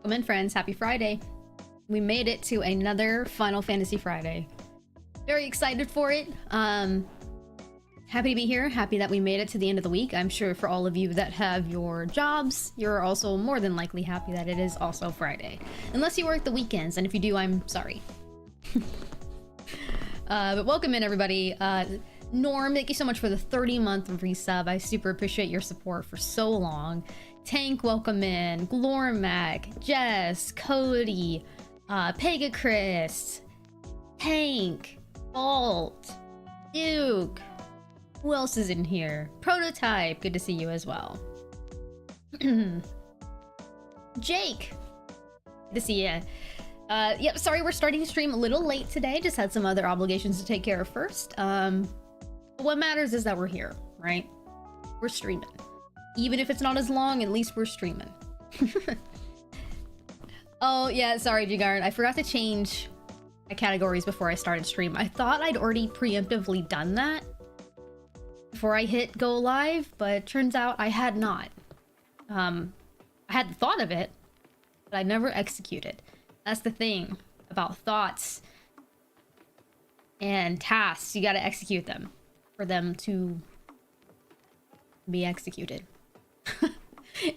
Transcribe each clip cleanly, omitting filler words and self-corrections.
Welcome in, friends. Happy Friday. We made it to another Final Fantasy Friday. Very excited for it. Happy to be here. Happy that we made it to the end of the week. I'm sure for all of you that have your jobs, you're also more than likely happy that it is also Friday. Unless you work the weekends, and if you do, I'm sorry. But welcome in, everybody. Norm, thank you so much for the 30-month resub. I super appreciate your support for so long. Tank, welcome in. Glormac, Jess, Cody, Pegacris, Tank, Bolt, Duke. Who else is in here? Prototype, good to see you as well. Jake, good to see you. Yep, sorry we're starting to stream a little late today. Just had some other obligations to take care of first. But what matters is that we're here, right? We're streaming. Even if it's not as long, at least we're streaming. Oh, yeah, sorry, Jigarn. I forgot to change my categories before I started stream. I thought I'd already preemptively done that before I hit go live, but turns out I had not. I had the thought of it, but I never executed. That's the thing about thoughts and tasks. You gotta execute them for them to be executed.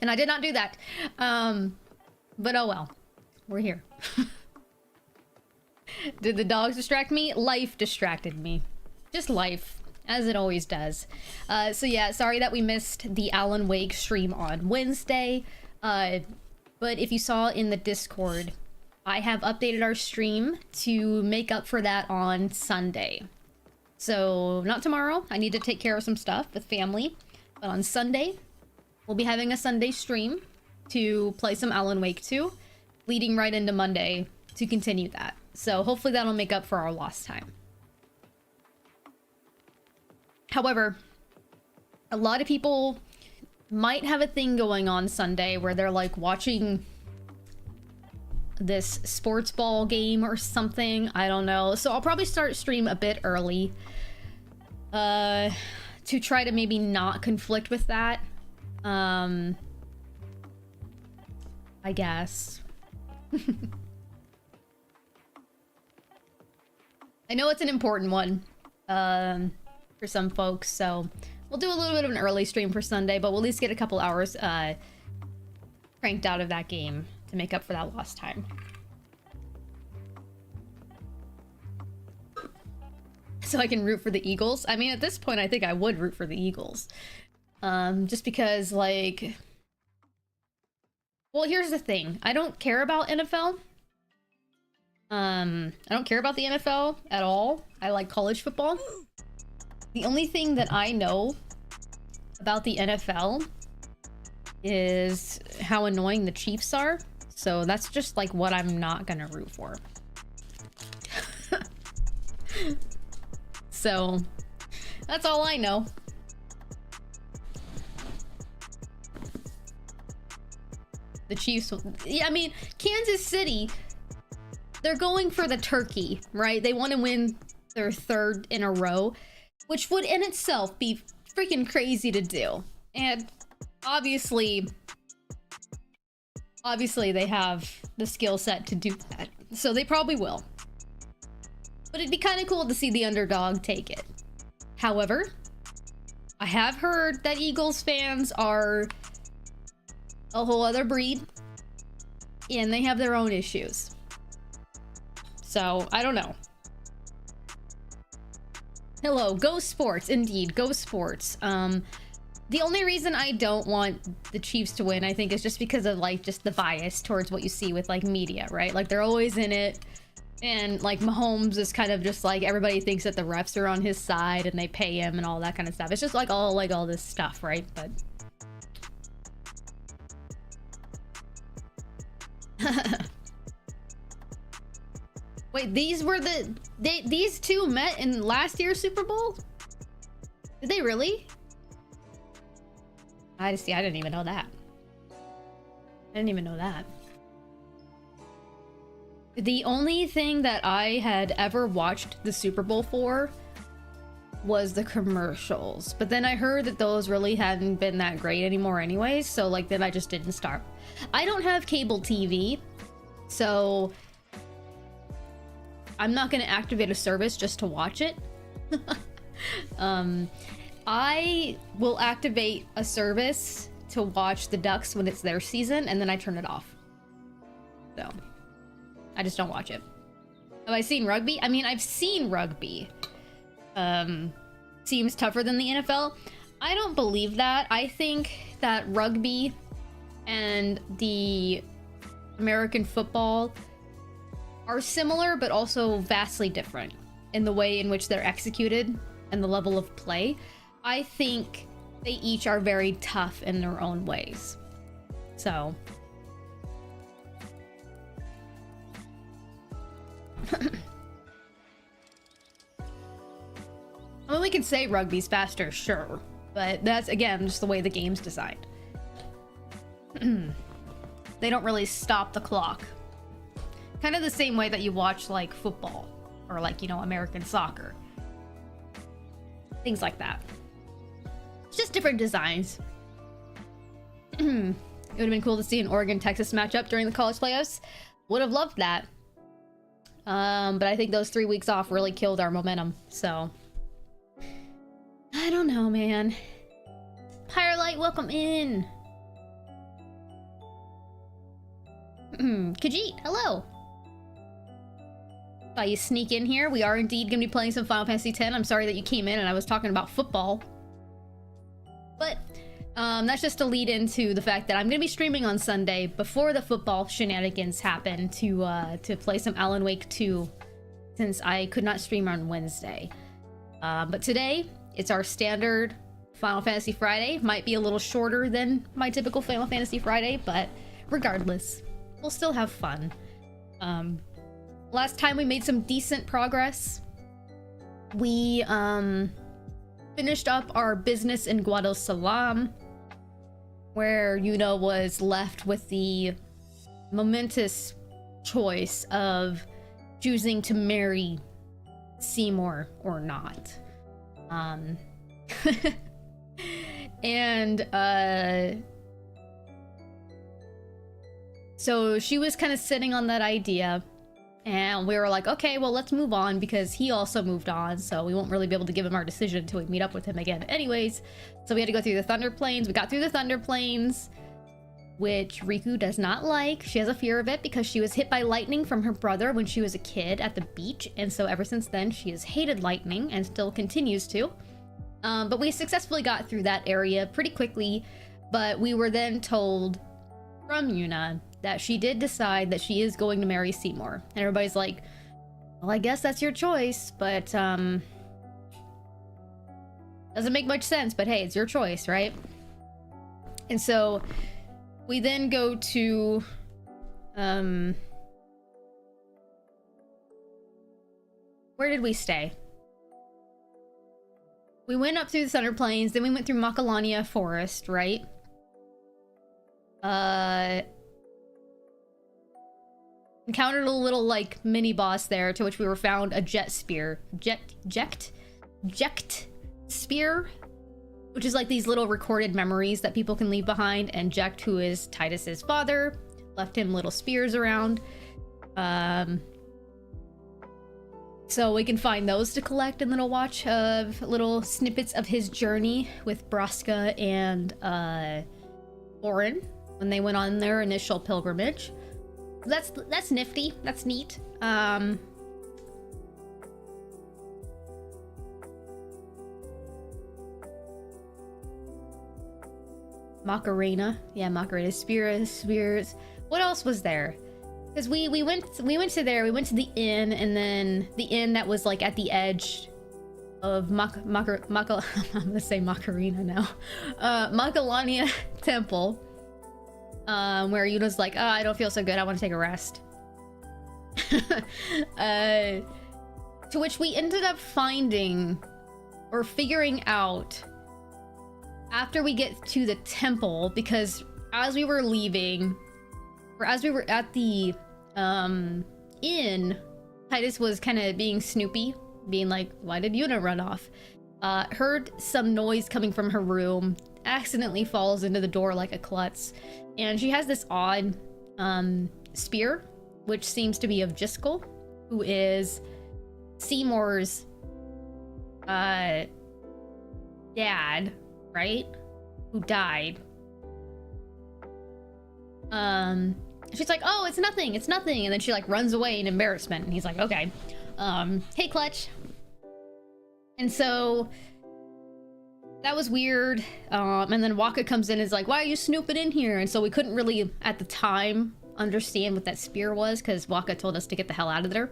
And I did not do that. But oh well. We're here. Did the dogs distract me? Life distracted me. Just life, as it always does. So yeah, sorry that we missed the Alan Wake stream on Wednesday. But if you saw in the Discord, I have updated our stream to make up for that on Sunday. So not tomorrow. I need to take care of some stuff with family. But on Sunday, we'll be having a Sunday stream to play some Alan Wake 2, leading right into Monday to continue that. So hopefully that'll make up for our lost time. However, a lot of people might have a thing going on Sunday where they're like watching this sports ball game or something. I don't know. So I'll probably start stream a bit early to try to maybe not conflict with that. I guess. I know it's an important one for some folks, so we'll do a little bit of an early stream for Sunday, but we'll at least get a couple hours cranked out of that game to make up for that lost time. So I can root for the Eagles. I mean, at this point, I think I would root for the Eagles. Just because, like... Well, here's the thing. I don't care about NFL. I don't care about the NFL at all. I like college football. The only thing that I know about the NFL is how annoying the Chiefs are. So that's just like what I'm not gonna root for. So that's all I know. The Chiefs, yeah, I mean, Kansas City, they're going for the turkey, right? They want to win their third in a row, which would in itself be freaking crazy to do. And obviously they have the skill set to do that. So they probably will. But it'd be kind of cool to see the underdog take it. However, I have heard that Eagles fans are a whole other breed, and they have their own issues. So, I don't know. Hello, Go Sports. Indeed, Go Sports. The only reason I don't want the Chiefs to win, I think, is just because of, like, just the bias towards what you see with, like, media, right? Like, they're always in it, and, like, Mahomes is kind of just, like, everybody thinks that the refs are on his side, and they pay him, and all that kind of stuff. It's just, like, all this stuff, right? But... Wait, these were these two met in last year's Super Bowl? Did they really? I didn't even know that. I didn't even know that. The only thing that I had ever watched the Super Bowl for was the commercials. But then I heard that those really hadn't been that great anymore anyways, so like then I just didn't start. I don't have cable TV, so I'm not gonna activate a service just to watch it. I will activate a service to watch the Ducks when it's their season, and then I turn it off. So I just don't watch it. Have I seen rugby? I mean, I've seen rugby. Seems tougher than the NFL. I don't believe that. I think that rugby and the American football are similar, but also vastly different in the way in which they're executed and the level of play. I think they each are very tough in their own ways. So I mean, we can say rugby's faster, sure, but that's, again, just the way the game's designed. They don't really stop the clock. Kind of the same way that you watch, like, football or, like, you know, American soccer. Things like that. It's just different designs. It would have been cool to see an Oregon-Texas matchup during the college playoffs. Would have loved that. But I think those 3 weeks off really killed our momentum, so I don't know, man. Pyrelight, welcome in. Khajiit, hello. Thought you sneak in here. We are indeed going to be playing some Final Fantasy X. I'm sorry that you came in and I was talking about football. But that's just to lead into the fact that I'm going to be streaming on Sunday before the football shenanigans happen to play some Alan Wake 2, since I could not stream on Wednesday. But today, it's our standard Final Fantasy Friday. Might be a little shorter than my typical Final Fantasy Friday, but regardless, we'll still have fun. Last time we made some decent progress. We finished up our business in Guadalsalam, where Yuna was left with the momentous choice of choosing to marry Seymour or not. So she was kind of sitting on that idea, and we were like, okay, well, let's move on, because he also moved on, so we won't really be able to give him our decision until we meet up with him again anyways. So we had to go through the Thunder Plains. We got through the Thunder Plains, which Riku does not like. She has a fear of it because she was hit by lightning from her brother when she was a kid at the beach, and so ever since then she has hated lightning and still continues to. But we successfully got through that area pretty quickly, but we were then told from Yuna that she did decide that she is going to marry Seymour. And everybody's like, well, I guess that's your choice, but doesn't make much sense, but hey, it's your choice, right? And so we then go to where did we stay? We went up through the Thunder Plains, then we went through Macalania Forest, right? Encountered a little, like, mini-boss there, to which we were found a jet spear. Ject spear? Which is like these little recorded memories that people can leave behind, and Ject, who is Titus's father, left him little spears around. So we can find those to collect, and then a watch of little snippets of his journey with Braska and Orin when they went on their initial pilgrimage. That's nifty. That's neat. Macarena. Yeah, Macarena. Spears. What else was there? Because we went to there. We went to the inn, and then the inn that was like at the edge of I'm gonna say Macarena now. Macalania Temple. Where Yuna's like, oh, I don't feel so good, I want to take a rest. To which we ended up finding, or figuring out, after we get to the temple, because as we were leaving, or as we were at the inn, Titus was kind of being snoopy, being like, why did Yuna run off? heard some noise coming from her room, accidentally falls into the door like a klutz, and she has this odd spear, which seems to be of Jiskel, who is Seymour's dad, right? Who died. She's like, oh, it's nothing, it's nothing. And then she like runs away in embarrassment. And he's like, okay. Hey, Clutch. And so that was weird. And then Waka comes in and is like, why are you snooping in here? And so we couldn't really, at the time, understand what that spear was because Waka told us to get the hell out of there.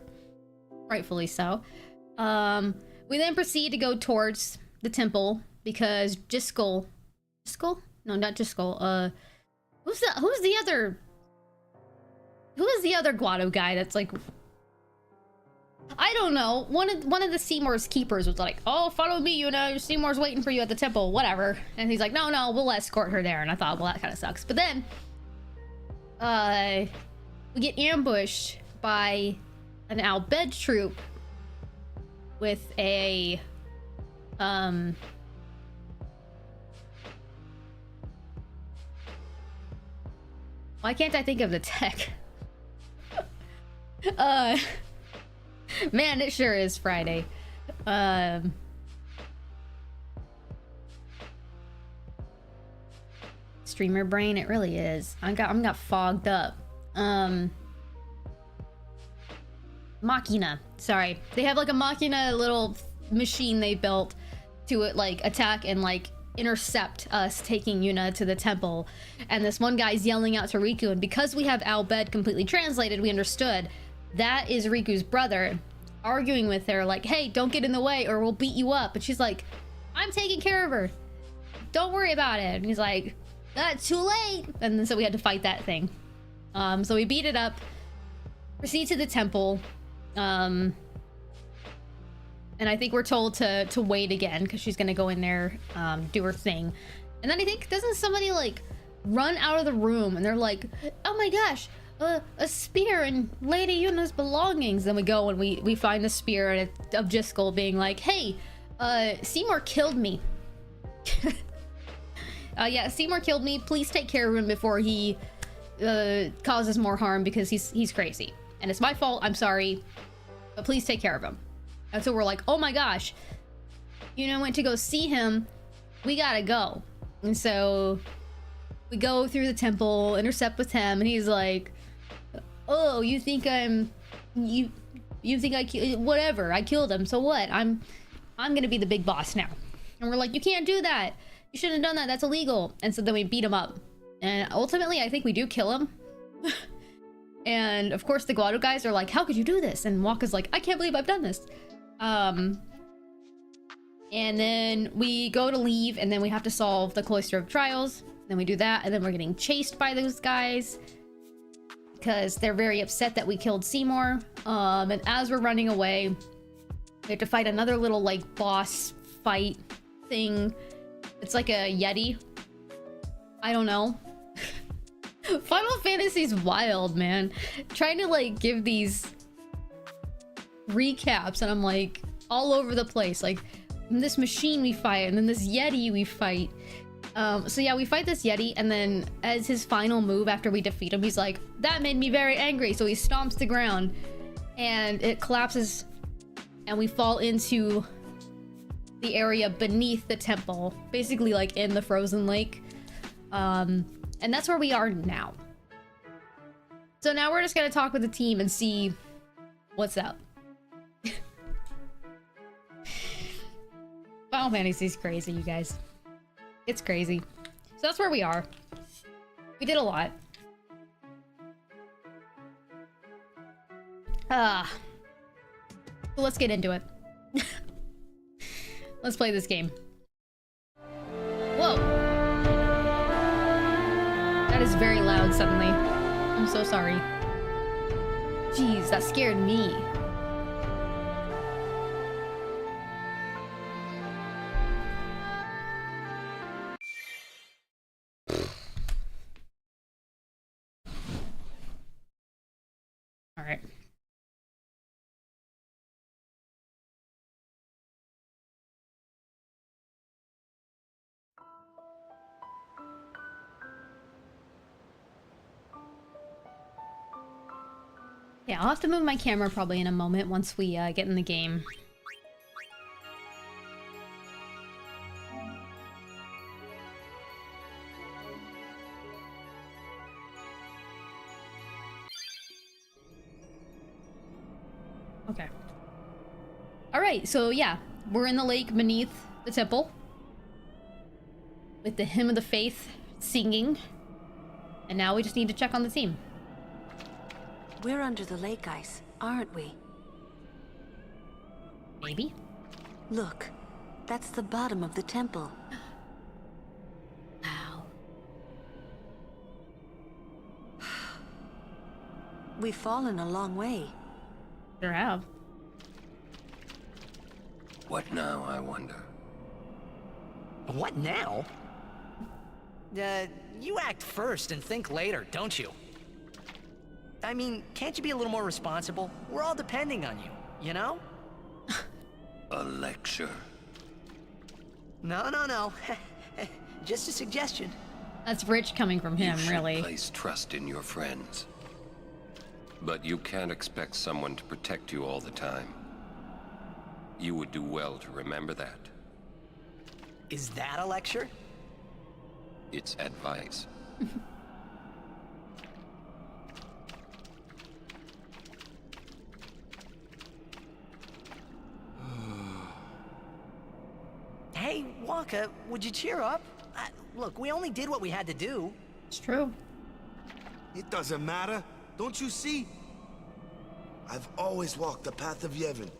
Rightfully so. We then proceed to go towards the temple because Jiskel... Jiskel? No, not Jiskel. Who's the other... Who is the other Guado guy that's like... I don't know. One of the Seymour's keepers was like, oh, follow me, you know, Seymour's waiting for you at the temple, whatever. And he's like, no, we'll escort her there. And I thought, well, that kind of sucks. But then, we get ambushed by an Al Bhed troop with a, why can't I think of the tech? Man, it sure is Friday. Streamer brain, it really is. I'm got fogged up. Machina. Sorry. They have like a Machina little machine they built to like attack and like intercept us taking Yuna to the temple. And this one guy's yelling out to Riku, and because we have Al Bhed completely translated, we understood that is Riku's brother, arguing with her like, hey, don't get in the way or we'll beat you up. And she's like, I'm taking care of her, don't worry about it. And he's like, that's too late. And then so we had to fight that thing. So we beat it up, proceed to the temple, and I think we're told to wait again because she's gonna go in there, do her thing. And then I think, doesn't somebody like run out of the room and they're like, oh my gosh, a spear and Lady Yuna's belongings. Then we go and we find the spear and of Jiskel being like, hey, Seymour killed me. Yeah, Seymour killed me. Please take care of him before he causes more harm because he's crazy. And it's my fault, I'm sorry, but please take care of him. And so we're like, oh my gosh, Yuna went to go see him. We gotta go. And so we go through the temple, intercept with him, and he's like, oh, you think you think whatever, I killed him, so what? I'm gonna be the big boss now. And we're like, you can't do that. You shouldn't have done that, that's illegal. And so then we beat him up. And ultimately, I think we do kill him. And of course the Guado guys are like, how could you do this? And Waka's like, I can't believe I've done this. And then we go to leave, and then we have to solve the Cloister of Trials. Then we do that, and then we're getting chased by those guys because they're very upset that we killed Seymour. And as we're running away, we have to fight another little like boss fight thing. It's like a Yeti. I don't know. Final Fantasy's wild, man. Trying to like give these recaps, and I'm like all over the place. Like this machine we fight, and then this Yeti we fight. So yeah, we fight this Yeti, and then as his final move after we defeat him, he's like, that made me very angry. So he stomps the ground, and it collapses, and we fall into the area beneath the temple, basically like in the frozen lake. And that's where we are now. So now we're just gonna talk with the team and see what's up. Final Fantasy's crazy, you guys. It's crazy. So that's where we are. We did a lot. So let's get into it. Let's play this game. Whoa. That is very loud suddenly. I'm so sorry. Jeez, that scared me. All right. Yeah, I'll have to move my camera probably in a moment once we get in the game. Okay. Alright, so yeah, we're in the lake beneath the temple. With the hymn of the faith singing. And now we just need to check on the team. We're under the lake ice, aren't we? Maybe. Look, that's the bottom of the temple. Wow. We've fallen a long way. Sure have. What now, I wonder? What now? You act first and think later, don't you? I mean, can't you be a little more responsible? We're all depending on you, you know? A lecture? No. Just a suggestion. That's rich coming from him, You should really. place trust in your friends. But you can't expect someone to protect you all the time. You would do well to remember that. Is that a lecture? It's advice. Hey, Wonka, would you cheer up? Look, we only did what we had to do. It's true. It doesn't matter. Don't you see? I've always walked the path of Yevon.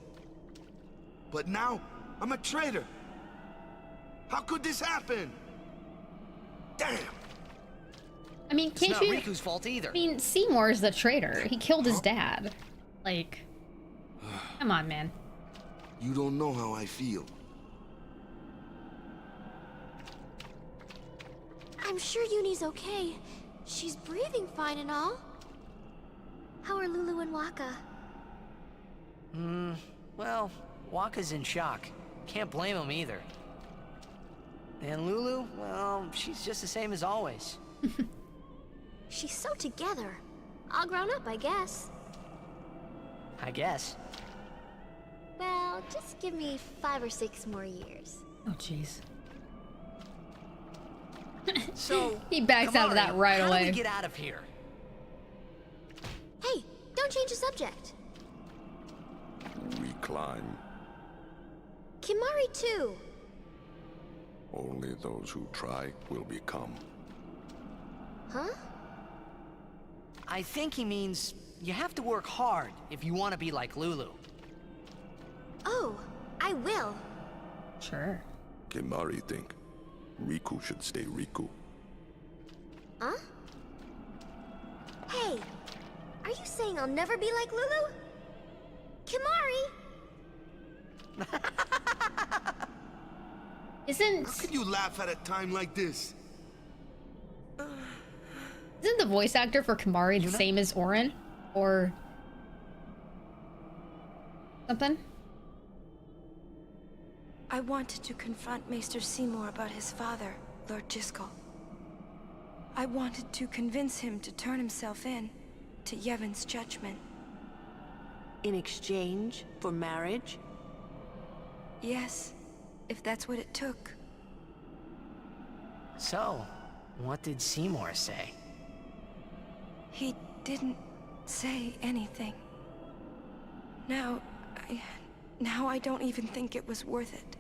But now, I'm a traitor. How could this happen? Damn. I mean, It's can't not you... Riku's fault either. I mean, Seymour's the traitor. He killed his dad. Like... Come on, man. You don't know how I feel. I'm sure Uni's okay. She's breathing fine and all. How are Lulu and Waka? Well, Waka's in shock. Can't blame him either. And Lulu, well, she's just the same as always. She's so together. All grown up, I guess. I guess. Well, just give me 5 or 6 more years. Oh, jeez. So, He backs out of that right how away. do we get out of here? Hey, don't change the subject. We climb. Kimari too. Only those who try will become. Huh? I think he means you have to work hard if you want to be like Lulu. Oh, I will. Sure. Kimari think Riku should stay Riku. Huh? Hey, are you saying I'll never be like Lulu? Kimari! Isn't How can you laugh at a time like this? isn't the voice actor for Kimari the same as Orin? Or something? I wanted to confront Maester Seymour about his father, Lord Jiskel. I wanted to convince him to turn himself in to Yevon's judgment. In exchange for marriage? Yes, if that's what it took. So, what did Seymour say? He didn't say anything. Now I don't even think it was worth it.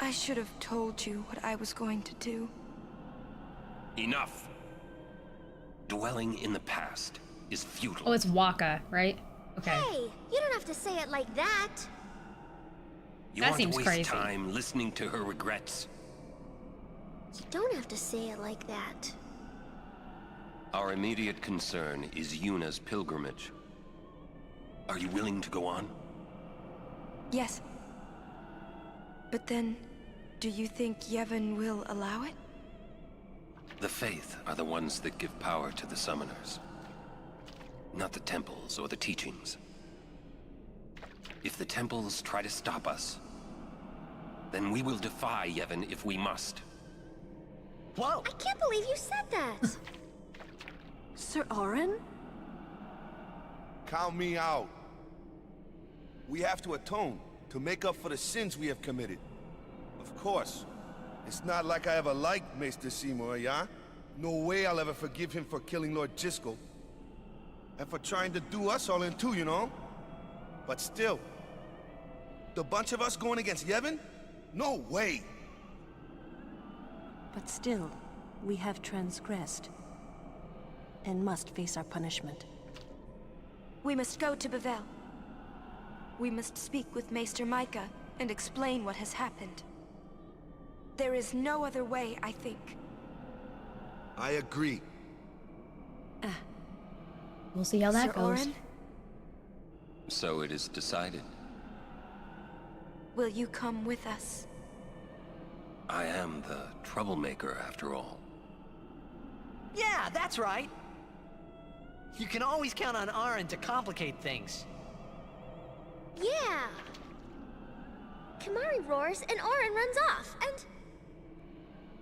I should have told you what I was going to do. Enough! Dwelling in the past is futile. Oh, it's Waka, right? Okay. Hey, you don't have to say it like that. You that want to seems waste crazy. time listening to her regrets? You don't have to say it like that. Our immediate concern is Yuna's pilgrimage. Are you willing to go on? Yes. But then, do you think Yevon will allow it? The Faith are the ones that give power to the summoners. Not the temples or the teachings. If the temples try to stop us, then we will defy Yevon if we must. Whoa! I can't believe you said that. Sir Orin? count me out. We have to atone, to make up for the sins we have committed. Of course. It's not like I ever liked Maester Seymour, yeah? No way I'll ever forgive him for killing Lord Jiskel. And for trying to do us all in too, you know? But still, the bunch of us going against Yevon? No way! But still, we have transgressed. And must face our punishment. We must go to Bevel. We must speak with Maester Micah and explain what has happened. There is no other way, I think. I agree. We'll see how that Sir goes. Orin, So it is decided. will you come with us? I am the troublemaker, after all. Yeah, that's right. You can always count on Aaron to complicate things. Yeah. Kamari roars and Orin runs off, and...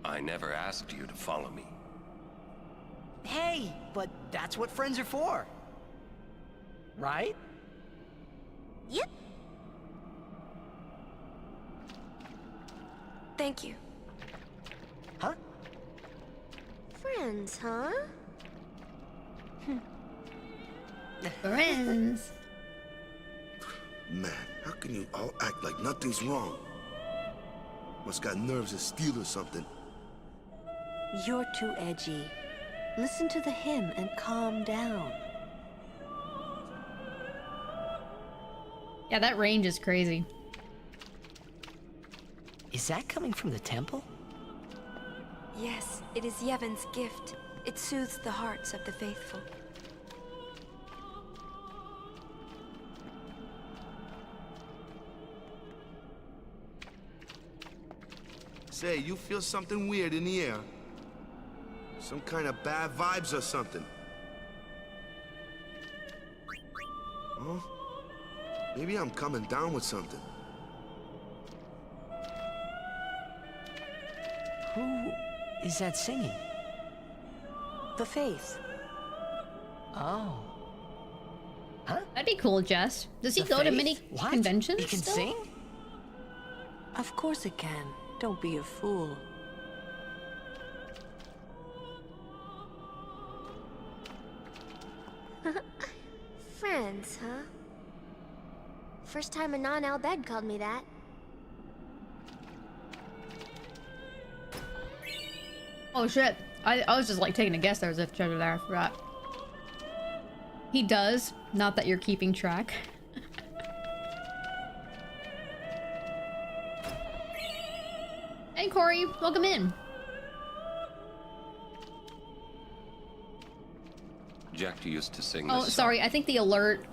I never asked you to follow me. Hey, but that's what friends are for. Right? Yep. Thank you. Huh? Friends, huh? Friends. Man, how can you all act like nothing's wrong? Must got nerves of steel or something. You're too edgy. Listen to the hymn and calm down. Yeah, that range is crazy. Is that coming from the temple? Yes, it is Yevon's gift. It soothes the hearts of the faithful. Say, you feel something weird in the air? Some kind of bad vibes or something? Huh? Maybe I'm coming down with something. Who is that singing? The faith. Oh. Huh? That'd be cool, Jess. Does he The go to faith? many What? conventions He can still? sing? Of course it can. Don't be a fool. Friends, huh? First time a non-Albed called me that. Oh shit. I was just like taking a guess there was a treasure there, I forgot. He does, not that you're keeping track. Hey Corey, welcome in. Jack used to sing Oh, this sorry, I think the alert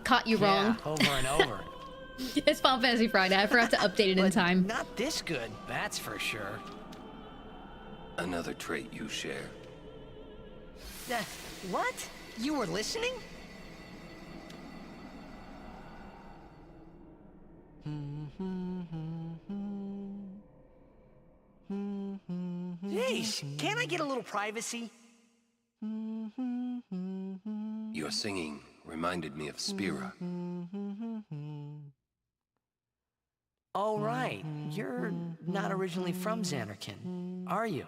caught you wrong. Yeah, over and over. It's Final Fantasy Friday, I forgot to update it in But time. not this good, that's for sure. Another trait you share. What? You were listening? Jeez, can't I get a little privacy? Your singing reminded me of Spira. Oh, right. You're not originally from Xanarkand, are you?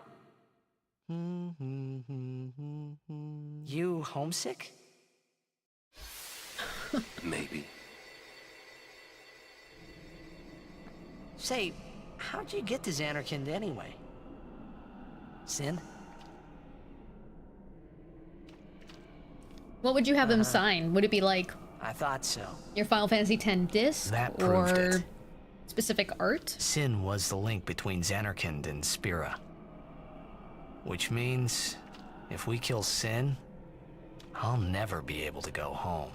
You homesick? Maybe. Say, how'd you get to Xanarkand anyway? Sin? What would you have him sign? Would it be like I thought so. your Final Fantasy X disc? That proved or it. specific art? Sin was the link between Xanarkand and Spira. Which means, if we kill Sin, I'll never be able to go home.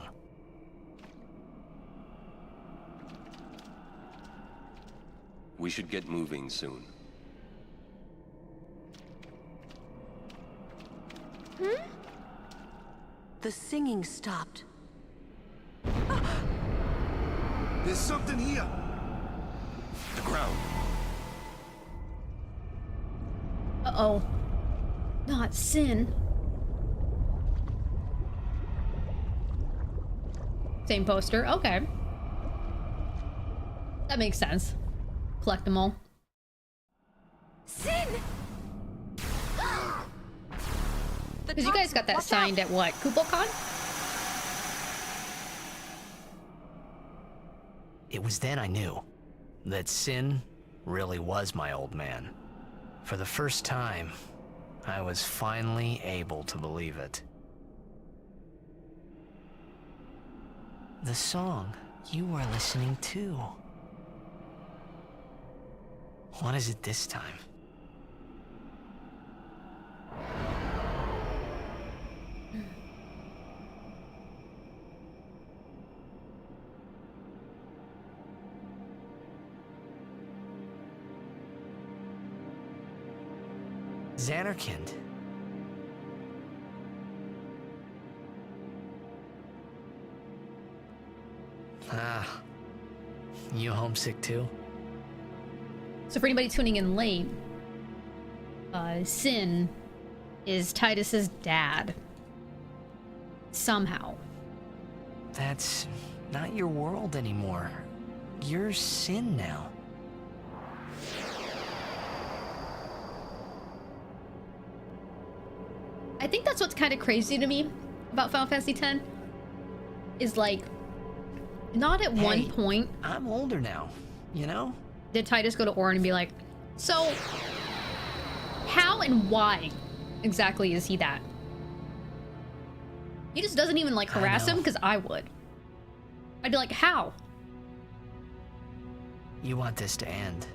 We should get moving soon. The singing stopped. There's something here. The ground. Uh-oh. Not Sin. Same poster. Okay. That makes sense. Collect them all. Sin! Because you guys got that signed at what? KupoCon? It was then I knew that Sin really was my old man. For the first time, I was finally able to believe it. The song you were listening to. What is it this time? Xanarkand. Ah, you homesick too? So for anybody tuning in late, Sin is Titus's dad. Somehow. That's not your world anymore. You're Sin now. I think that's what's kind of crazy to me about Final Fantasy X. Is like, not at one point I'm older now, you know? did Titus go to Orin and be like, so how and why exactly is he that? He just doesn't even like harass him, because I would. I'd be like, how? You want this to end.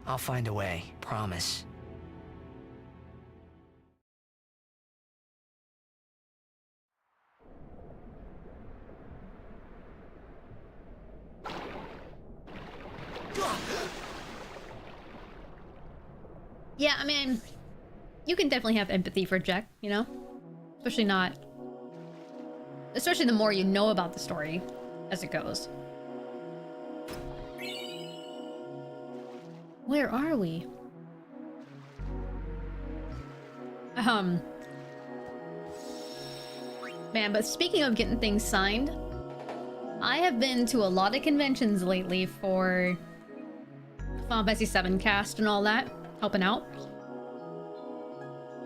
I'll find a way, promise. Yeah, I mean, you can definitely have empathy for Jack, you know? Especially the more you know about the story as it goes. Where are we? Man, but speaking of getting things signed, I have been to a lot of conventions lately for Final Fantasy VII cast and all that, helping out.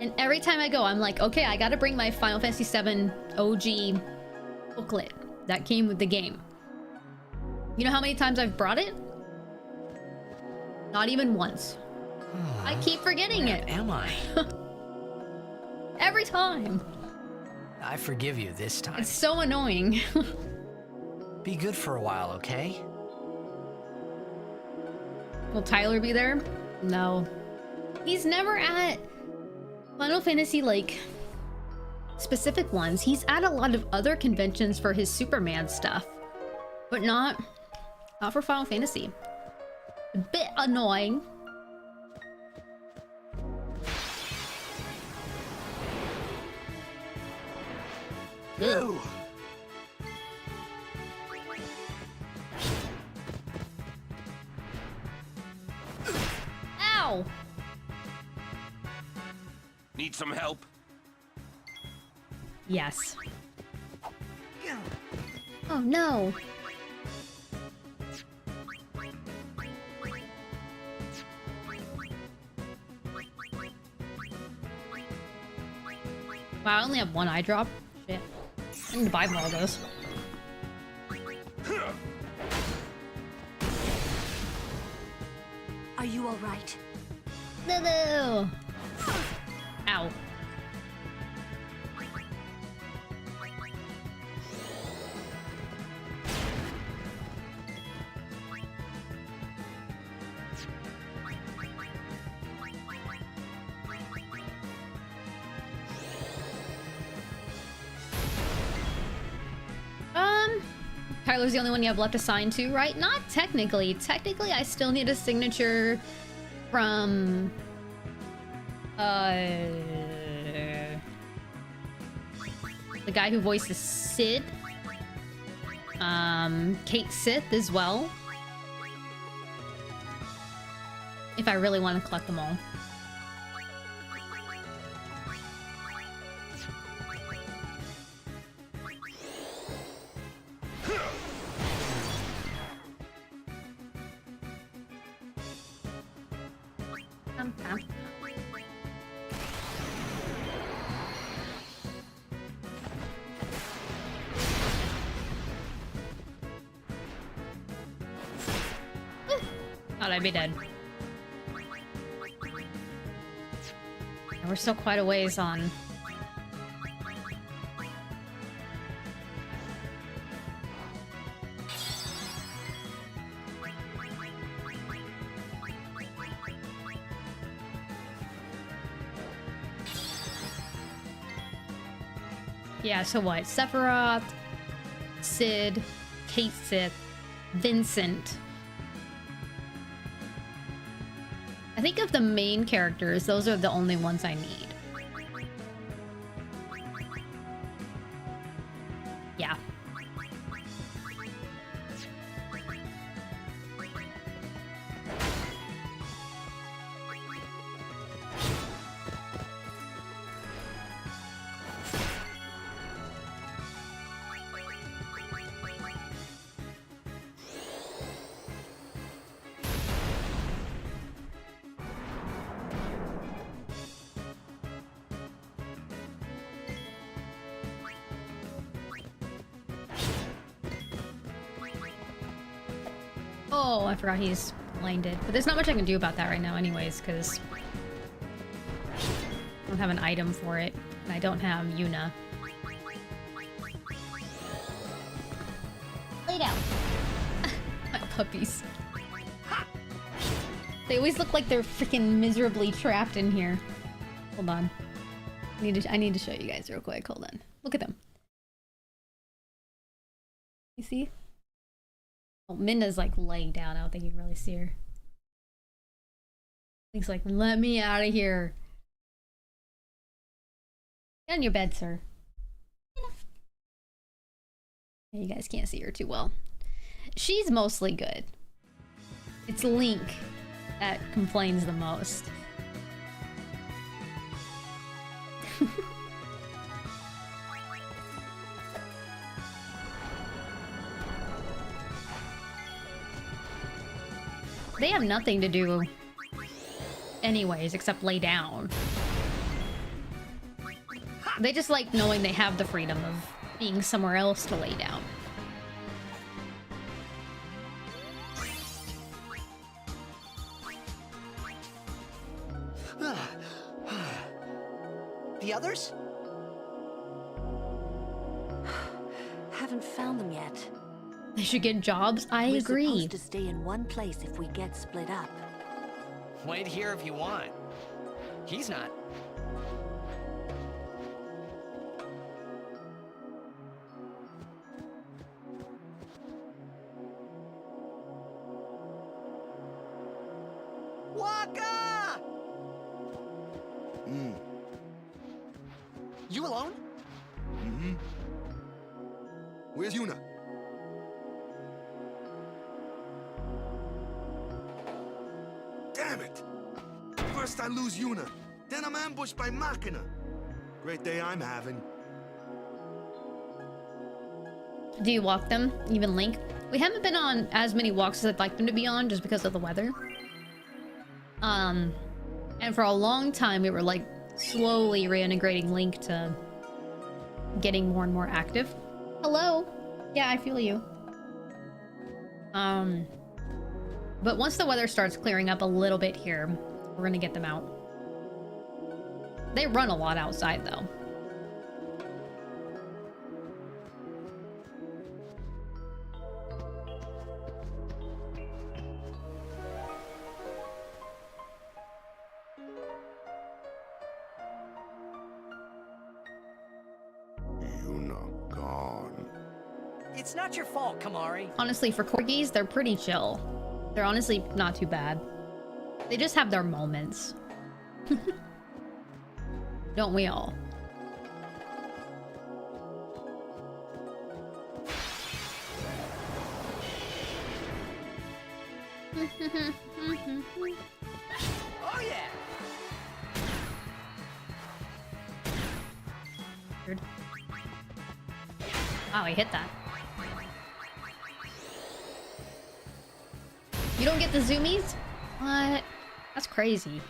And every time I go, I'm like, okay, I gotta bring my Final Fantasy VII OG booklet that came with the game. You know how many times I've brought it? Not even once. I keep forgetting it. Am I? Every time. I forgive you this time. It's so annoying. Be good for a while, okay? Will Tyler be there? No. He's never at Final Fantasy, like, specific ones. He's at a lot of other conventions for his Superman stuff. But not for Final Fantasy. A bit annoying. Ew. Ow! Need some help? Yes. Oh no! Wow, I only have one eye drop. Shit. I need to buy more of those. Are you all right? No! Ow. Tyler's the only one you have left to sign to, right? Not technically. Technically, I still need a signature from... the guy who voices Sid. Kate Sith as well. If I really want to collect them all. Thought I'd be dead. And we're still quite a ways on. Yeah, so what? Sephiroth, Sid, Kate Sith, Vincent. I think of the main characters, those are the only ones I need. Yeah. Oh, I forgot he's blinded. But there's not much I can do about that right now anyways, because I don't have an item for it, and I don't have Yuna. Lay down. My puppies. They always look like they're freaking miserably trapped in here. Hold on. I need to show you guys real quick. Hold on. Look at them. You see? Oh, Minna's like laying down. I don't think you can really see her. He's like, let me out of here. Get on your bed, sir. Yeah, you guys can't see her too well. She's mostly good. It's Link that complains the most. They have nothing to do anyways except lay down. They just like knowing they have the freedom of being somewhere else to lay down. The others? Haven't found them yet. They should get jobs. I We're agree. supposed to stay in one place if we get split up. Wait here if you want. He's not. Waka! You alone? Mm-hmm. Where's Yuna? Damn it! First I lose Yuna, then I'm ambushed by Machina. Great day I'm having. Do you walk them? Even Link? We haven't been on as many walks as I'd like them to be on just because of the weather. And for a long time we were like slowly reintegrating Link to getting more and more active. Hello? Yeah, I feel you. But once the weather starts clearing up a little bit here, we're gonna get them out. They run a lot outside though. Yuna gone. It's not your fault, Kamari. Honestly, for corgis, they're pretty chill. They're honestly not too bad. They just have their moments. Don't we all? Oh yeah! Weird. Wow, he hit that. You don't get the zoomies? What? That's crazy.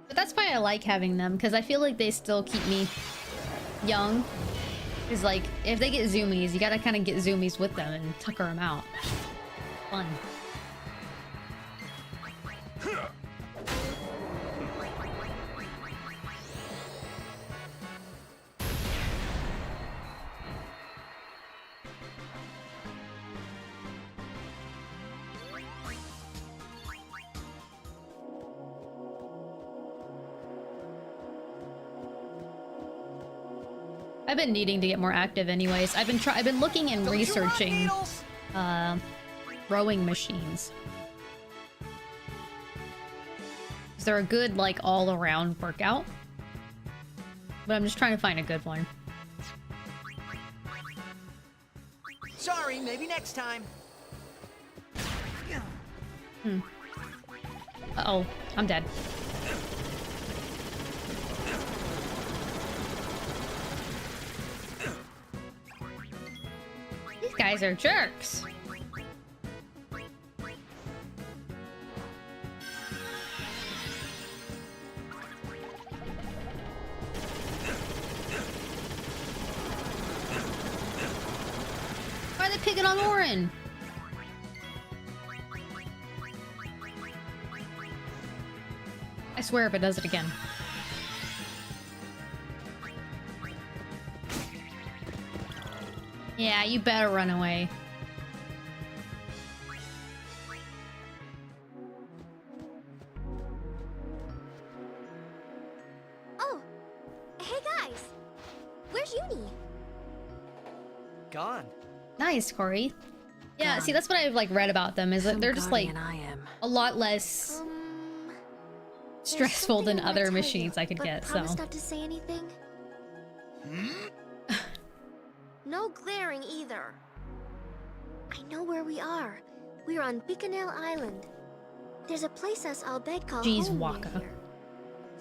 But That's why I like having them, because I feel like they still keep me young. Is like, if they get zoomies, you gotta kind of get zoomies with them and tucker them out. Fun. I've been needing to get more active anyways. I've been looking and researching rowing machines. They're a good like all-around workout. But I'm just trying to find a good one. Sorry, maybe next time. Uh-oh, I'm dead. These guys are jerks. Why are they picking on Orin? I swear if it does it again. Yeah, you better run away. Oh, hey guys. Where's Uni? Gone. Nice, Corey. Yeah, see, that's what I've like read about them. Is that they're just like I am. a lot less There's stressful than something I wanna other tell machines you, I could but get. So promise not to say anything. No glaring either. I know where we are. We're on Bikanel Island. There's a place us Albed call Jeez, home near Waka. here.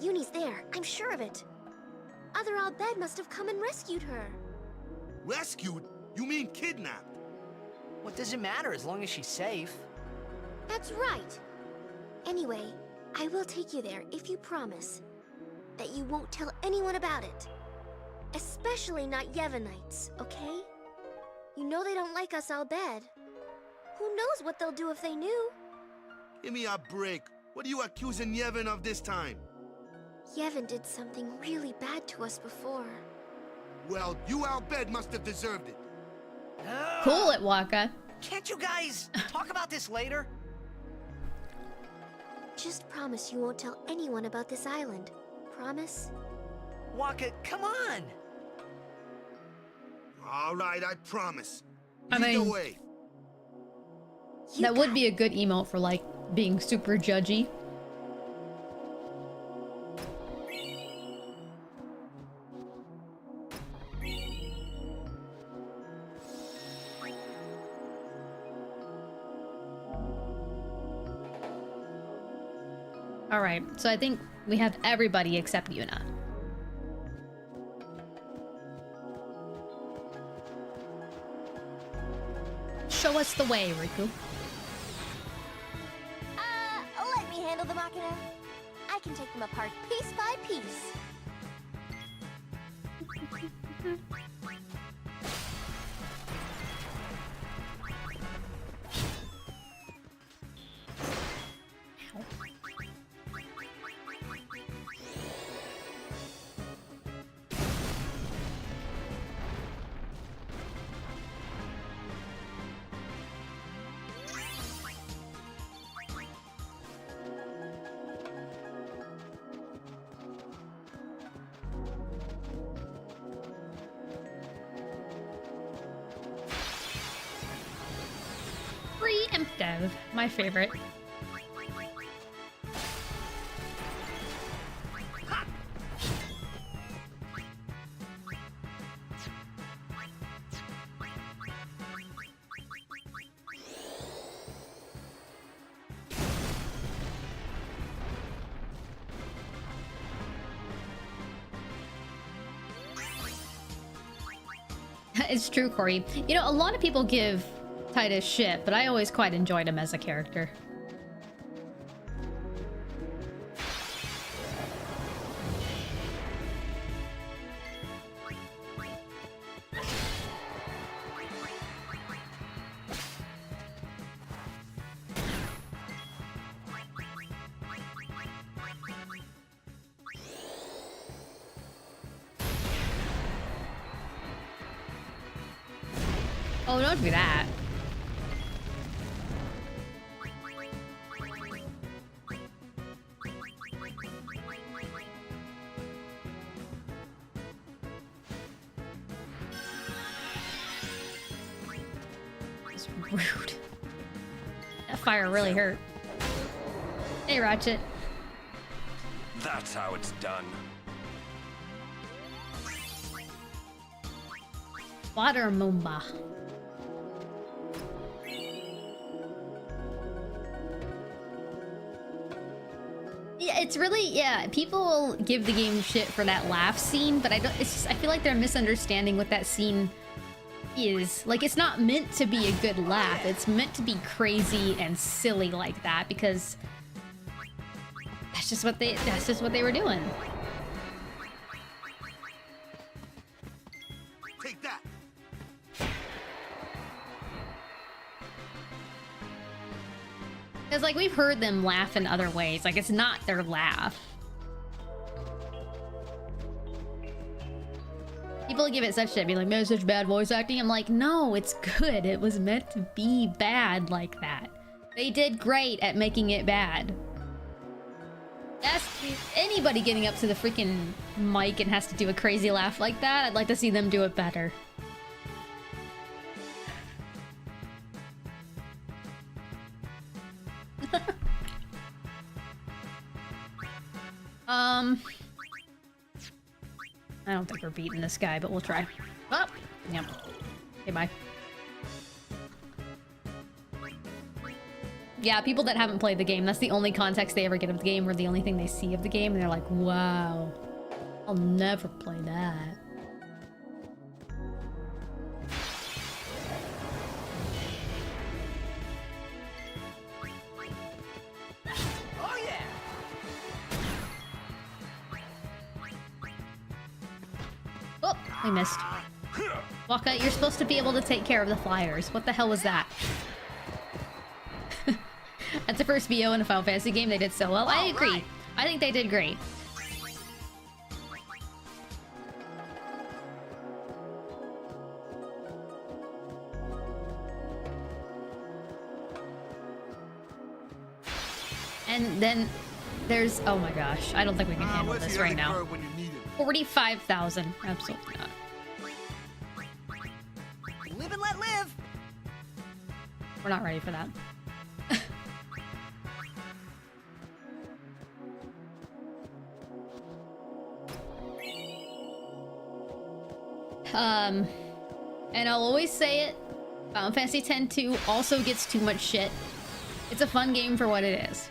Uni's there, I'm sure of it. Other Albed must have come and rescued her. Rescued? You mean kidnapped? What does it matter as long as she's safe? That's right. Anyway, I will take you there if you promise that you won't tell anyone about it. Especially not Yevonites, okay? You know they don't like us, Albed. Who knows what they'll do if they knew? Give me a break. What are you accusing Yevon of this time? Yevon did something really bad to us before. Well, you Albed must have deserved it. cool it, Waka. Can't you guys talk about this later? Just promise you won't tell anyone about this island. Promise? Waka, come on! All right, I promise. I Either mean- way. You That would got be a good emote for like being super judgy. All right, so I think we have everybody except Yuna. Show us the way, Riku. Let me handle the Machina. I can take them apart piece by piece. Preemptive, my favorite. It's true, Corey. You know, a lot of people give Titus shit, but I always quite enjoyed him as a character. Oh, don't do that. It's rude. That fire really hurt. Hey, Ratchet. That's how it's done. Water Moomba. Yeah, it's really, yeah, people will give the game shit for that laugh scene, but I don't, it's just, I feel like they're misunderstanding what that scene is. Like, it's not meant to be a good laugh. It's meant to be crazy and silly like that, because that's just what they were doing. Take that. Because, like, we've heard them laugh in other ways. Like, it's not their laugh. People give it such shit, be like, man, such bad voice acting. I'm like, no, it's good. It was meant to be bad like that. They did great at making it bad. That's anybody getting up to the freaking mic and has to do a crazy laugh like that. I'd like to see them do it better. I don't think we're beating this guy, but we'll try. Oh, yep. Okay, bye. Yeah, people that haven't played the game, that's the only context they ever get of the game, or the only thing they see of the game, and they're like, wow, I'll never play that. Oh yeah. Oh, we missed. Waka, you're supposed to be able to take care of the flyers. What the hell was that? That's the first VO in a Final Fantasy game. They did so well. I agree. Right. I think they did great. And then there's... Oh my gosh. I don't think we can handle this right now. 45,000. Absolutely not. Live and let live. We're not ready for that. And I'll always say it, Final Fantasy X-2 also gets too much shit. It's a fun game for what it is.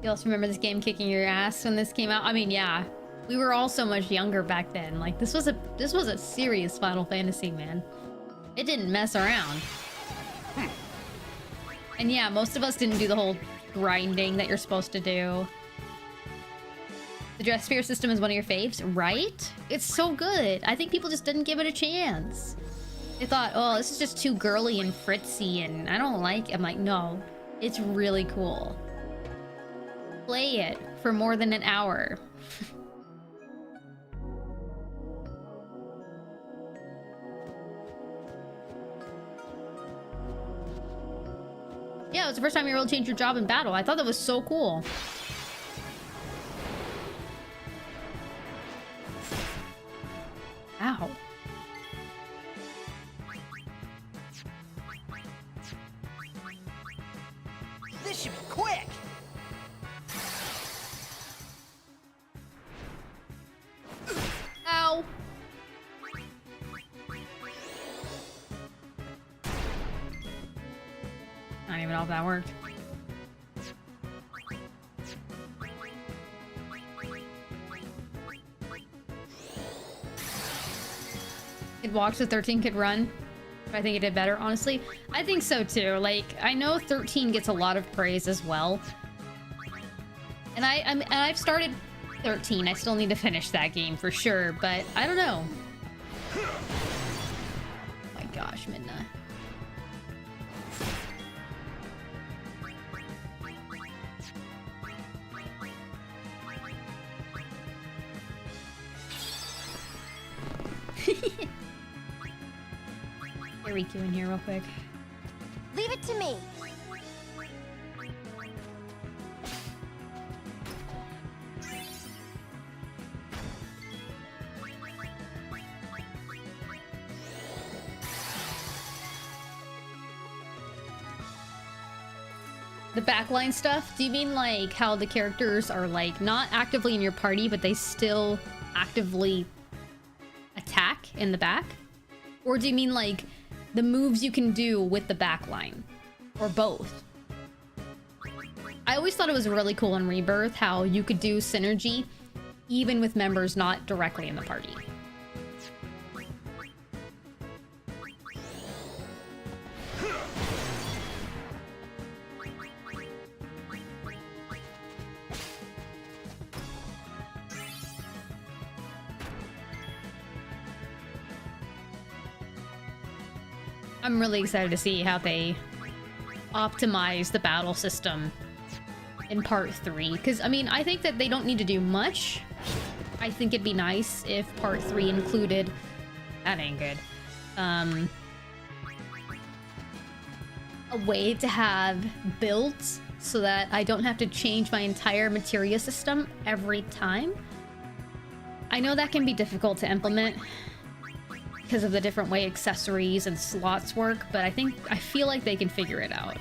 You also remember this game kicking your ass when this came out? I mean, yeah. We were all so much younger back then. Like, this was a serious Final Fantasy, man. It didn't mess around. And yeah, most of us didn't do the whole grinding that you're supposed to do. The Dress Sphere system is one of your faves, right? It's so good. I think people just didn't give it a chance. They thought, oh, this is just too girly and fritzy and I don't like it. I'm like, no, it's really cool. Play it for more than an hour. Yeah, it was the first time you were able to change your job in battle. I thought that was so cool. Ow. This should be quick. Ow. I don't even know if that worked. It walks, so 13 could run. I think it did better, honestly. I think so too. Like, I know 13 gets a lot of praise as well. And I've started 13. I still need to finish that game for sure, but I don't know. Oh my gosh, Midna. Get Riku in here real quick. Leave it to me. The backline stuff? Do you mean like how the characters are like not actively in your party, but they still actively attack in the back? Or do you mean like the moves you can do with the backline? Or both? I always thought it was really cool in Rebirth how you could do synergy even with members not directly in the party. I'm really excited to see how they optimize the battle system in part 3. Because, I mean, I think that they don't need to do much. I think it'd be nice if part 3 included... That ain't good. A way to have builds so that I don't have to change my entire materia system every time. I know that can be difficult to implement because of the different way accessories and slots work, but I feel like they can figure it out.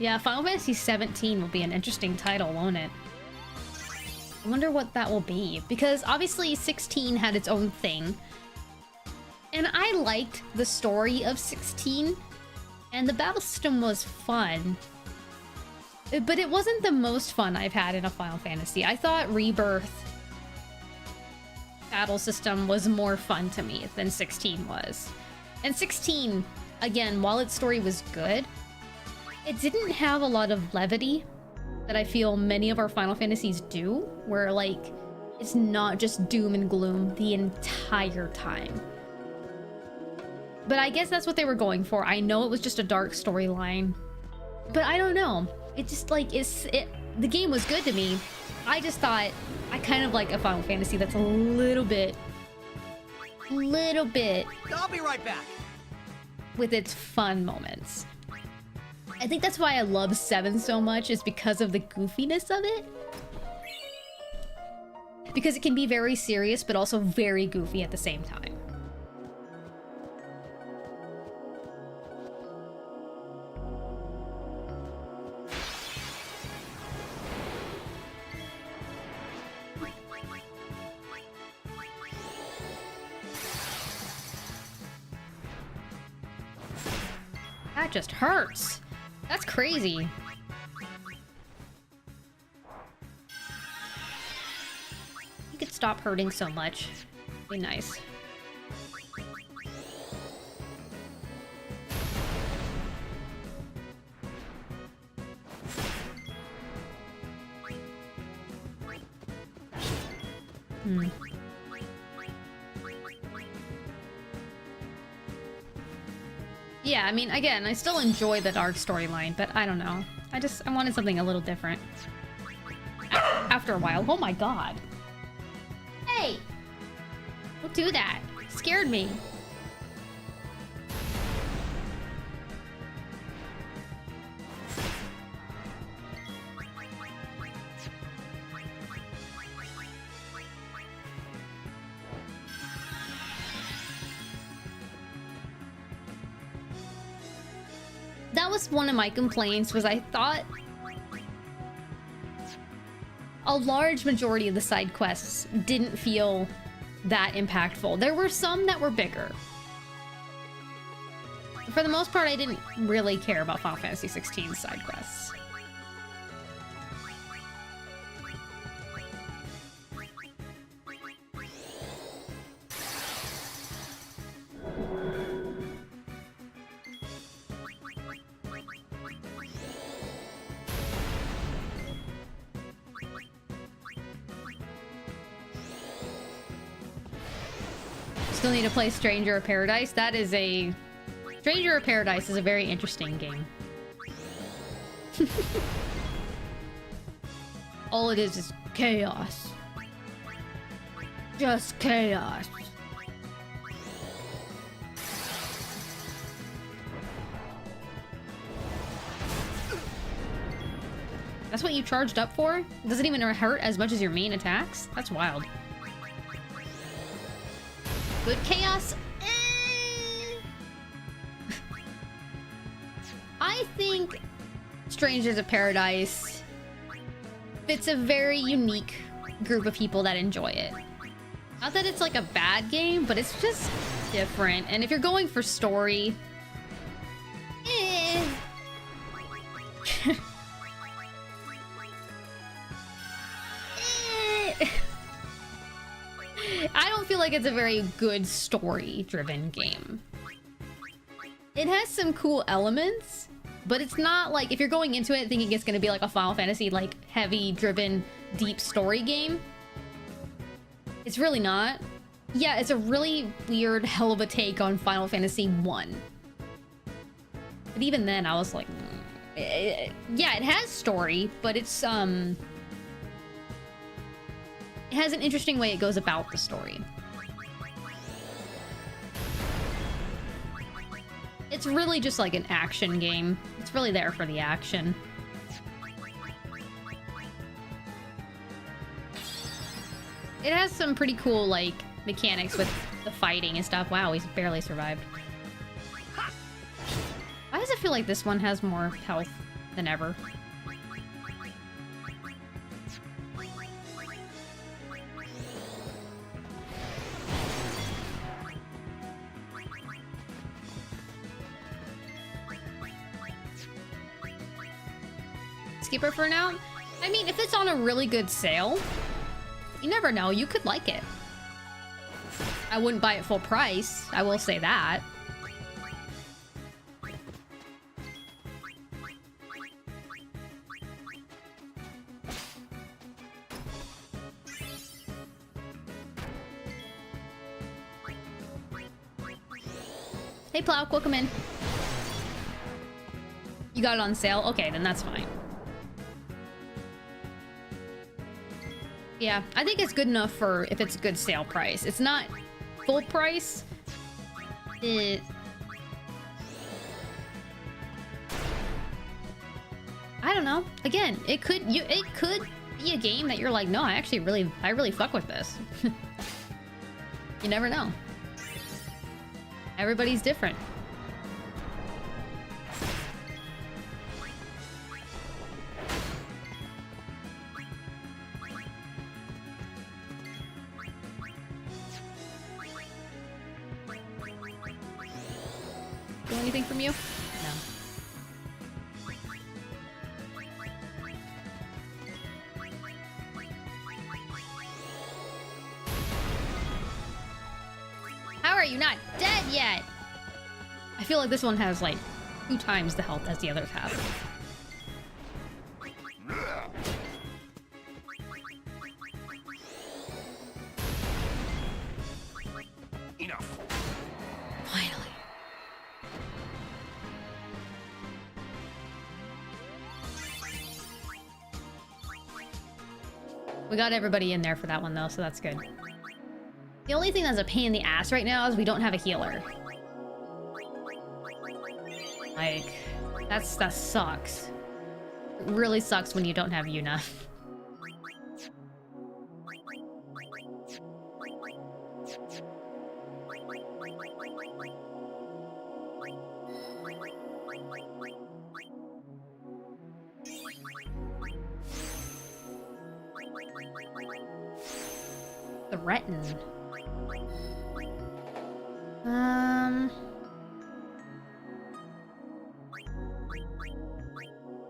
Yeah, Final Fantasy 17 will be an interesting title, won't it? I wonder what that will be, because obviously 16 had its own thing. And I liked the story of 16, and the battle system was fun. But it wasn't the most fun I've had in a Final Fantasy. I thought Rebirth battle system was more fun to me than 16 was. And 16, again, while its story was good, it didn't have a lot of levity that I feel many of our Final Fantasies do, where like it's not just doom and gloom the entire time. But I guess that's what they were going for. I know it was just a dark storyline, but I don't know. It just like the game was good to me. I just thought I kind of like a Final Fantasy that's a little bit I'll be right back. with its fun moments. I think that's why I love 7 so much, is because of the goofiness of it. Because it can be very serious, but also very goofy at the same time. That just hurts. That's crazy. You could stop hurting so much. Be nice. Yeah, I mean, again, I still enjoy the dark storyline, but I don't know. I wanted something a little different. After a while. Oh my god. Hey! Don't do that. Scared me. That was one of my complaints, was I thought a large majority of the side quests didn't feel that impactful. There were some that were bigger. For the most part, I didn't really care about Final Fantasy 16's side quests. Still need to play Stranger of Paradise. Stranger of Paradise is a very interesting game. All it is chaos. Just chaos. That's what you charged up for? It doesn't even hurt as much as your main attacks? That's wild. Good chaos? I think Strangers of Paradise fits a very unique group of people that enjoy it. Not that it's like a bad game, but it's just different. And if you're going for story, I don't feel like it's a very good story-driven game. It has some cool elements, but it's not like, if you're going into it thinking it's gonna be like a Final Fantasy, like, heavy-driven, deep story game, it's really not. Yeah, it's a really weird, hell of a take on Final Fantasy 1. But even then, I was like, yeah, it has story, but it's, it has an interesting way it goes about the story. It's really just like an action game. It's really there for the action. It has some pretty cool, like, mechanics with the fighting and stuff. Wow, he's barely survived. Why does it feel like this one has more health than ever? Skip it for now? I mean, if it's on a really good sale, you never know, you could like it. I wouldn't buy it full price, I will say that. Hey Plow, welcome in. You got it on sale? Okay, then that's fine. Yeah, I think it's good enough for if it's a good sale price. It's not full price. I don't know. Again, it could be a game that you're like, no, I really fuck with this. You never know. Everybody's different. Do anything from you? No. How are you not dead yet? I feel like this one has like 2 times the health as the others have. Enough. Finally. We got everybody in there for that one though, so that's good. The only thing that's a pain in the ass right now is we don't have a healer. Like, that sucks. It really sucks when you don't have Yuna. Threaten.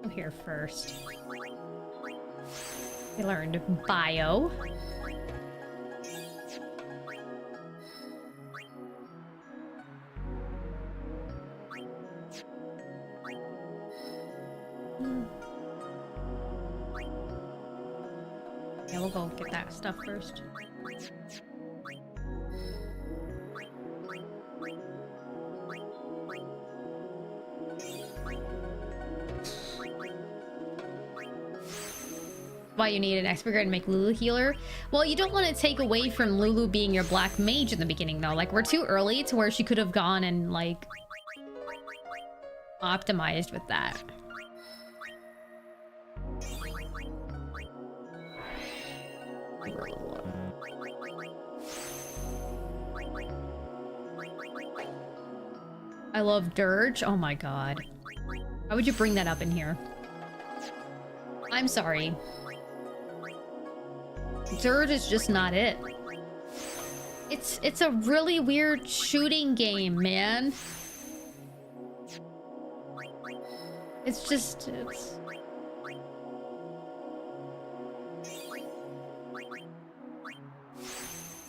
Go here first. We learned bio. Yeah, we'll go get that stuff first. Why you need an expert guard to make Lulu healer? Well, you don't want to take away from Lulu being your black mage in the beginning, though. Like, we're too early to where she could have gone and, like, optimized with that. I love Dirge. Oh my god. Why would you bring that up in here? I'm sorry. Dirge is just not it. It's a really weird shooting game, man. It's just...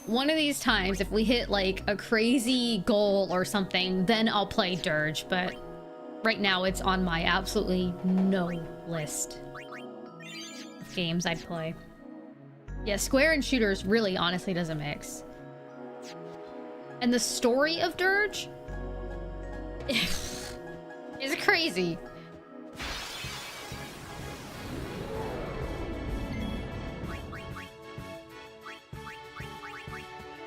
One of these times, if we hit, like, a crazy goal or something, then I'll play Dirge, but right now it's on my absolutely no list of games I'd play. Yeah, square and shooters really honestly doesn't mix. And the story of Dirge is crazy.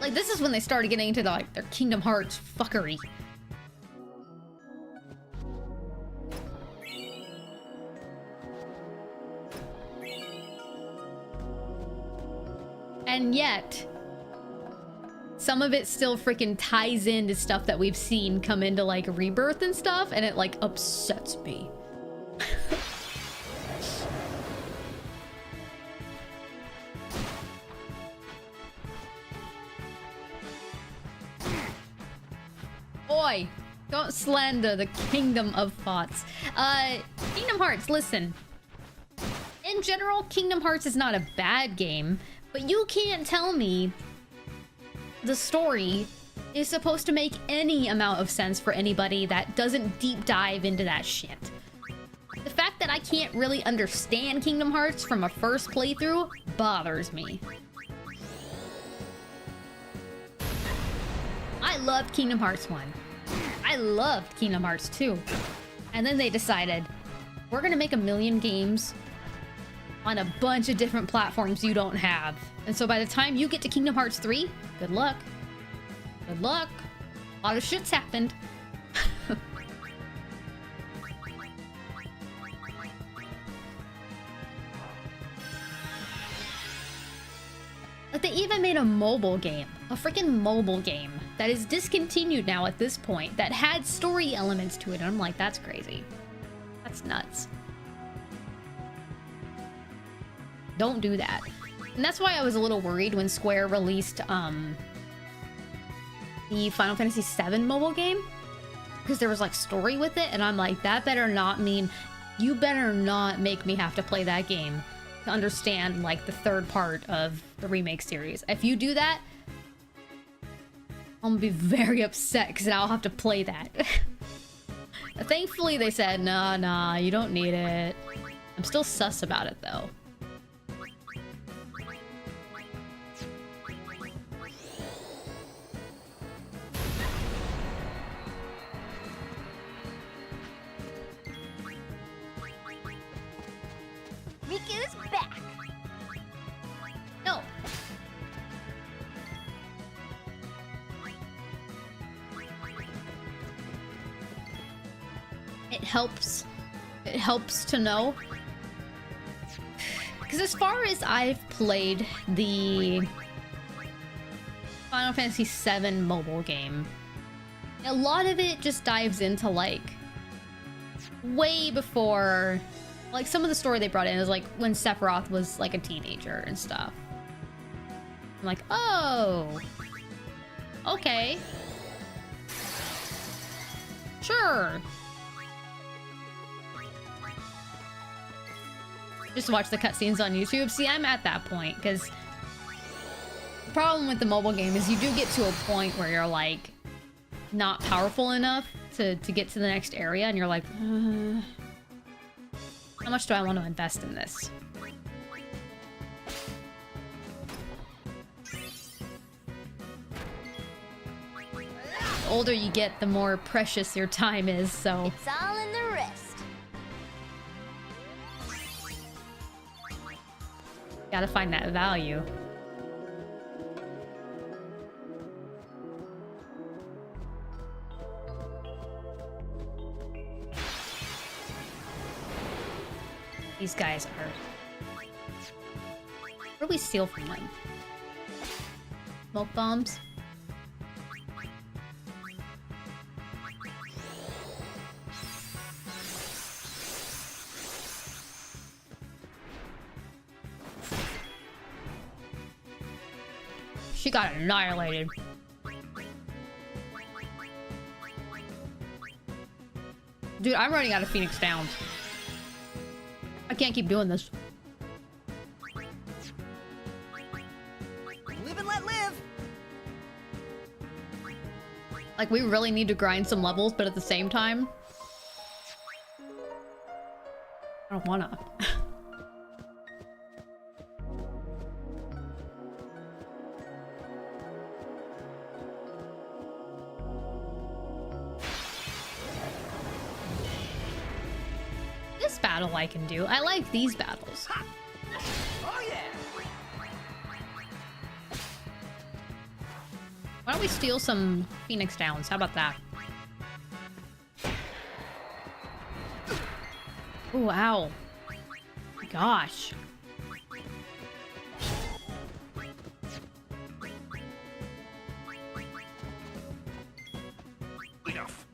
Like, this is when they started getting into like their Kingdom Hearts fuckery. And yet, some of it still freaking ties into stuff that we've seen come into like Rebirth and stuff, and it like upsets me. Boy, don't slander the Kingdom of Thoughts. Kingdom Hearts, listen. In general, Kingdom Hearts is not a bad game, but you can't tell me the story is supposed to make any amount of sense for anybody that doesn't deep dive into that shit. The fact that I can't really understand Kingdom Hearts from a first playthrough bothers me. I loved Kingdom Hearts 1. I loved Kingdom Hearts 2. And then they decided, we're gonna make 1 million games on a bunch of different platforms you don't have. And so by the time you get to Kingdom Hearts 3, good luck. Good luck. A lot of shit's happened. Like, they even made a mobile game. A freaking mobile game that is discontinued now at this point that had story elements to it. And I'm like, that's crazy. That's nuts. Don't do that. And that's why I was a little worried when Square released the Final Fantasy VII mobile game, because there was like story with it, and I'm like, that better not mean, you better not make me have to play that game to understand like the third part of the remake series. If you do that, I'm gonna be very upset because I'll have to play that. Thankfully they said, nah, you don't need it. I'm still sus about it though. Riku's back. No. It helps. It helps to know. Because as far as I've played the Final Fantasy VII mobile game, a lot of it just dives into like way before Like, some of the story they brought in is like when Sephiroth was like a teenager and stuff. I'm like, oh, okay, sure. Just watch the cutscenes on YouTube. See, I'm at that point, because the problem with the mobile game is you do get to a point where you're like not powerful enough to get to the next area, and you're like, how much do I want to invest in this? The older you get, the more precious your time is, so... It's all in the wrist. Gotta find that value. These guys are... What do we steal from them? Smoke bombs? She got annihilated. Dude, I'm running out of Phoenix Downs. I can't keep doing this. Live and let live. Like, we really need to grind some levels, but at the same time, I don't wanna. This battle I can do. I like these battles. Oh yeah. Why don't we steal some Phoenix Downs? How about that? Oh, ow. Gosh. Enough.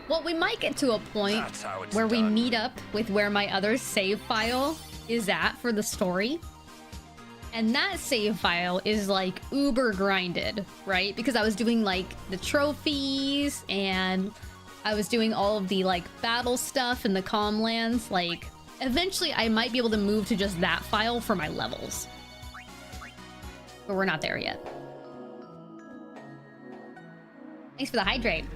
Well, we might get to a point That's how it's where we done. meet up with where my other save file is at for the story. And that save file is like uber grinded, right? Because I was doing like the trophies and I was doing all of the like battle stuff in the calm lands. Like, eventually I might be able to move to just that file for my levels. But we're not there yet. Thanks for the hydrate.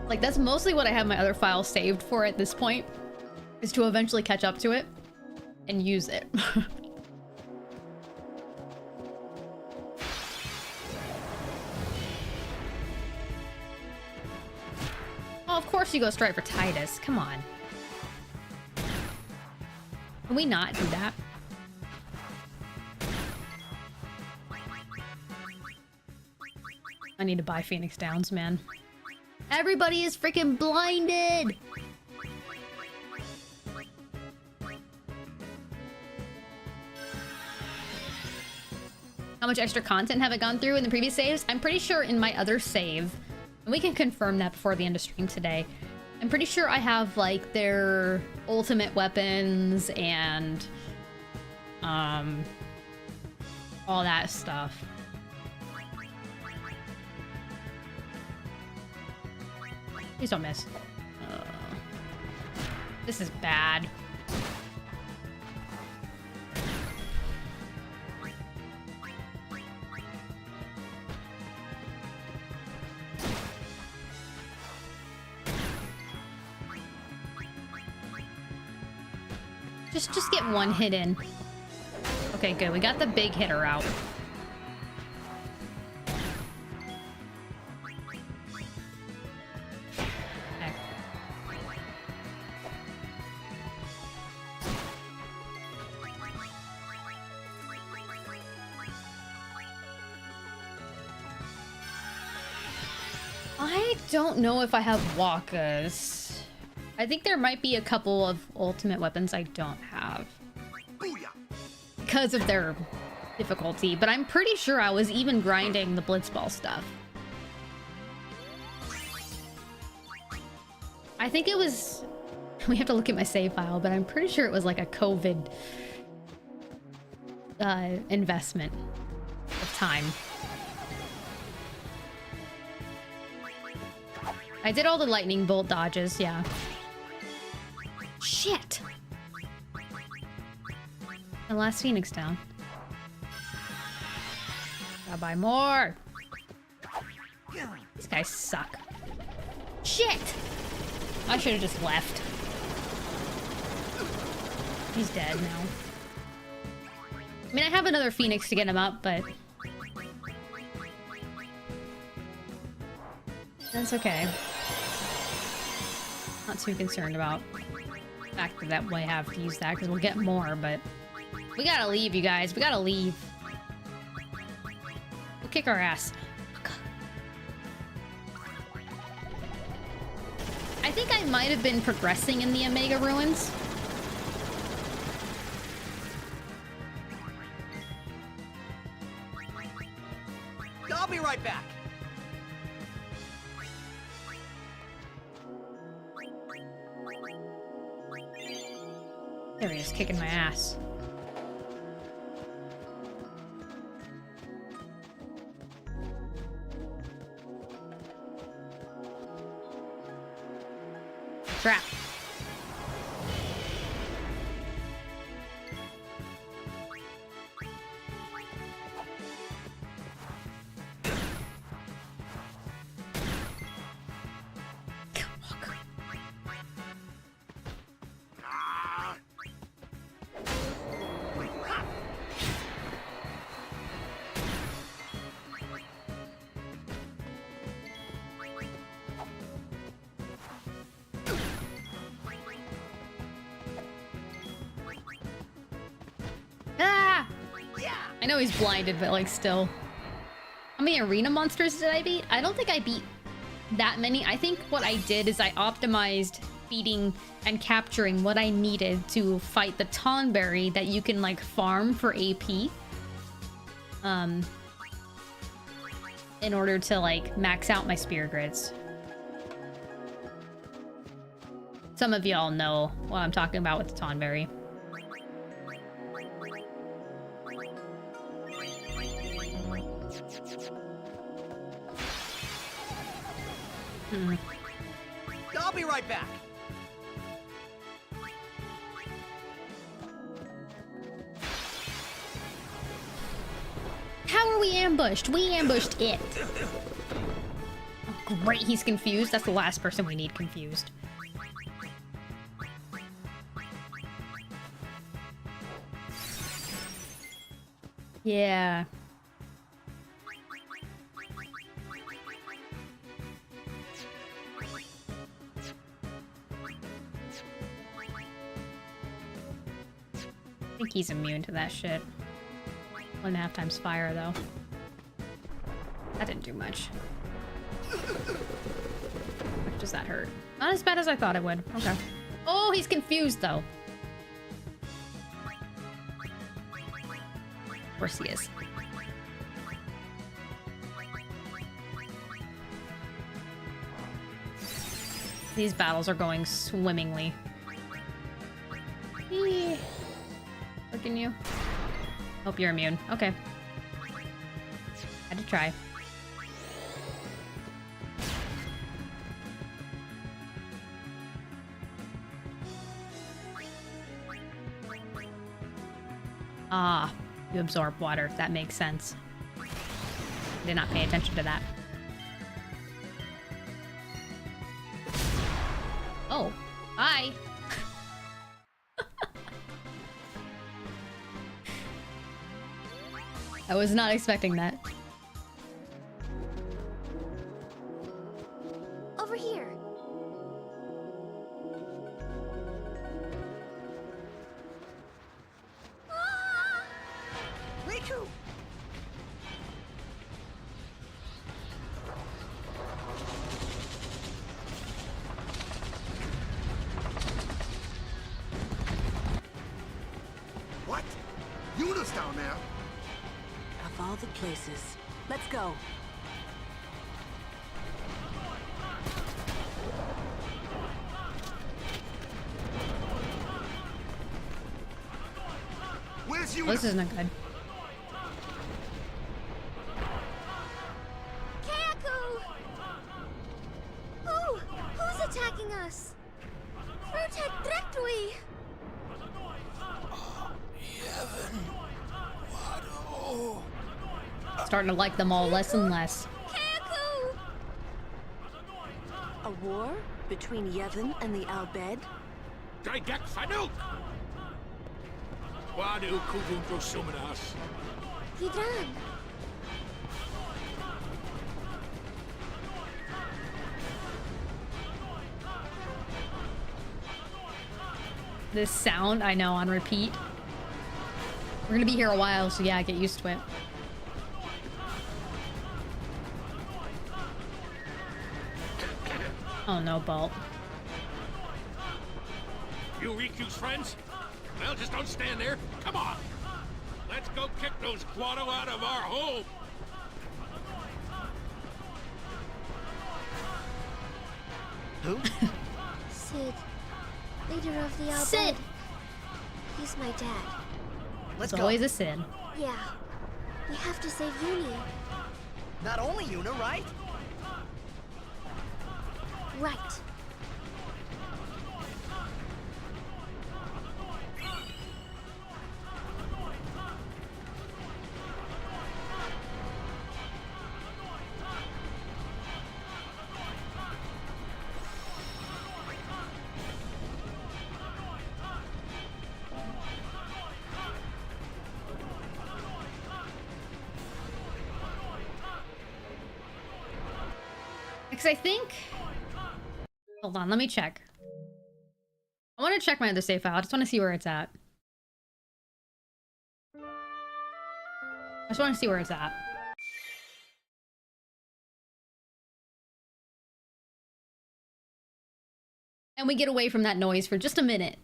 Like, that's mostly what I have my other files saved for at this point, is to eventually catch up to it and use it. Oh, of course you go straight for Titus. Come on. Can we not do that? I need to buy Phoenix Downs, man. Everybody is freaking blinded! How much extra content have I gone through in the previous saves? I'm pretty sure in my other save, and we can confirm that before the end of stream today, I'm pretty sure I have, like, their ultimate weapons and, all that stuff. Please don't miss. This is bad. Just get one hit in. Okay, good. We got the big hitter out. Okay. I don't know if I have Wakas. I think there might be a couple of ultimate weapons I don't have because of their difficulty, but I'm pretty sure I was even grinding the Blitzball stuff. I think it was... We have to look at my save file, but I'm pretty sure it was like a COVID investment of time. I did all the lightning bolt dodges, yeah. Shit! The last Phoenix down. Gotta buy more! These guys suck. Shit! I should have just left. He's dead now. I mean, I have another Phoenix to get him up, but... That's okay. Not too concerned about the fact that we have to use that, because we'll get more, but... We gotta leave, you guys. We gotta leave. We'll kick our ass. I think I might have been progressing in the Omega Ruins. I'll be right back. There he is, kicking my ass. Trap. I know he's blinded, but like still. How many arena monsters did I beat? I don't think I beat that many. I think what I did is I optimized feeding and capturing what I needed to fight the Tonberry that you can like farm for AP. In order to like max out my spear grids. Some of y'all know what I'm talking about with the Tonberry. I'll be right back. How are we ambushed? We ambushed it. Oh, great, he's confused. That's the last person we need confused. Yeah. I think he's immune to that shit. 1.5 times fire, though. That didn't do much. How much does that hurt? Not as bad as I thought it would. Okay. Oh, he's confused, though. Of course he is. These battles are going swimmingly. Eee. Look at you. Hope you're immune. Okay. Had to try. Ah, you absorb water. That makes sense. Did not pay attention to that. Oh, hi. I was not expecting that. Over here. Riku! What? Yuna's down there? Of all the places. Let's go. Where's you? Oh, this isn't good. Kayaku! Who's attacking us? Frutek Drektui! Starting to like them all less and less. Kayaku! A war between Yevon and the Al-Bed? Draygek Fanuk! Wadu Kuvun Prosuminas. Vidran! This sound, I know, on repeat. We're gonna be here a while, so yeah, get used to it. Oh no, Bolt. You Riku's friends? Well, just don't stand there. Come on! Let's go kick those Guado out of our home! Who? Sid. Leader of the Al-Bed. Sid! He's my dad. It's always a sin. Yeah. We have to save Uni. Not only Yuna, right? Right. Because I think... Hold on, let me check. I want to check my other save file. I just want to see where it's at. I just want to see where it's at. And we get away from that noise for just a minute.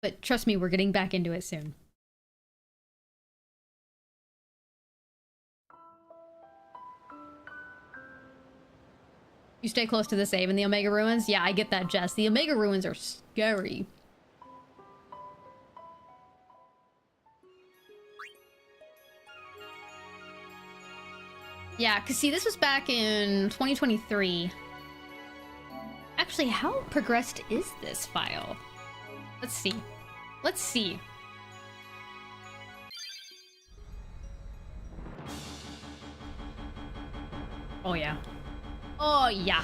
But trust me, we're getting back into it soon. You stay close to the save in the Omega Ruins? Yeah, I get that, Jess. The Omega Ruins are scary. Yeah, because see, this was back in 2023. Actually, how progressed is this file? Let's see. Let's see. Oh, yeah. Oh, yeah.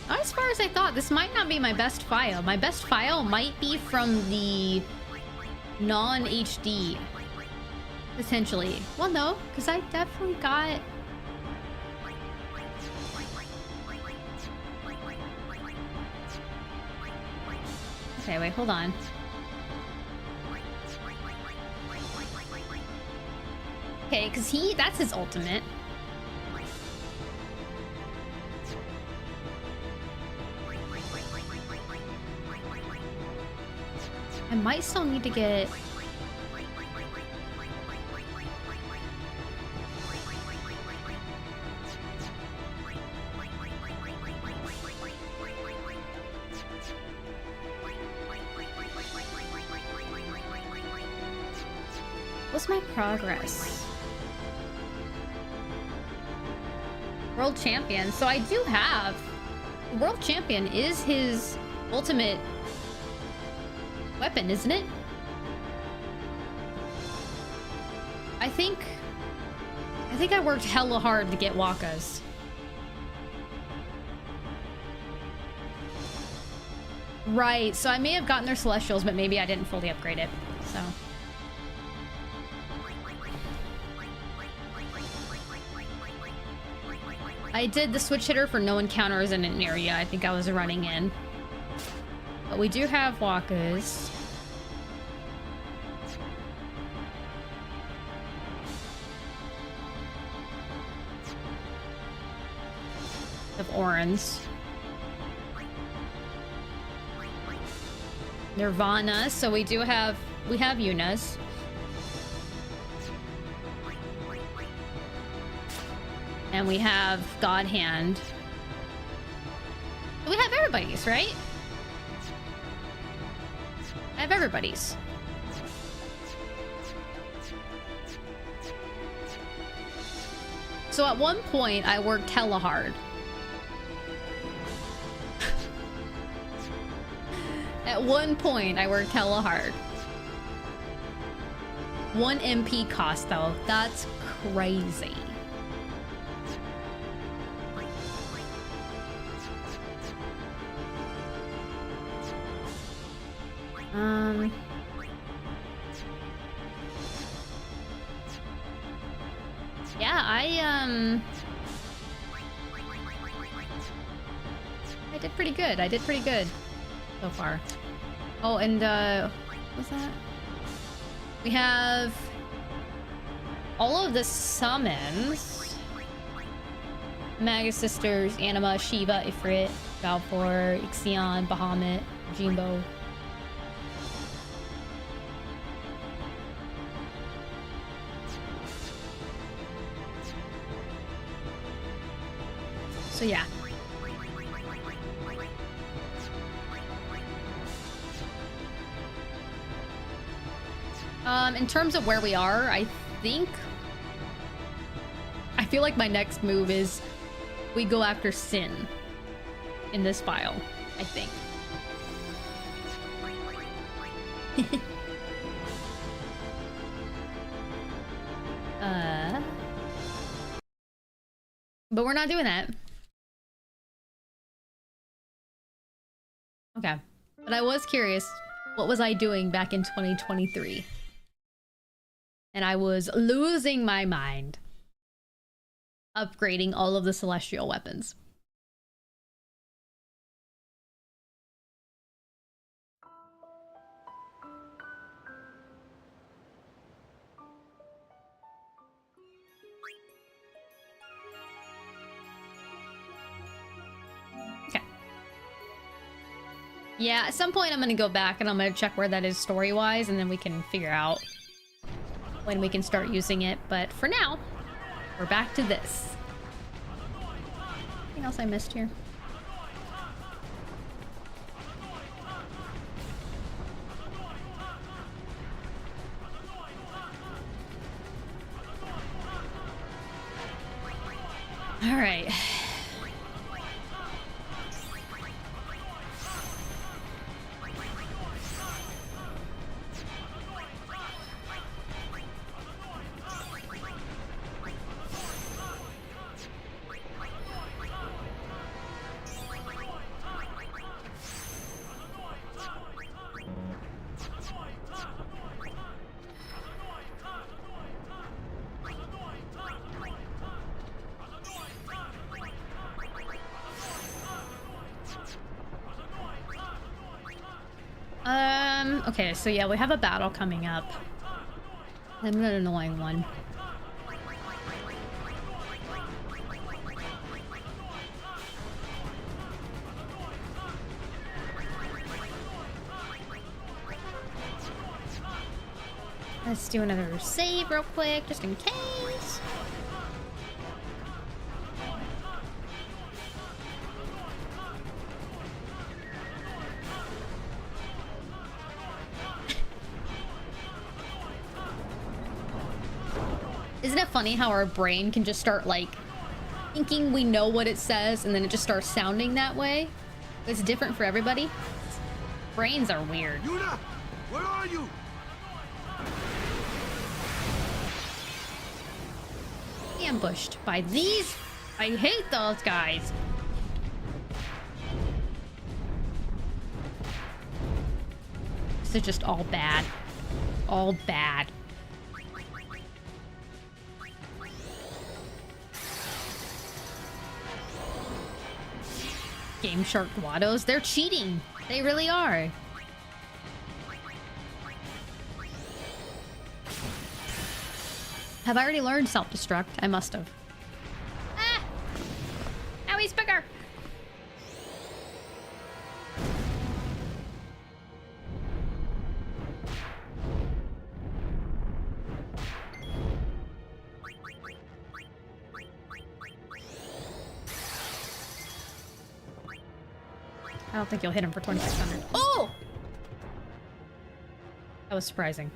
Not as far as I thought. This might not be my best file. My best file might be from the non-HD. Potentially. Well, no, because I definitely got... Okay, wait, hold on. Okay, because that's his ultimate. I might still need to get... What's my progress? World Champion. So I do have... World Champion is his ultimate weapon, isn't it? I think I worked hella hard to get Wakka's. Right, so I may have gotten their Celestials, but maybe I didn't fully upgrade it, so... I did the switch hitter for no encounters in an area I think I was running in. But we do have Wakka's. Of Orans. Nirvana, so we have Yuna's. And we have God Hand. We have everybody's, right? I have everybody's. So at one point, I worked hella hard. At one point, I worked hella hard. 1 MP cost, though. That's crazy. Yeah, I did pretty good. I did pretty good so far. Oh, and what's that? We have all of the summons. Magus Sisters, Anima, Shiva, Ifrit, Balfour, Ixion, Bahamut, Jimbo. So yeah. In terms of where we are, I feel like my next move is we go after Sin in this file, I think. But we're not doing that. Okay. But I was curious, what was I doing back in 2023? And I was losing my mind. Upgrading all of the celestial weapons. Okay. Yeah, at some point I'm gonna go back and I'm gonna check where that is story-wise, and then we can figure out when we can start using it. But for now, we're back to this. Anything else I missed here? All right. Okay, so yeah, we have a battle coming up. I'm an annoying one. Let's do another save real quick, just in case. Isn't it funny how our brain can just start, like, thinking we know what it says, and then it just starts sounding that way? It's different for everybody. Brains are weird. Yuna, where are you? Ambushed by these. I hate those guys. This is just all bad. All bad. Game Shark Guados, they're cheating. They really are. Have I already learned self-destruct? I must have. Ah! Now he's bigger! I don't think you'll hit him for 2,600. Oh! That was surprising.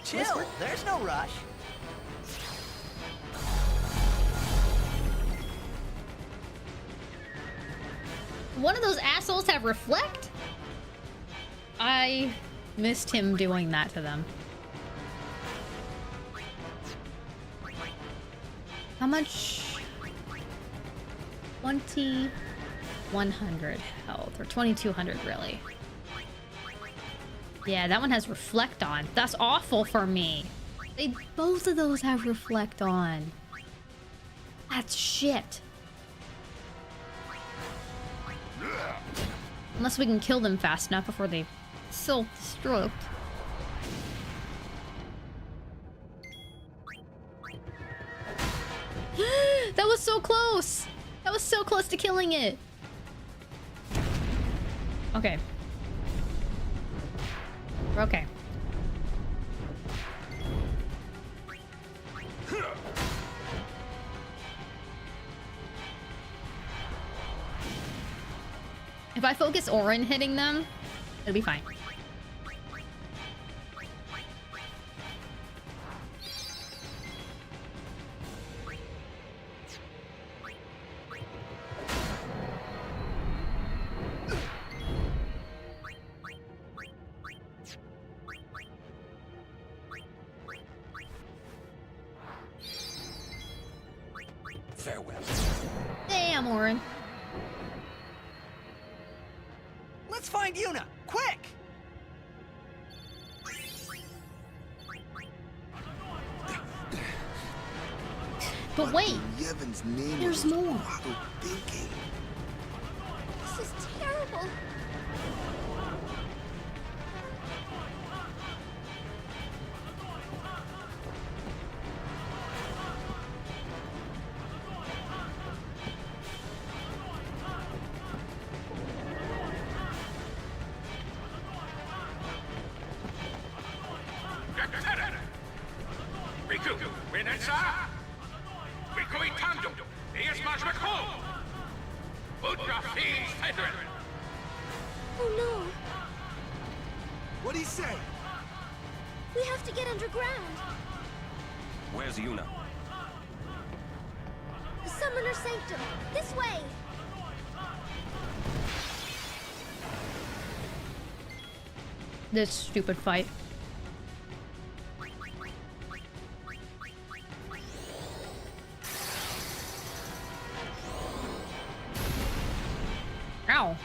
Chill, there's no rush. One of those assholes have reflect? I missed him doing that to them. How much? 2,100 health, or 2,200 really. Yeah, that one has reflect on. That's awful for me. Both of those have reflect on. That's shit. Unless we can kill them fast enough before they self-destruct. That was so close! That was so close to killing it! Okay. We're okay. If I focus Orin hitting them, it'll be fine. Farewell. Damn, Orin. Let's find Yuna, quick! But wait, Yevon's name there's was more. thinking. This is terrible. Riku, Renessa, Riku Itando, Eas Majmako, Udra Fiends Fedrin. Oh no. What'd he say? We have to get underground. Where's Yuna? The Summoner Sanctum. This way. This stupid fight. Ow.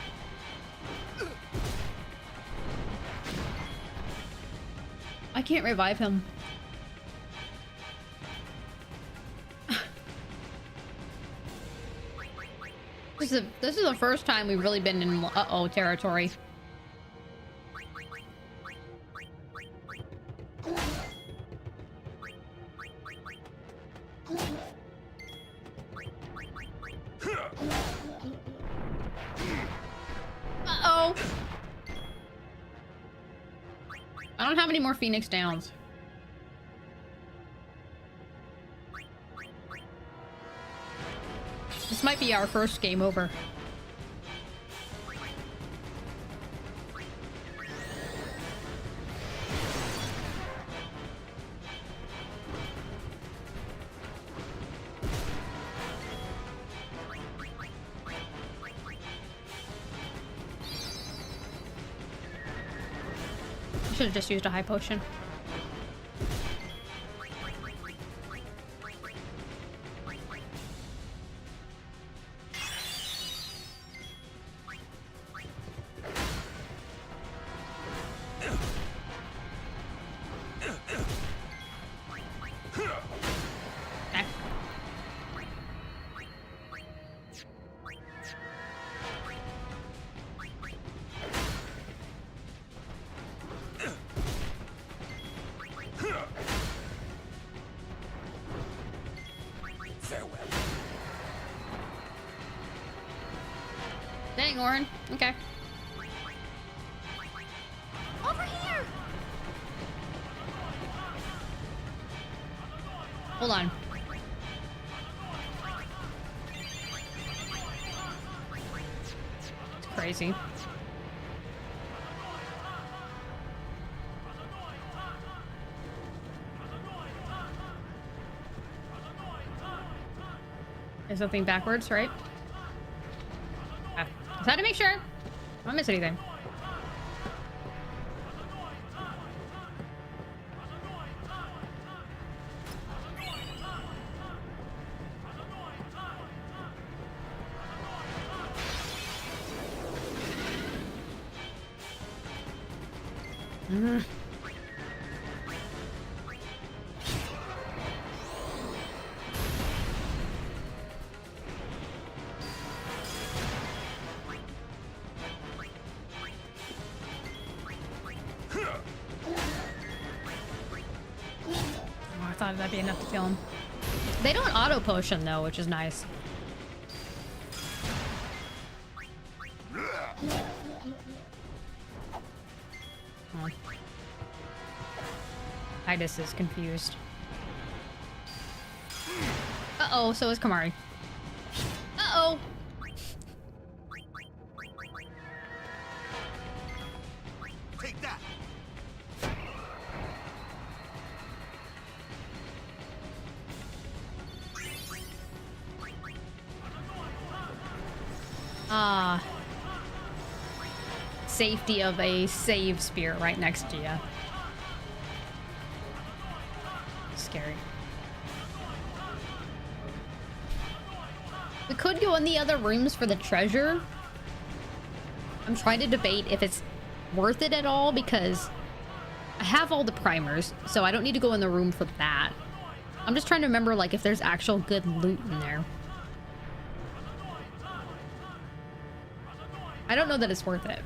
I can't revive him. This is the first time we've really been in uh-oh territory. Uh-oh. I don't have any more Phoenix Downs. This might be our first game over. I should have just used a high potion. Dang, Orin. Okay. Over here. Hold on. crazy. Is something backwards, right? Just had to make sure. I don't miss anything. I thought that'd be enough to kill him. They don't auto potion though, which is nice. Come on. Titus is confused. Uh-oh, so is Kamari. Uh-oh! Take that. Ah. Safety of a save spear right next to you. Scary. We could go in the other rooms for the treasure. I'm trying to debate if it's worth it at all because I have all the primers, so I don't need to go in the room for that. I'm just trying to remember like if there's actual good loot in there. I don't know that it's worth it.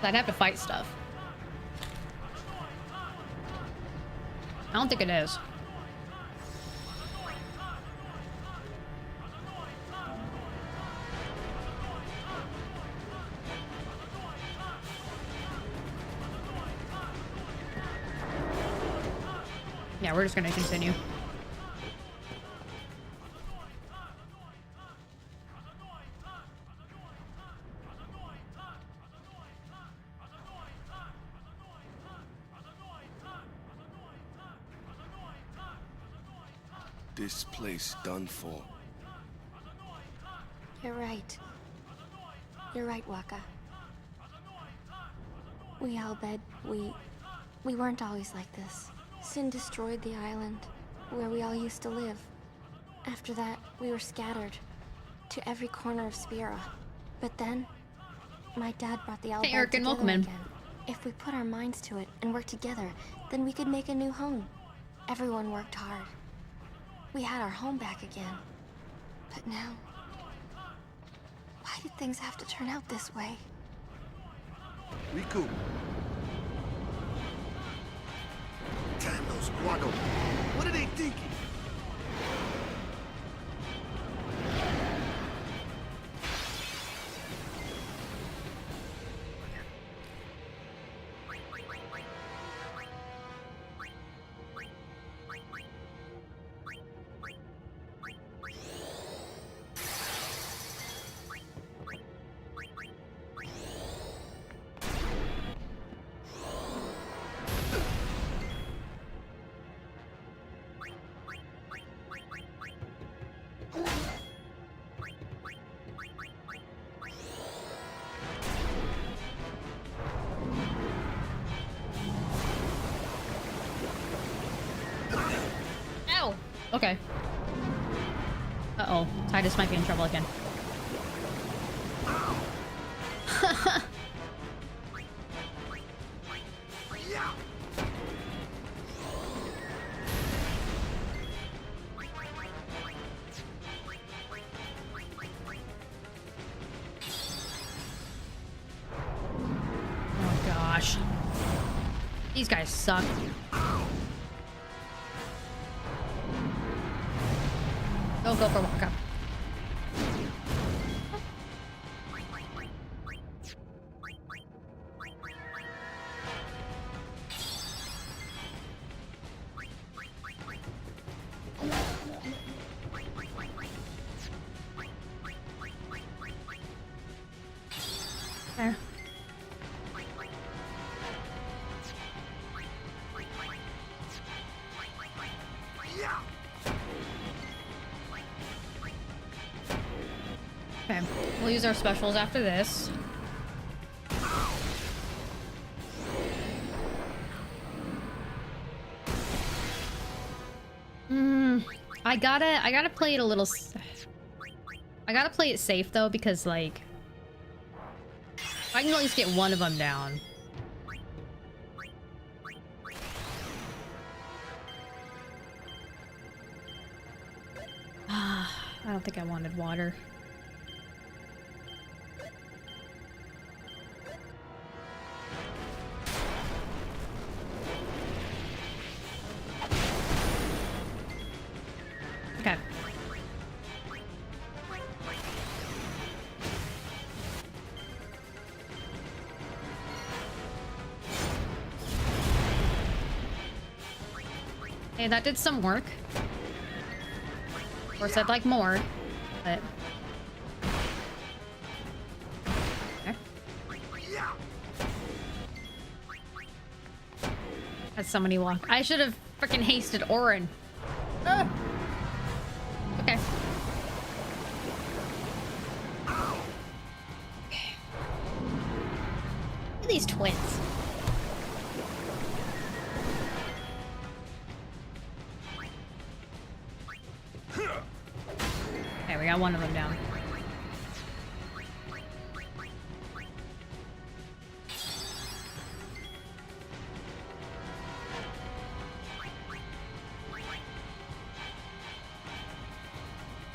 I'd have to fight stuff. I don't think it is. Yeah, we're just gonna continue. This place done for. You're right. You're right, Waka. We Albed, we weren't always like this. Sin destroyed the island, where we all used to live. After that, we were scattered to every corner of Spira. But then, my dad brought the Albed Eric, and together welcome in. again. If we put our minds to it and work together, then we could make a new home. Everyone worked hard. We had our home back again. But now, why did things have to turn out this way? Riku. Damn those Guado. What are they thinking? Ow! Okay. Uh-oh. Titus might be in trouble again. Oh gosh. These guys suck. Don't go for Waka. Okay. Okay, we'll use our specials after this. I gotta play it a little. I gotta play it safe though, because like, I can at least get one of them down. I don't think I wanted water. Okay. Hey, that did some work. Of course, I'd like more, but... Okay. Has somebody walk. I should have freaking hasted Orin. Ah! Okay. Okay. Look at these twins. Okay, we got one of them down.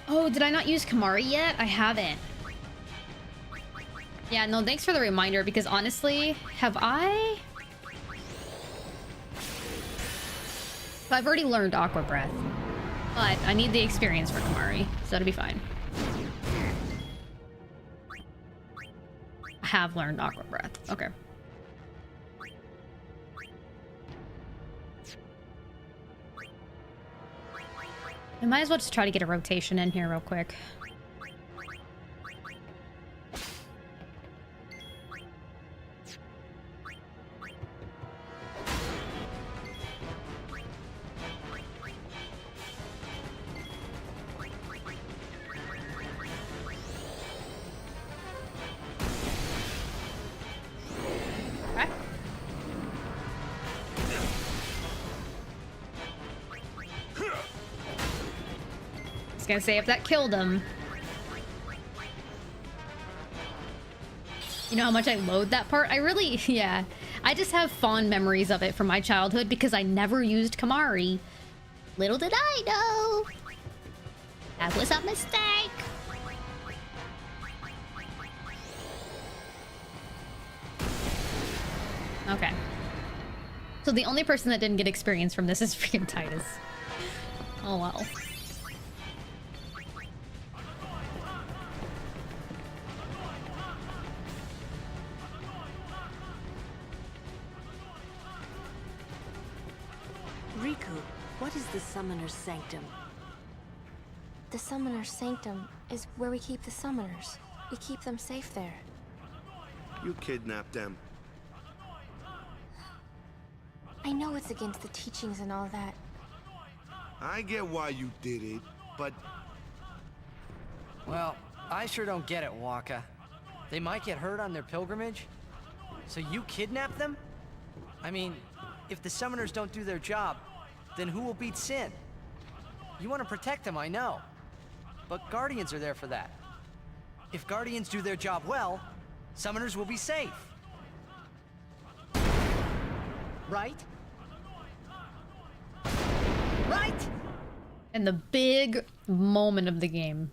Oh, did I not use Kamari yet? I haven't. Yeah, no, thanks for the reminder, because honestly, have I... I've already learned Aqua Breath, but I need the experience for Kamari, so that'll be fine. I have learned Aqua Breath. Okay. I might as well just try to get a rotation in here real quick. Okay. I was gonna say, if that killed him... You know how much I loathe that part? I really... Yeah. I just have fond memories of it from my childhood because I never used Kamari. Little did I know! That was a mistake! Okay. So the only person that didn't get experience from this is freaking Titus. Oh well. Riku, what is the Summoner's Sanctum? The Summoner's Sanctum is where we keep the summoners. We keep them safe there. You kidnapped them. I know it's against the teachings and all that. I get why you did it, but... Well, I sure don't get it, Waka. They might get hurt on their pilgrimage. So you kidnap them? I mean, if the summoners don't do their job, then who will beat Sin? You want to protect them, I know. But Guardians are there for that. If Guardians do their job well, summoners will be safe. Right? Right? And the big moment of the game.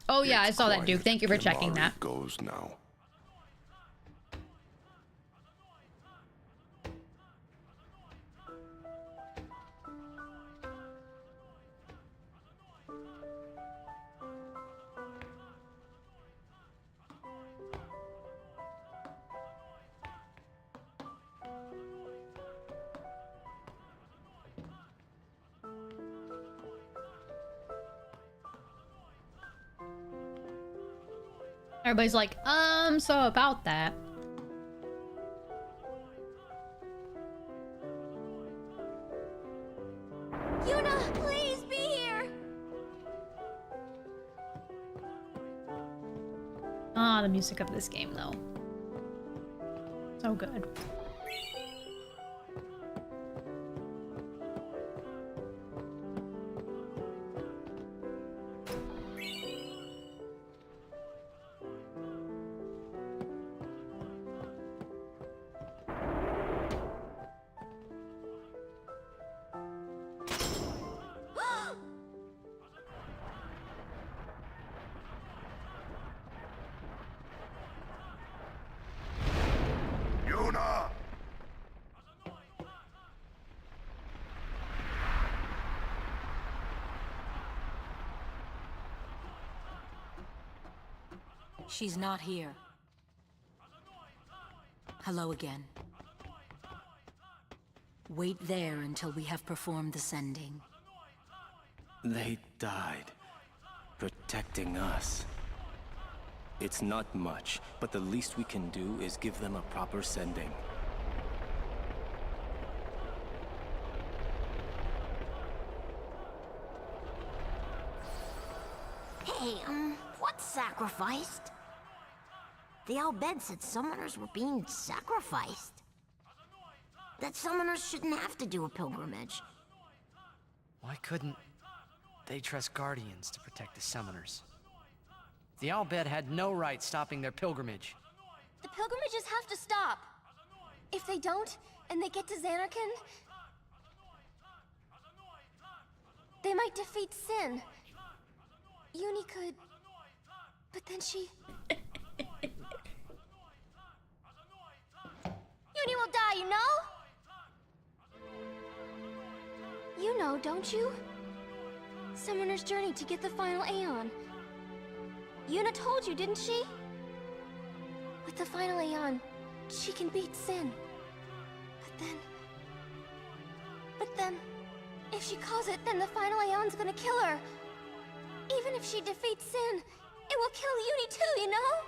Oh yeah, I saw that, Duke. Thank you for checking that. Goes now. Everybody's like, so about that. Yuna, please be here! Ah, the music of this game, though. So good. Yuna! She's not here. Hello again. Wait there until we have performed the sending. They died, protecting us. It's not much, but the least we can do is give them a proper sending. Hey, what's sacrificed? The Al-Bed said summoners were being sacrificed. That summoners shouldn't have to do a pilgrimage. Why couldn't they trust guardians to protect the summoners? The Al-Bed had no right stopping their pilgrimage. The pilgrimages have to stop. If they don't, and they get to Xanarkand, they might defeat Sin. Uni could... But then she... Uni will die, you know? You know, don't you? Summoner's journey to get the final Aeon. Yuna told you, didn't she? With the final Aeon, she can beat Sin. But then... If she calls it, then the final Aeon's gonna kill her. Even if she defeats Sin, it will kill Uni too, you know?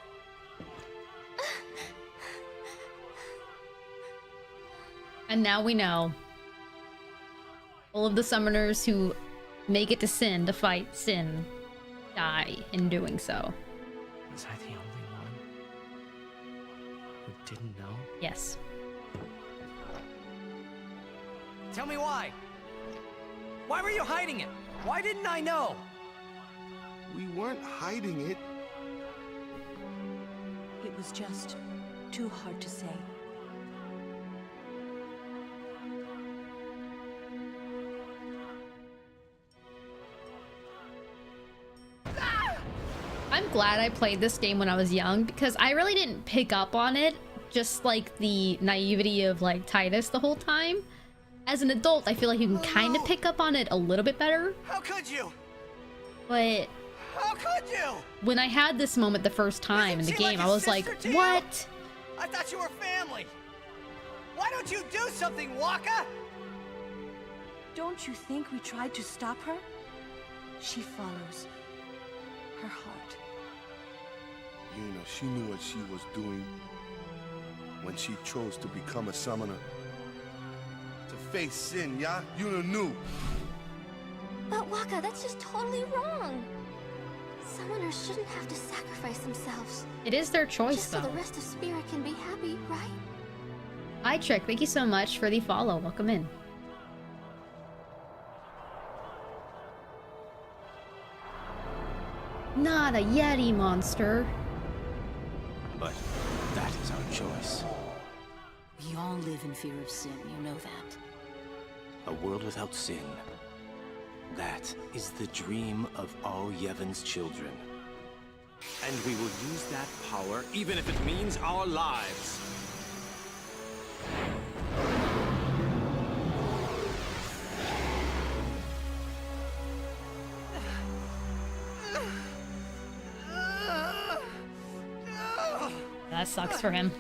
And now we know. All of the summoners who make it to Sin to fight Sin die in doing so. Was I the only one who didn't know? Yes. Tell me why! Why were you hiding it? Why didn't I know? We weren't hiding it. It was just too hard to say. I'm glad I played this game when I was young because I really didn't pick up on it, just like the naivety of like Titus the whole time. As an adult, I feel like you can kind of pick up on it a little bit better. How could you? But How could you? when I had this moment the first time in the game, I was like, what? I thought you were family. Why don't you do something, Waka? Don't you think we tried to stop her? She follows her heart. Yuna, she knew what she was doing when she chose to become a summoner. To face Sin, yeah? Yuna knew. But Waka, that's just totally wrong. Summoners shouldn't have to sacrifice themselves. It is their choice, Just though. so the rest of Spirit can be happy, right? Hi, Trick. Thank you so much for the follow. Welcome in. Not a Yeti monster. But that is our choice. We all live in fear of Sin, you know that. A world without sin. That is the dream of all Yevon's children. And we will use that power, even if it means our lives. That sucks for him.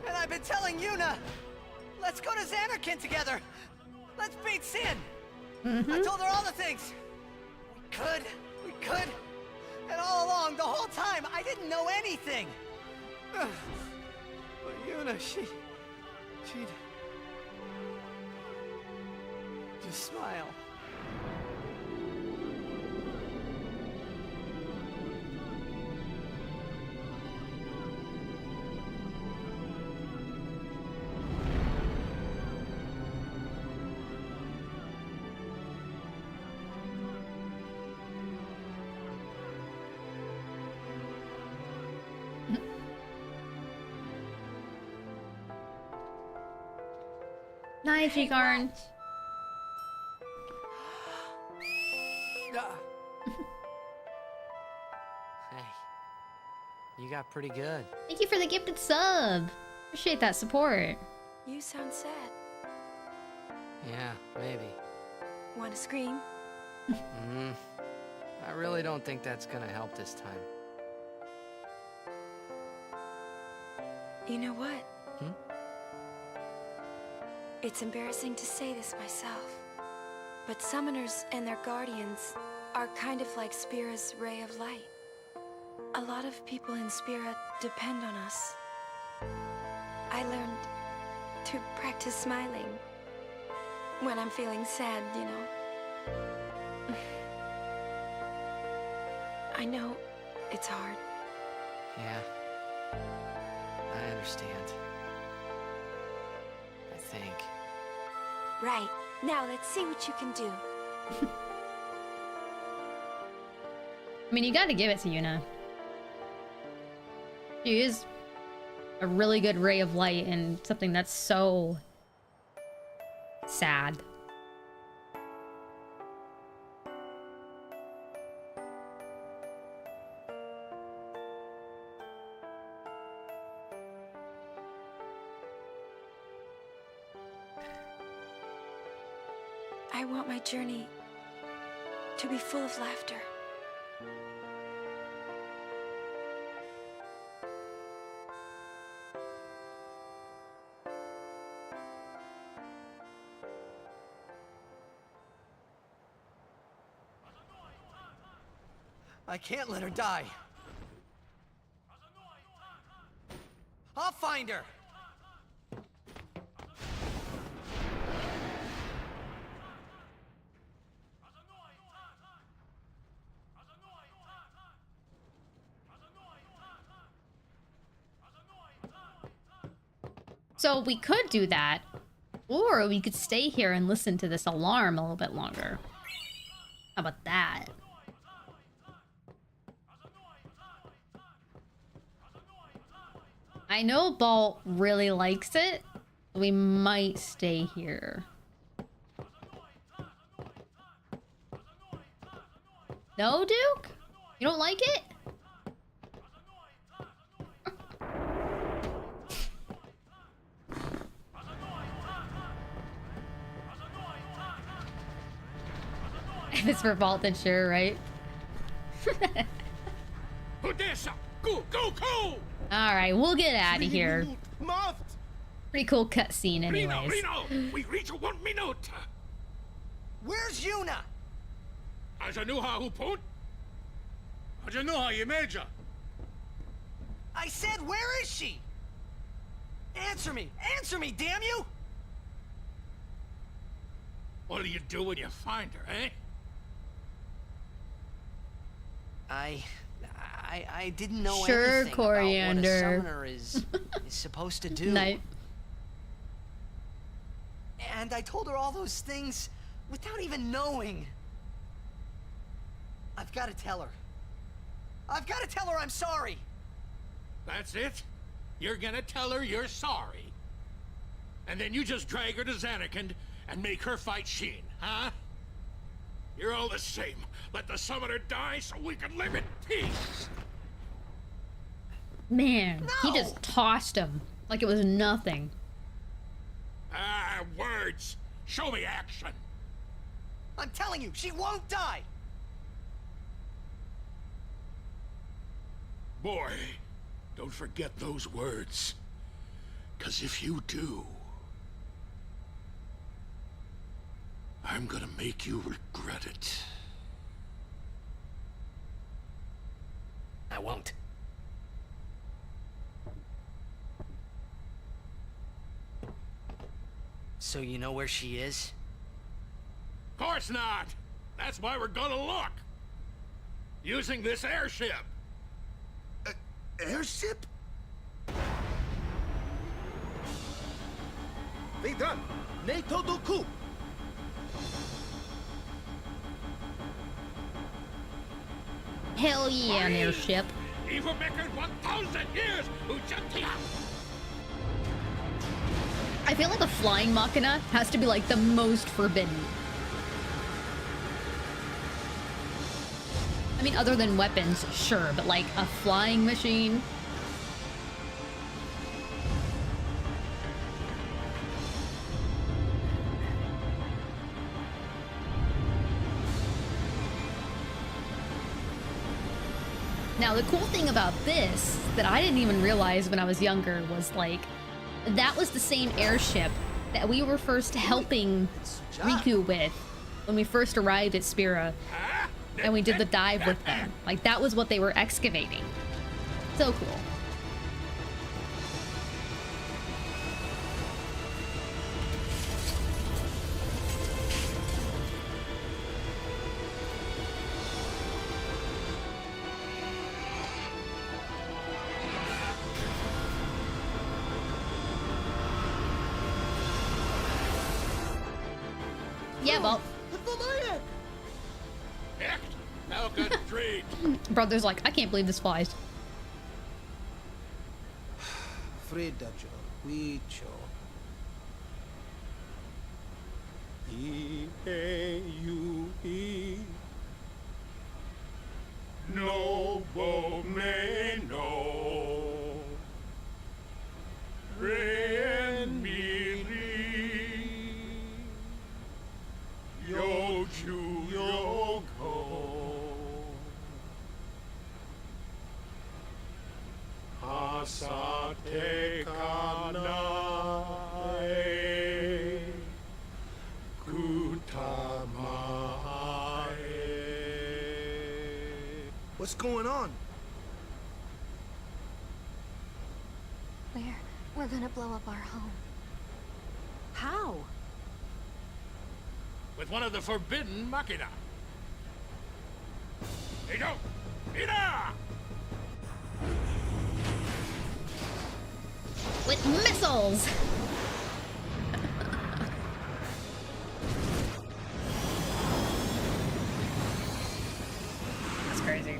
And I've been telling Yuna, Let's go to Xanarkin together. Let's beat Sin. Mm-hmm. I told her all the things. We could. And all along, the whole time, I didn't know anything. But Yuna, she'd just smile. Nice, Jigarn. Hey, you got pretty good. Thank you for the gifted sub. Appreciate that support. You sound sad. Yeah, maybe. Want to scream? I really don't think that's gonna help this time. You know what? Hmm? It's embarrassing to say this myself, but summoners and their guardians are kind of like Spira's ray of light. A lot of people in Spira depend on us. I learned to practice smiling when I'm feeling sad, you know. I know it's hard. Yeah, I understand. I think. Right. Now let's see what you can do. I mean, you gotta give it to Yuna. She is a really good ray of light in something that's so sad. I want my journey to be full of laughter. I can't let her die. I'll find her. So we could do that, or we could stay here and listen to this alarm a little bit longer. How about that? I know Balt really likes it. We might stay here. No, Duke? You don't like it? If it's for Balt, then sure, right? Alright, we'll get out of here. Pretty cool cutscene anyways. We reach 1 minute. Where's Yuna? I said, where is she? Answer me! Answer me, damn you! What do you do when you find her, eh? I didn't know sure, anything Coriander. about what a summoner is supposed to do. Night. And I told her all those things without even knowing. I've got to tell her. I've got to tell her I'm sorry. That's it? You're gonna tell her you're sorry? And then you just drag her to Xanarkand and make her fight Sheen, huh? You're all the same. Let the summoner die so we can live in peace. Man, No! he just tossed him like it was nothing. Ah, words. Show me action. I'm telling you, she won't die. Boy, don't forget those words. 'Cause if you do, I'm gonna make you regret it. I won't. So you know where she is? Of course not! That's why we're gonna look! Using this airship! Airship? Vidan, NATO Doku. Hell yeah, an airship. Even making 1,000 years! Ujantia! I feel like a flying machina has to be like the most forbidden. I mean, other than weapons, sure, but like a flying machine. Now, the cool thing about this that I didn't even realize when I was younger was like, that was the same airship that we were first helping Riku with when we first arrived at Spira and we did the dive with them. Like, that was what they were excavating. So cool. Yeah, well. How good dream. Brother's like, I can't believe this flies. Fredajo, Wicho. E-A-U-E. No Bomeno. Ren Miri. Yo Chu Yoko. Asate Kanae. Kutamae. What's going on? We're gonna blow up our home. How? With one of the forbidden machina. Hey, go! Ida! With missiles! That's crazy.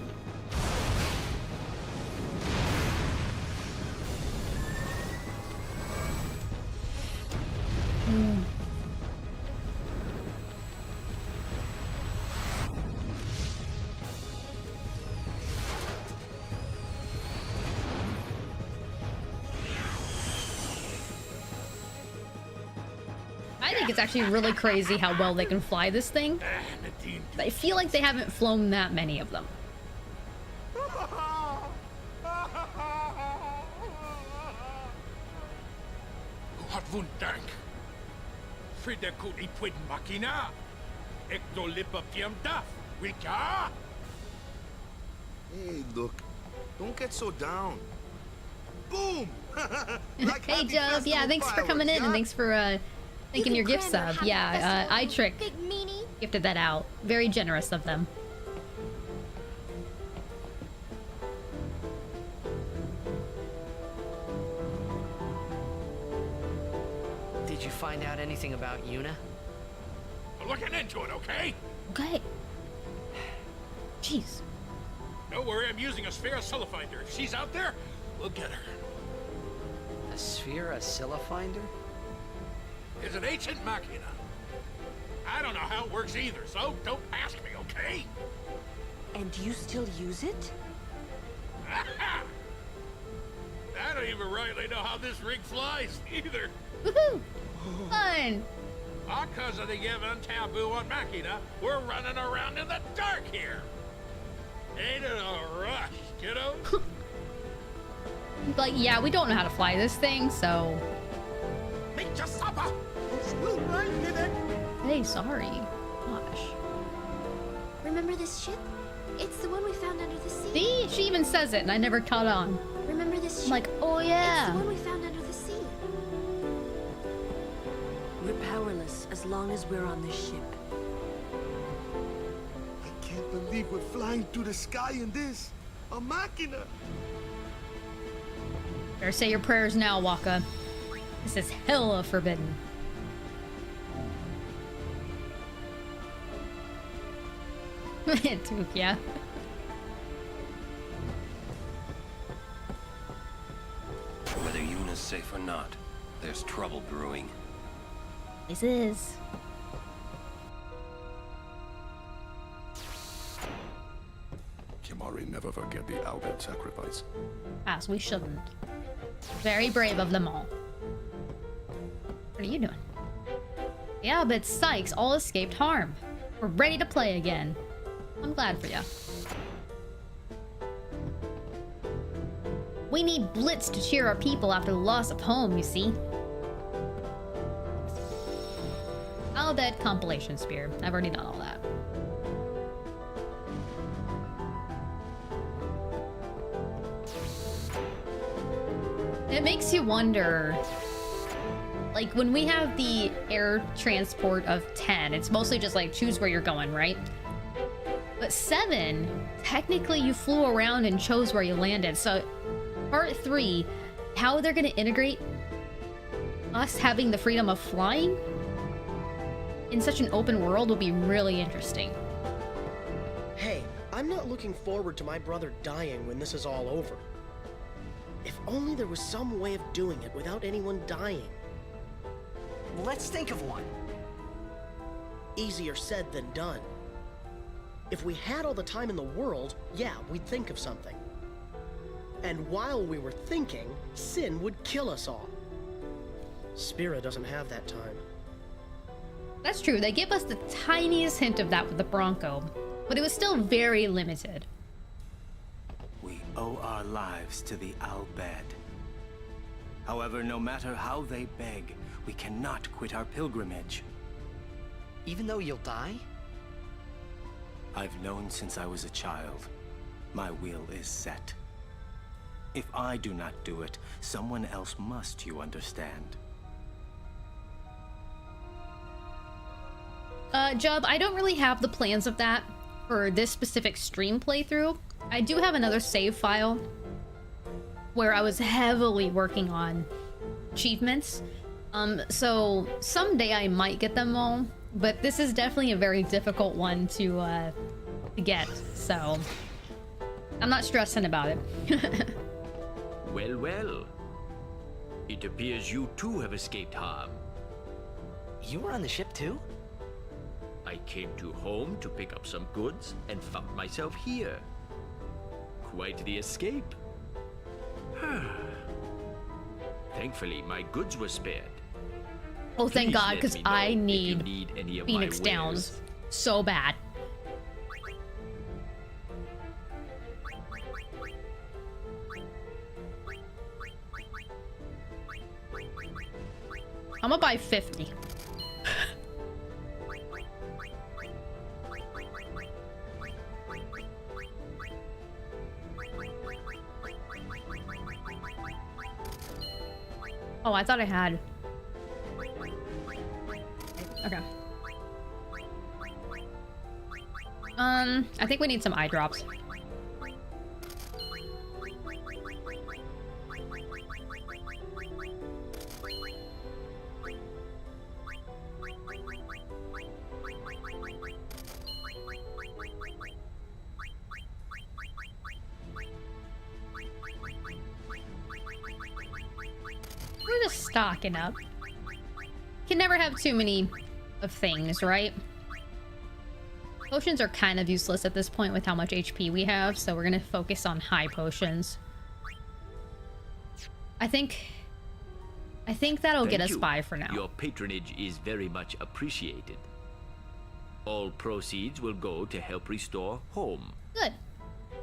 I think it's actually really crazy how well they can fly this thing. I feel like they haven't flown that many of them. Wat wundank. Frida kut ipwid machina. Ekto lipa piemda. Wika? Hey, look. Don't get so down. Boom! Like Hey, happy Jove. Yeah, festival thanks for coming in fireworks, and thanks for thanking your gift sub. Yeah, iTrick Big meanie. gifted that out. Very generous of them. Did you find out anything about Yuna? I'm looking into it, okay? Okay. Jeez. Don't worry, I'm using a sphere Scylla finder. If she's out there, we'll get her. A sphere, a Scylla finder? It's an ancient machina. I don't know how it works either, so don't ask me, okay? And you still use it? I don't even rightly know how this rig flies, either. Woohoo! Fun! Because of the given taboo on machina, we're running around in the dark here. Ain't it a rush, kiddo? But yeah, we don't know how to fly this thing, so... Meet your supper! say sorry. Gosh. Remember this ship? It's the one we found under the sea. See? She even says it and I never caught on. Remember this ship? I'm like, oh yeah. It's the one we found under the sea. We're powerless as long as we're on this ship. I can't believe we're flying through the sky in this. A machina. Better say your prayers now, Waka. This is hella forbidden. Took ya. Whether Yuna's safe or not, there's trouble brewing. This is. Kimari never forget the Albert sacrifice. As we shouldn't. Very brave of them all. What are you doing? Yeah, but Sykes all escaped harm. We're ready to play again. I'm glad for ya. We need Blitz to cheer our people after the loss of home, you see. All that compilation spear. I've already done all that. It makes you wonder, like when we have the air transport of 10, it's mostly just like choose where you're going, right? But 7, technically you flew around and chose where you landed. So part 3, how they're gonna integrate us having the freedom of flying in such an open world will be really interesting. Hey, I'm not looking forward to my brother dying when this is all over. If only there was some way of doing it without anyone dying. Let's think of one. Easier said than done. If we had all the time in the world, yeah, we'd think of something. And while we were thinking, Sin would kill us all. Spira doesn't have that time. That's true. They give us the tiniest hint of that with the Bronco, but it was still very limited. We owe our lives to the Al-Bed. However, no matter how they beg, we cannot quit our pilgrimage. Even though you'll die? I've known since I was a child. My will is set. If I do not do it, someone else must, you understand. Jub, I don't really have the plans of that for this specific stream playthrough. I do have another save file where I was heavily working on achievements. So someday I might get them all, but this is definitely a very difficult one to get, so I'm not stressing about it. Well, well. It appears you too have escaped harm. You were on the ship too? I came to home to pick up some goods and found myself here. Quite the escape. Thankfully, my goods were spared. Oh, thank Please God, let because me know I if you need any of Phoenix my Downs wares. so bad. I'm gonna buy 50. Oh, I thought I had. Okay. I think we need some eye drops. We're just stocking up. Can never have too many of things, right? Potions are kind of useless at this point with how much HP we have, so we're gonna focus on high potions. I think that'll get us by for now. Your patronage is very much appreciated. All proceeds will go to help restore home. Good.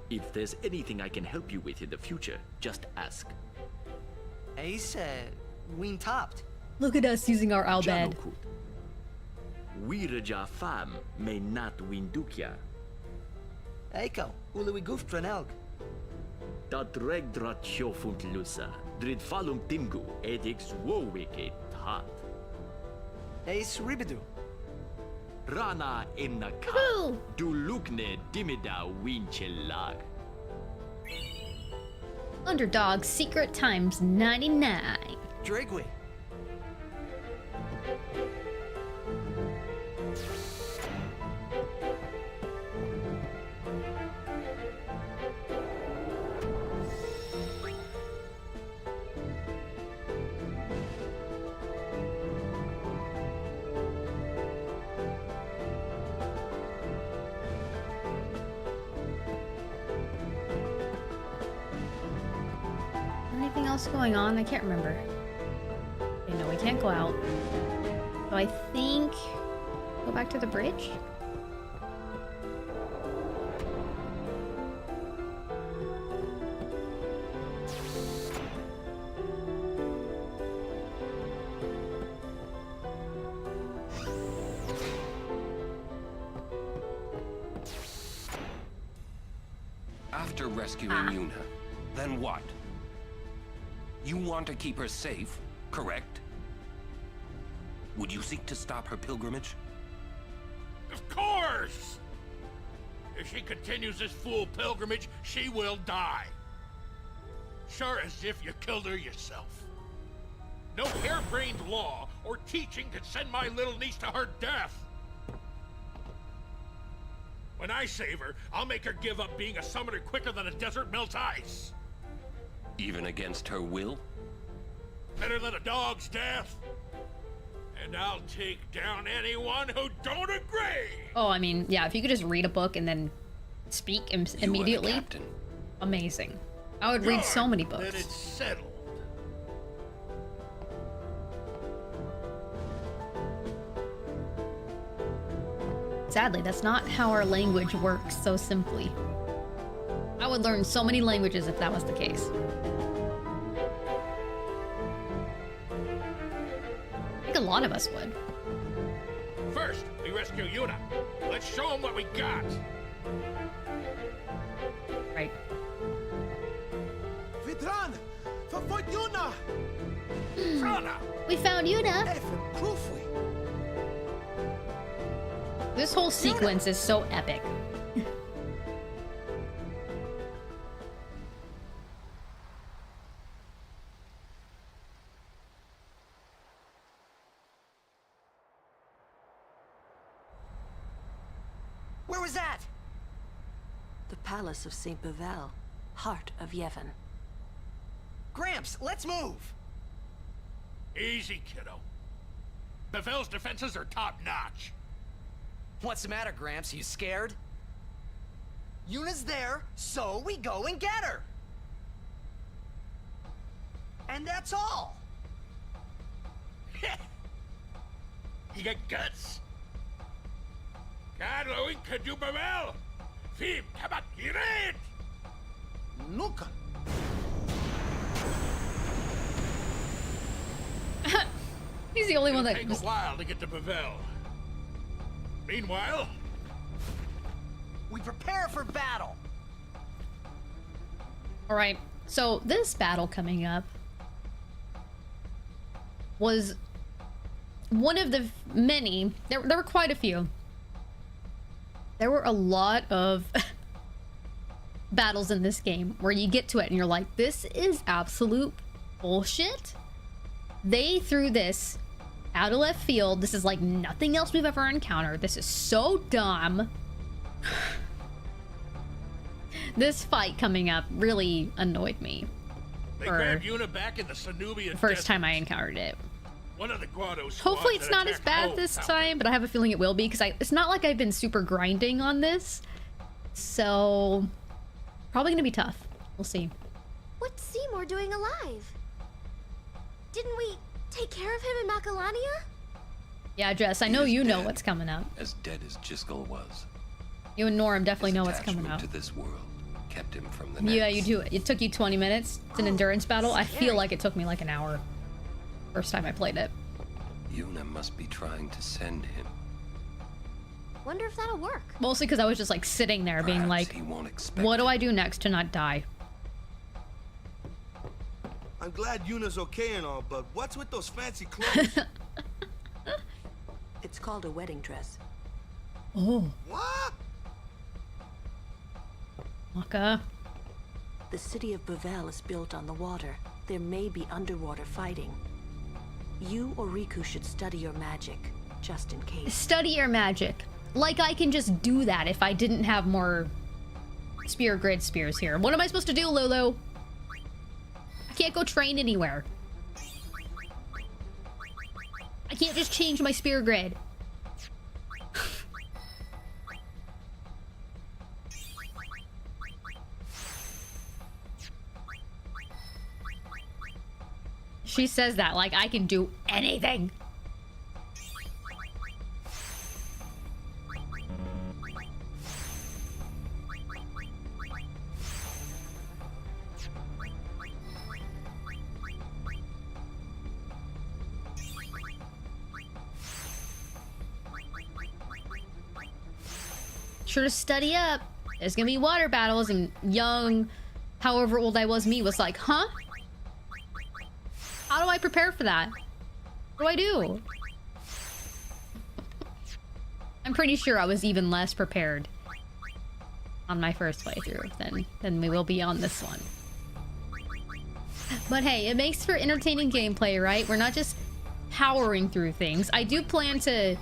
If there's anything I can help you with in the future, just ask. Ace, ween topped. Look at us using our Albed. Janukut. Wiraja fam may not win dukya. Eiko, uli goof tranelg. Dat regdrat sjofunt lusa, drid falum timgu edix wowike tat. Ace Ribidu. Rana imnaka, du lukne dimida winchelag. Underdog secret times 99. Drigwe. Anything else going on? I can't remember. Okay, no, we can't go out. So I think go back to the bridge. After rescuing Yuna, then what? You want to keep her safe, correct? Would you seek to stop her pilgrimage? Of course! If she continues this fool pilgrimage, she will die. Sure as if you killed her yourself. No harebrained law or teaching could send my little niece to her death. When I save her, I'll make her give up being a summoner quicker than a desert melts ice. Even against her will? Better than a dog's death. And I'll take down anyone who don't agree. Oh, I mean, yeah, if you could just read a book and then speak immediately. Amazing. I would read so many books. Then it's settled. Sadly, that's not how our language works so simply. I would learn so many languages if that was the case. I think a lot of us would. First, we rescue Yuna. Let's show them what we got. Right. Vidran! Verfolgt Yuna! Frana! We found Yuna! This whole sequence is so epic. Where was that? The Palace of St. Bevel, heart of Yevon. Gramps, let's move! Easy, kiddo. Bevel's defenses are top-notch. What's the matter, Gramps? You scared? Yuna's there, so we go and get her! And that's all! You got guts? Carlo Incadu Bevel! Fim tabat ired! Nuka! He's the only one that It'll take a while to get to Bevel. Meanwhile, we prepare for battle. All right. So this battle coming up was one of the many. There were quite a few. There were a lot of battles in this game where you get to it and you're like, this is absolute bullshit. They threw this out of left field. This is like nothing else we've ever encountered. This is so dumb. This fight coming up really annoyed me. they grabbed Yuna back in the Sanubian First time I encountered it. One of the Guado squads Hopefully it's that not as attacked bad Hope this found time, but I have a feeling it will be because it's not like I've been super grinding on this. So probably gonna be tough. We'll see. What's Seymour doing alive? Didn't we take care of him in Macalania? Yeah, Jess, I know you know what's coming up. As dead as Jiskel was. You and Norm definitely know what's coming up. To this world kept him from the next. Yeah, you do. It took you 20 minutes. It's an endurance battle. I feel like it took me like an hour. First time I played it. Yuna must be trying to send him. Wonder if that'll work. Mostly because I was just like sitting there being like, what do I do next to not die? I'm glad Yuna's okay and all, but what's with those fancy clothes? It's called a wedding dress. Oh. What? Waka. The city of Bavel is built on the water. There may be underwater fighting. You or Riku should study your magic, just in case. Study your magic. Like I can just do that if I didn't have more spear grid spears here. What am I supposed to do, Lulu? I can't go train anywhere. I can't just change my spear grid. She says that like I can do anything. Sure to study up. There's gonna be water battles, and young, however old I was, me was like, huh? How do I prepare for that? What do I do? I'm pretty sure I was even less prepared on my first playthrough than we will be on this one. But hey, it makes for entertaining gameplay, right? We're not just powering through things. I do plan to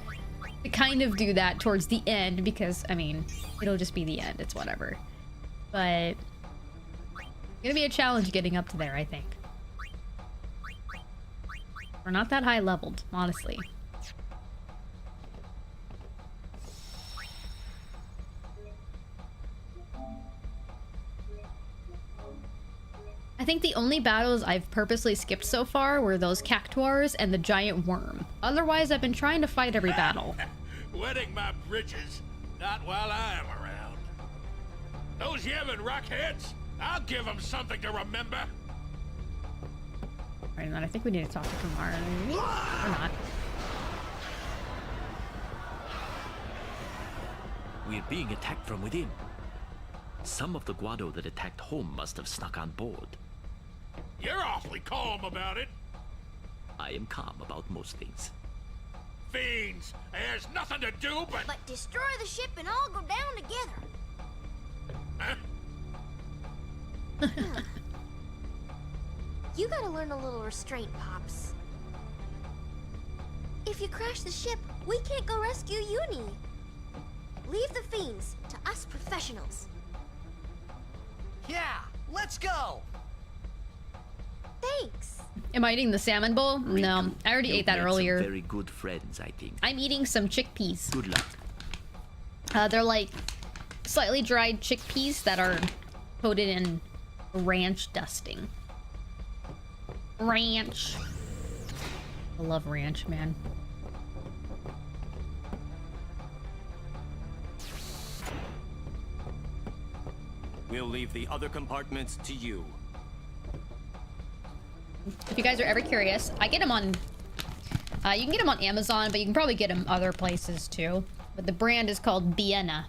kind of do that towards the end because, I mean, it'll just be the end. It's whatever. But it's gonna be a challenge getting up to there, I think. We're not that high leveled, honestly. I think the only battles I've purposely skipped so far were those cactuars and the giant worm. Otherwise, I've been trying to fight every battle. Wetting my britches, not while I'm around. Those Yevon rockheads, I'll give them something to remember. Alright, then I think we need to talk to Kumar. Or not. We're being attacked from within. Some of the Guado that attacked home must have snuck on board. You're awfully calm about it. I am calm about most things. Fiends, there's nothing to do but... But destroy the ship and all go down together. Huh? You gotta learn a little restraint, Pops. If you crash the ship, we can't go rescue Uni. Leave the fiends to us professionals. Yeah, let's go! Thanks. Am I eating the salmon bowl? No, I already ate that earlier. Very good friends, I think. I'm eating some chickpeas. Good luck. They're like slightly dried chickpeas that are coated in ranch dusting. Ranch. I love ranch, man. We'll leave the other compartments to you. If you guys are ever curious, I get them on... you can get them on Amazon, but you can probably get them other places too. But the brand is called Vienna.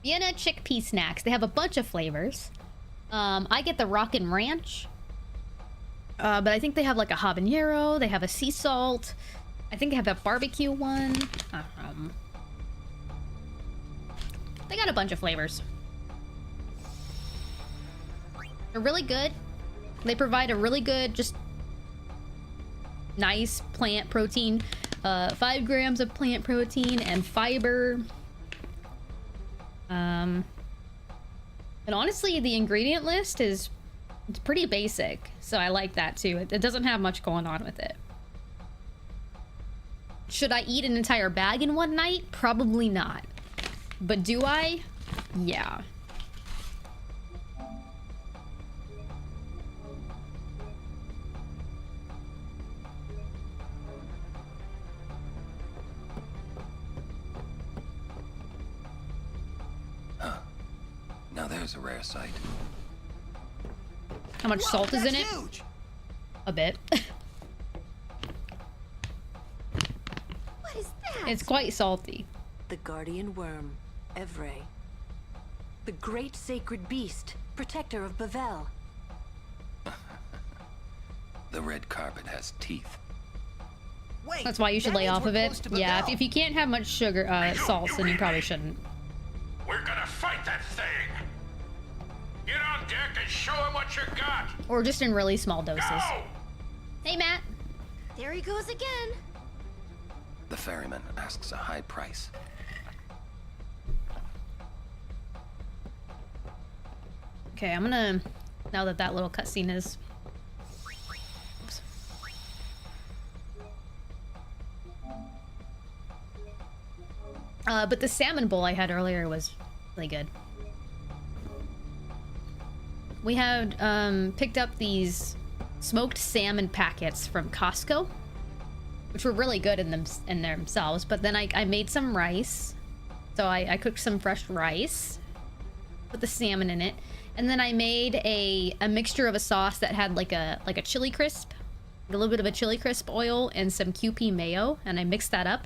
Vienna chickpea snacks. They have a bunch of flavors. I get the Rockin' Ranch. But I think they have like a habanero. They have a sea salt. I think they have a barbecue one. They got a bunch of flavors. They're really good. They provide a really good, just nice plant protein. 5 grams of plant protein and fiber. And honestly, the ingredient list is it's pretty basic. So I like that too. It doesn't have much going on with it. Should I eat an entire bag in one night? Probably not. But do I? Yeah. Now there's a rare sight. How much salt is in it? Huge. A bit. What is that? It's quite salty. The guardian worm, Evre. The great sacred beast, protector of Bavel. The red carpet has teeth. Wait, That's why you should that lay means off we're of it. close to Yeah, Babel. if you can't have much sugar, salts, then you probably shouldn't. We're gonna fight that thing. Get on deck and show him what you got. Or just in really small doses. Go! Hey, Matt. There he goes again. The ferryman asks a high price. Okay, I'm gonna... Now that that little cutscene is... Oops. But the salmon bowl I had earlier was really good. We had picked up these smoked salmon packets from Costco, which were really good in themselves. But then I made some rice, so I cooked some fresh rice, put the salmon in it, and then I made a mixture of a sauce that had like a chili crisp, a little bit of a chili crisp oil, and some QP mayo, and I mixed that up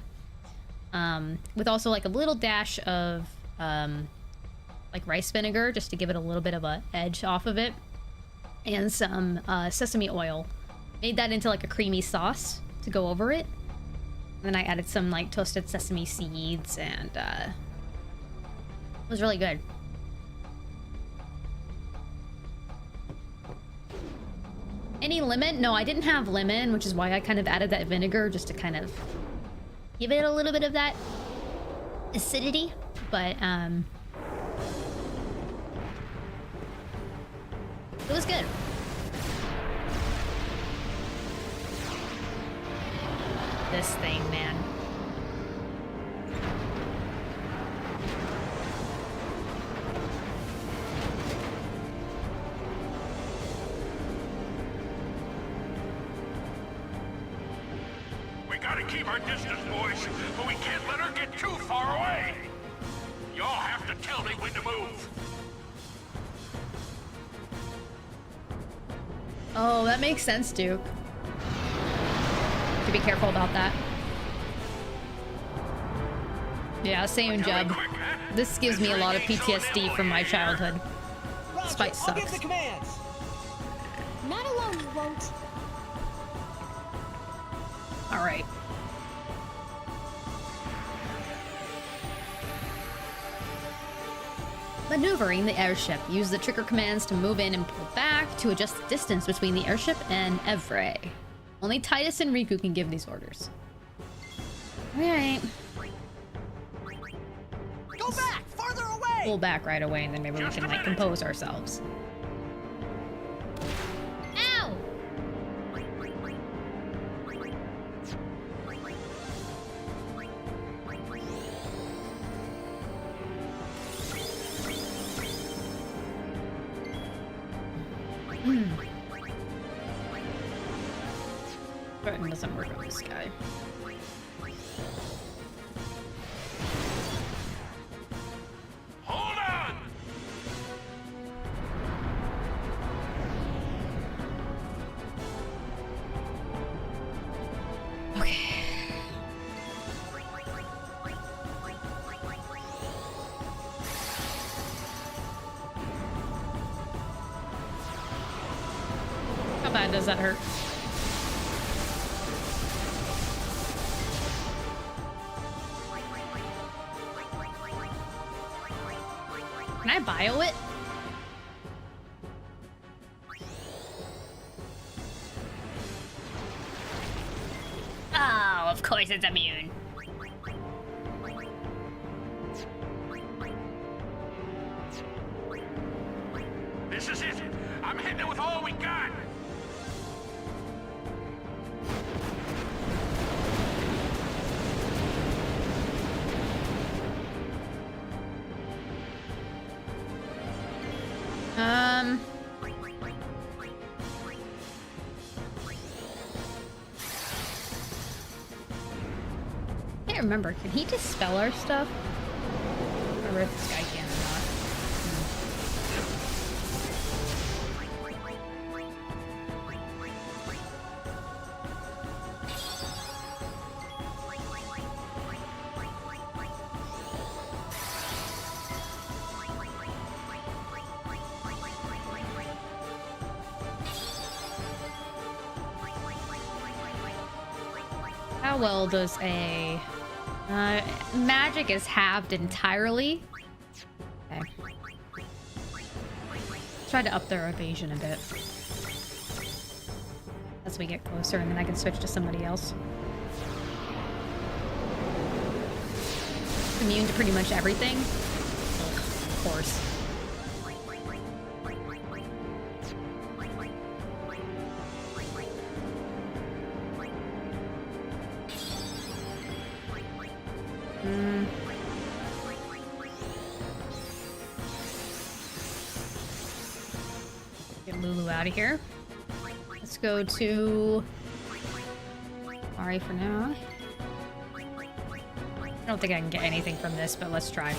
with also like a little dash of like rice vinegar, just to give it a little bit of a edge off of it, and some sesame oil. Made that into like a creamy sauce to go over it. And then I added some like toasted sesame seeds, and it was really good. Any lemon? No, I didn't have lemon, which is why I kind of added that vinegar, just to kind of give it a little bit of that acidity. But it was good. This thing, man. We gotta keep our distance, boys, but we can't let her get too far away. Y'all have to tell me when to move. Oh, that makes sense, Duke. To be careful about that. Yeah, same Jeb. This gives me a lot of PTSD from my childhood. This fight I'll give sucks. the commands. Not alone, you won't. Alright. Maneuvering the airship. Use the trigger commands to move in and pull back to adjust the distance between the airship and Evre. Only Titus and Riku can give these orders. Alright. Go back, farther away. Pull back right away, and then maybe we can like compose ourselves. Ow! Button doesn't work on this guy. Hold on! How bad does that hurt? Can I bio it? Oh, of course it's immune. This is it. I'm hitting it with all we got. I can't remember. Can he dispel our stuff? I don't remember if this guy can or not. How well does a... magic is halved entirely. Okay. Try to up their evasion a bit. As we get closer, and then I can switch to somebody else. Immune to pretty much everything. Of course. Get Lulu out of here. Let's go to Ari for now. I don't think I can get anything from this, but let's try.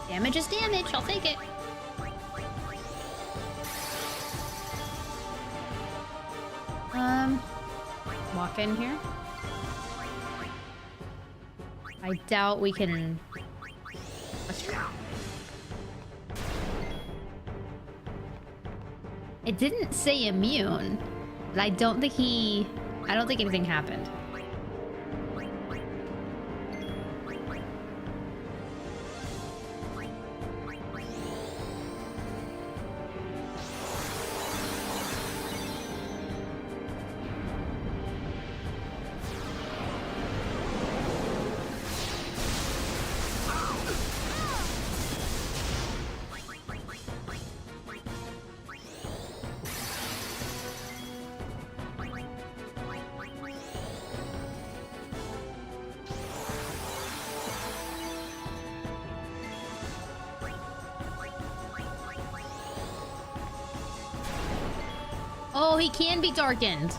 Damage is damage. I'll take it. Walk in here. I doubt we can... Let's try. It didn't say immune, but I don't think anything happened. Oh, he can be darkened.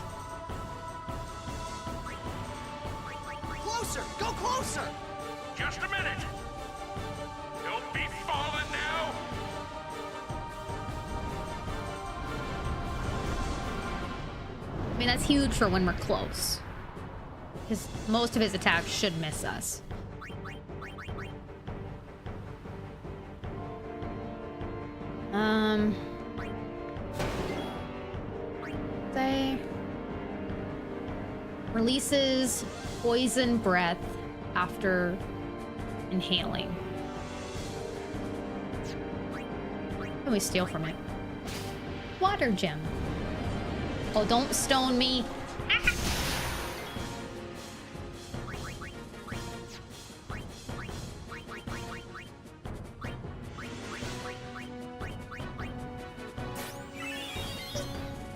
Closer! Go closer! Just a minute! Don't be falling now! I mean, that's huge for when we're close. Because most of his attacks should miss us. Say... Releases poison breath after inhaling. What can we steal from it? Water gem. Oh, don't stone me.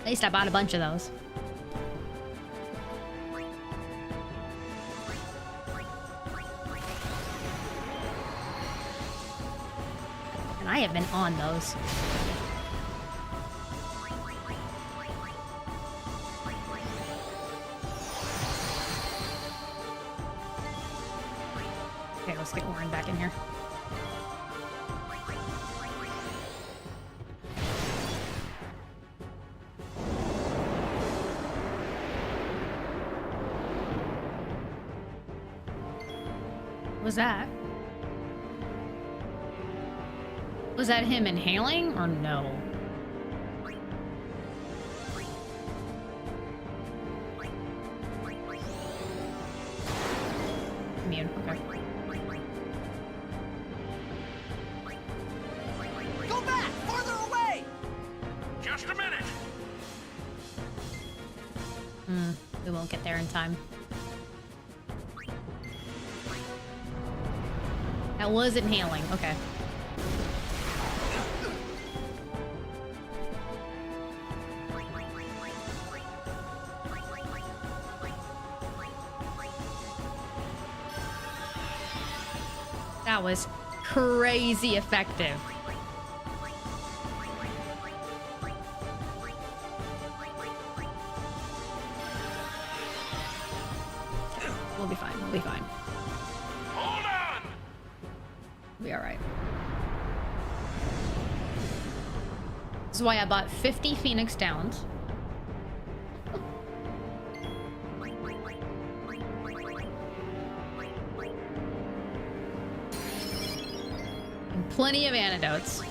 At least I bought a bunch of those. And I have been on those. Okay, let's get Warren back in here. Was that? Was that him inhaling or no? Immune, okay. Go back! Farther away! Just a minute! We won't get there in time. That was inhaling, okay. That was crazy effective. We'll be fine, we'll be fine. Hold on! We'll be alright. This is why I bought 50 Phoenix Downs. plenty of antidotes.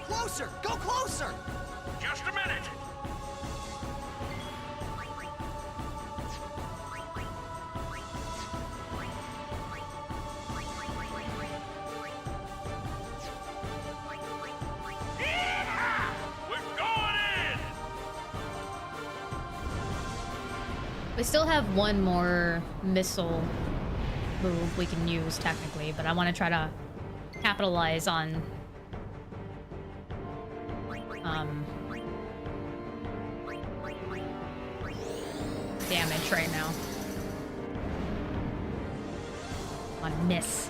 Closer! Go closer! Just a minute. Yeah! We're going in. We still have one more missile move we can use technically, but I want to try to capitalize on damage right now. On miss.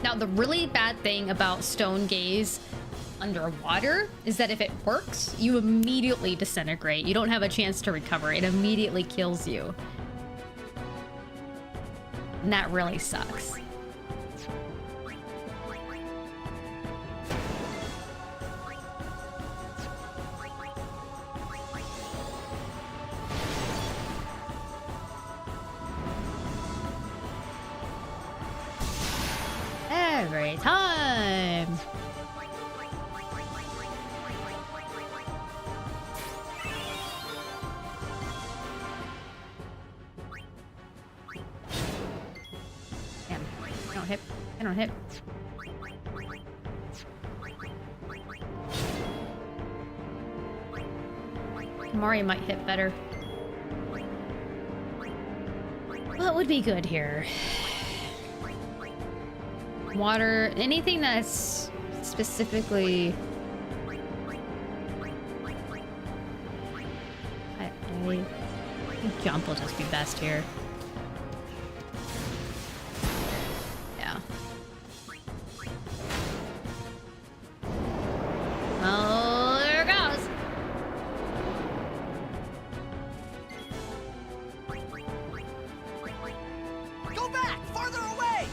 Now, the really bad thing about Stone Gaze underwater is that if it works, you immediately disintegrate. You don't have a chance to recover. It immediately kills you. And that really sucks. Every time. Damn, I don't hit. I don't hit. Mari might hit better. What would be good here? Water, anything that's specifically... I think jump will just be best here. Yeah. Oh, there it goes. Go back! Farther away!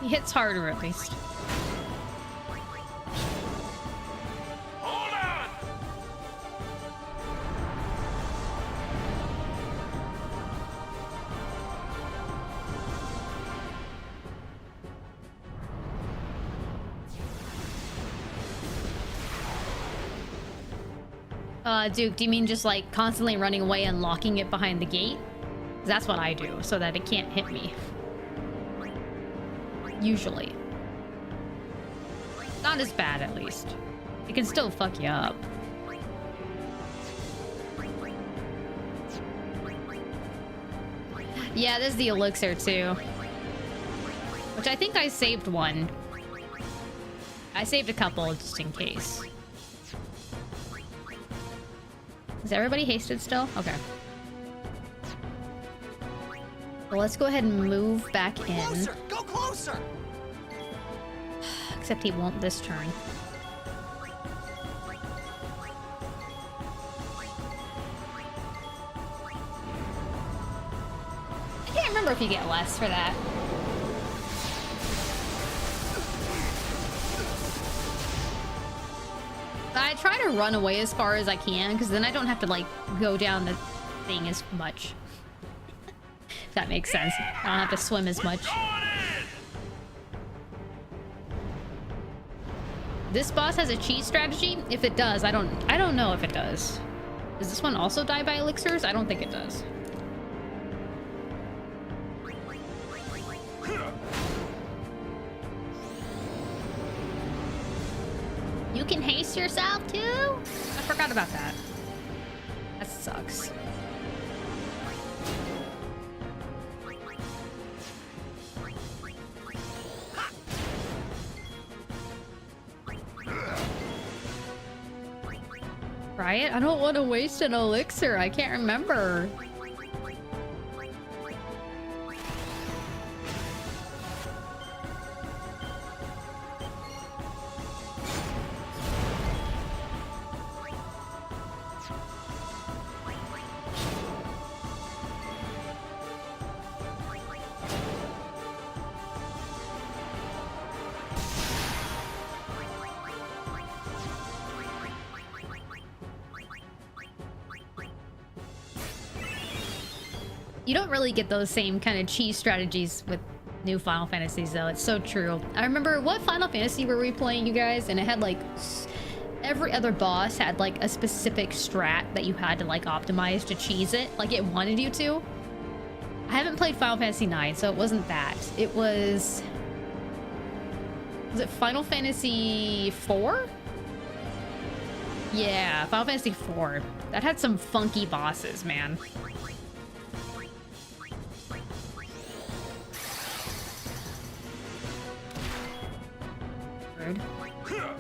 He hits harder at least. Hold on. Duke, do you mean just like constantly running away and locking it behind the gate? 'Cause that's what I do, so that it can't hit me. Usually. Not as bad, at least. It can still fuck you up. Yeah, there's the elixir, too. Which I think I saved one. I saved a couple, just in case. Is everybody hasted still? Okay. Well, let's go ahead and move back in. Closer! Go closer! Except he won't this turn. I can't remember if you get less for that. I try to run away as far as I can, because then I don't have to, like, go down the thing as much. If that makes sense. I don't have to swim as much. This boss has a cheat strategy? If it does, I don't know if it does. Does this one also die by elixirs? I don't think it does. You can haste yourself too? I forgot about that. That sucks. try it? I don't want to waste an elixir. I can't remember. You don't really get those same kind of cheese strategies with new Final Fantasies, though. It's so true. I remember, what Final Fantasy were we playing, you guys? And it had, like, every other boss had, like, a specific strat that you had to, like, optimize to cheese it. Like, it wanted you to. I haven't played Final Fantasy 9, so it wasn't that. It was... Was it Final Fantasy 4? Yeah, Final Fantasy 4. That had some funky bosses, man. Rude. Oh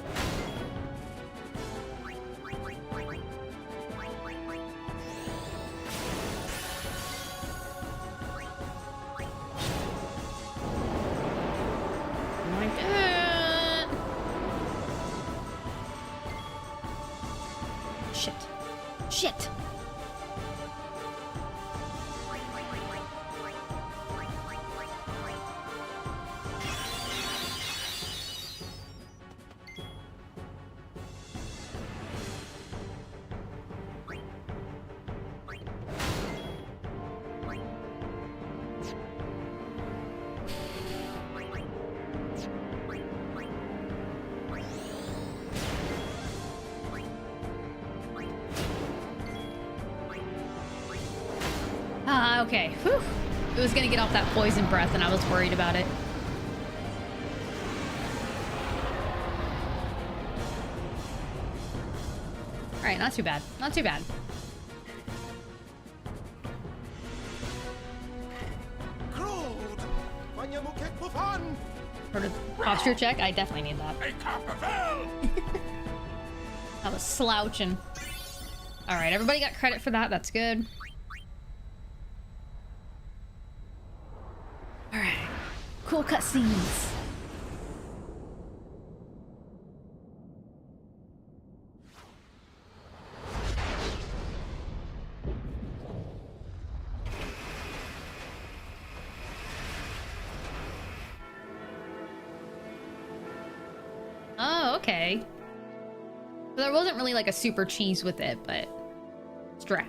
my god. Shit. Shit. Okay. Whew. It was gonna get off that poison breath and I was worried about it. Alright, not too bad. Not too bad. For the posture check, I definitely need that. I was slouching. Alright, everybody got credit for that. That's good. Alright. Cool cutscenes. Oh, okay. So there wasn't really like a super cheese with it, but strat.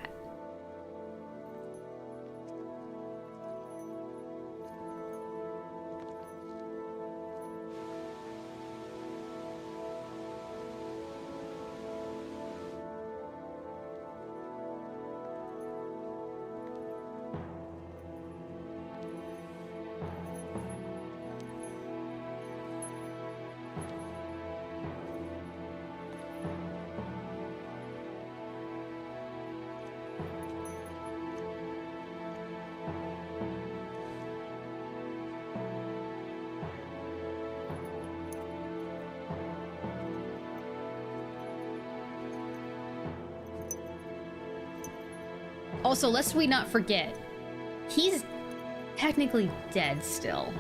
Also, lest we not forget, he's technically dead still.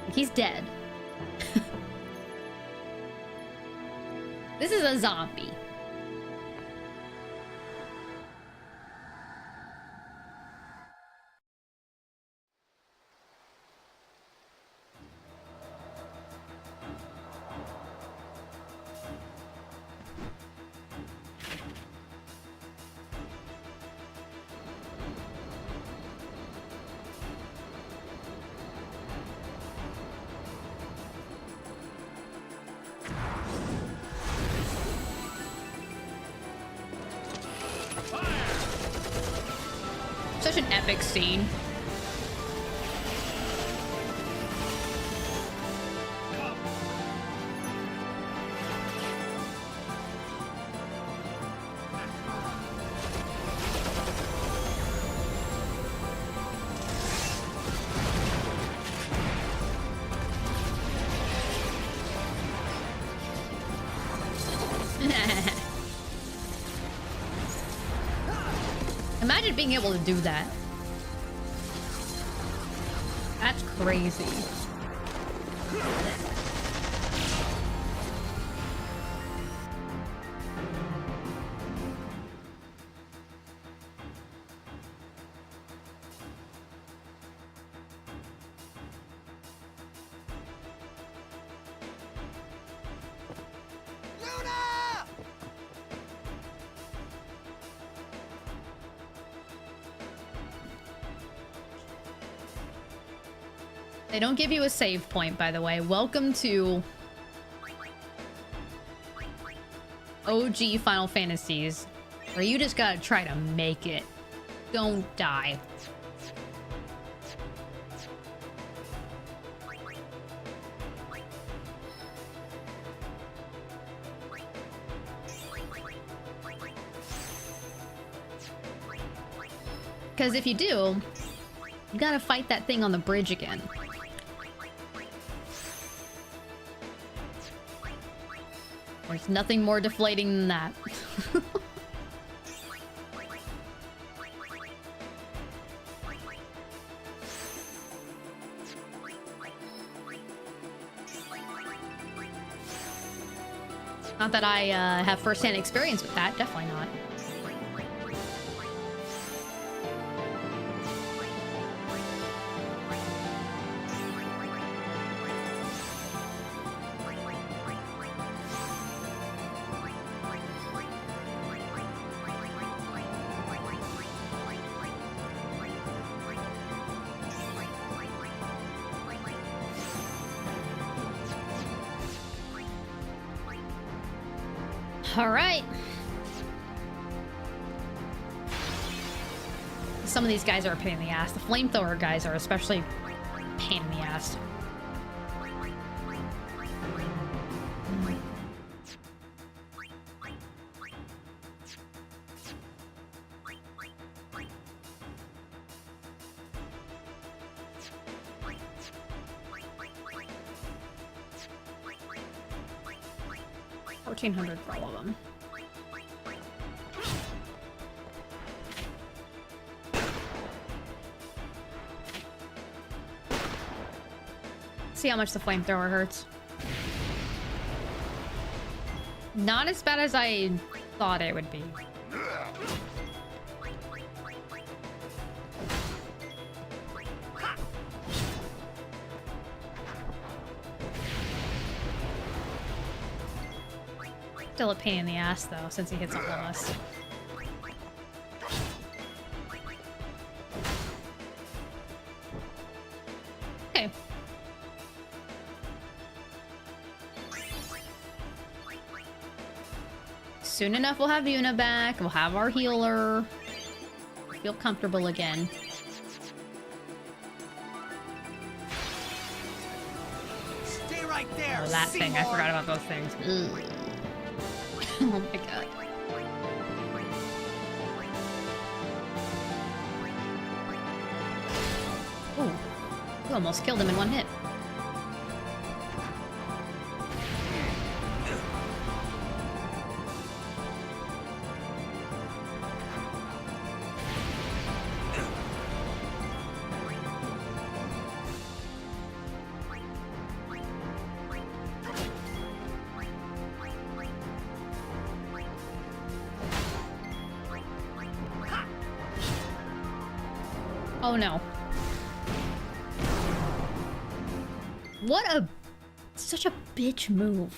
Like, he's dead. This is a zombie. Such an epic scene. Imagine being able to do that. That's crazy. They don't give you a save point, by the way. Welcome to OG Final Fantasies, where you just gotta try to make it. Don't die. Because if you do, you gotta fight that thing on the bridge again. There's nothing more deflating than that. Not that I have first-hand experience with that. Definitely not. All right. Some of these guys are a pain in the ass. The flamethrower guys are especially a pain in the ass. $1,400 for all of them. See how much the flamethrower hurts. Not as bad as I thought it would be. Still a pain in the ass, though, since he hits all of us. Okay. Soon enough, we'll have Yuna back. We'll have our healer. Feel comfortable again. Stay right there. Oh, that thing. I forgot about those things. Ugh. Oh my god. Ooh. You almost killed him in one hit. Oh no. What a... such a bitch move.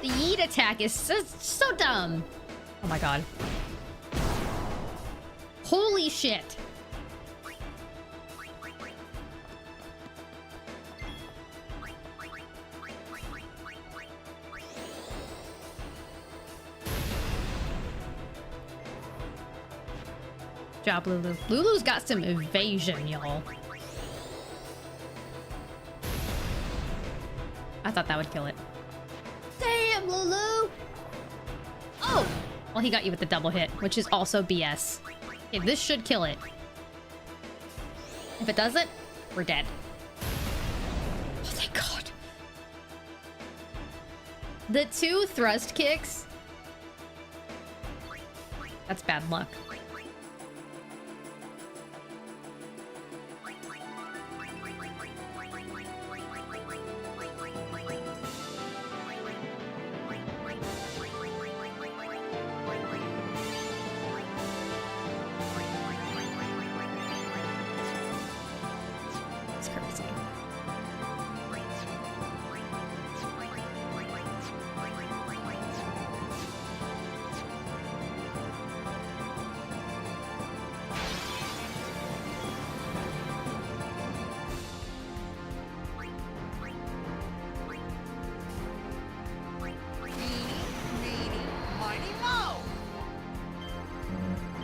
The yeet attack is so dumb. Oh my god. Holy shit. Job, Lulu. Lulu's got some evasion, y'all. I thought that would kill it. Damn, Lulu! Oh! Well, he got you with the double hit, which is also BS. Okay, this should kill it. If it doesn't, We're dead. Oh, thank God. The 2 thrust kicks. That's bad luck. It's crazy.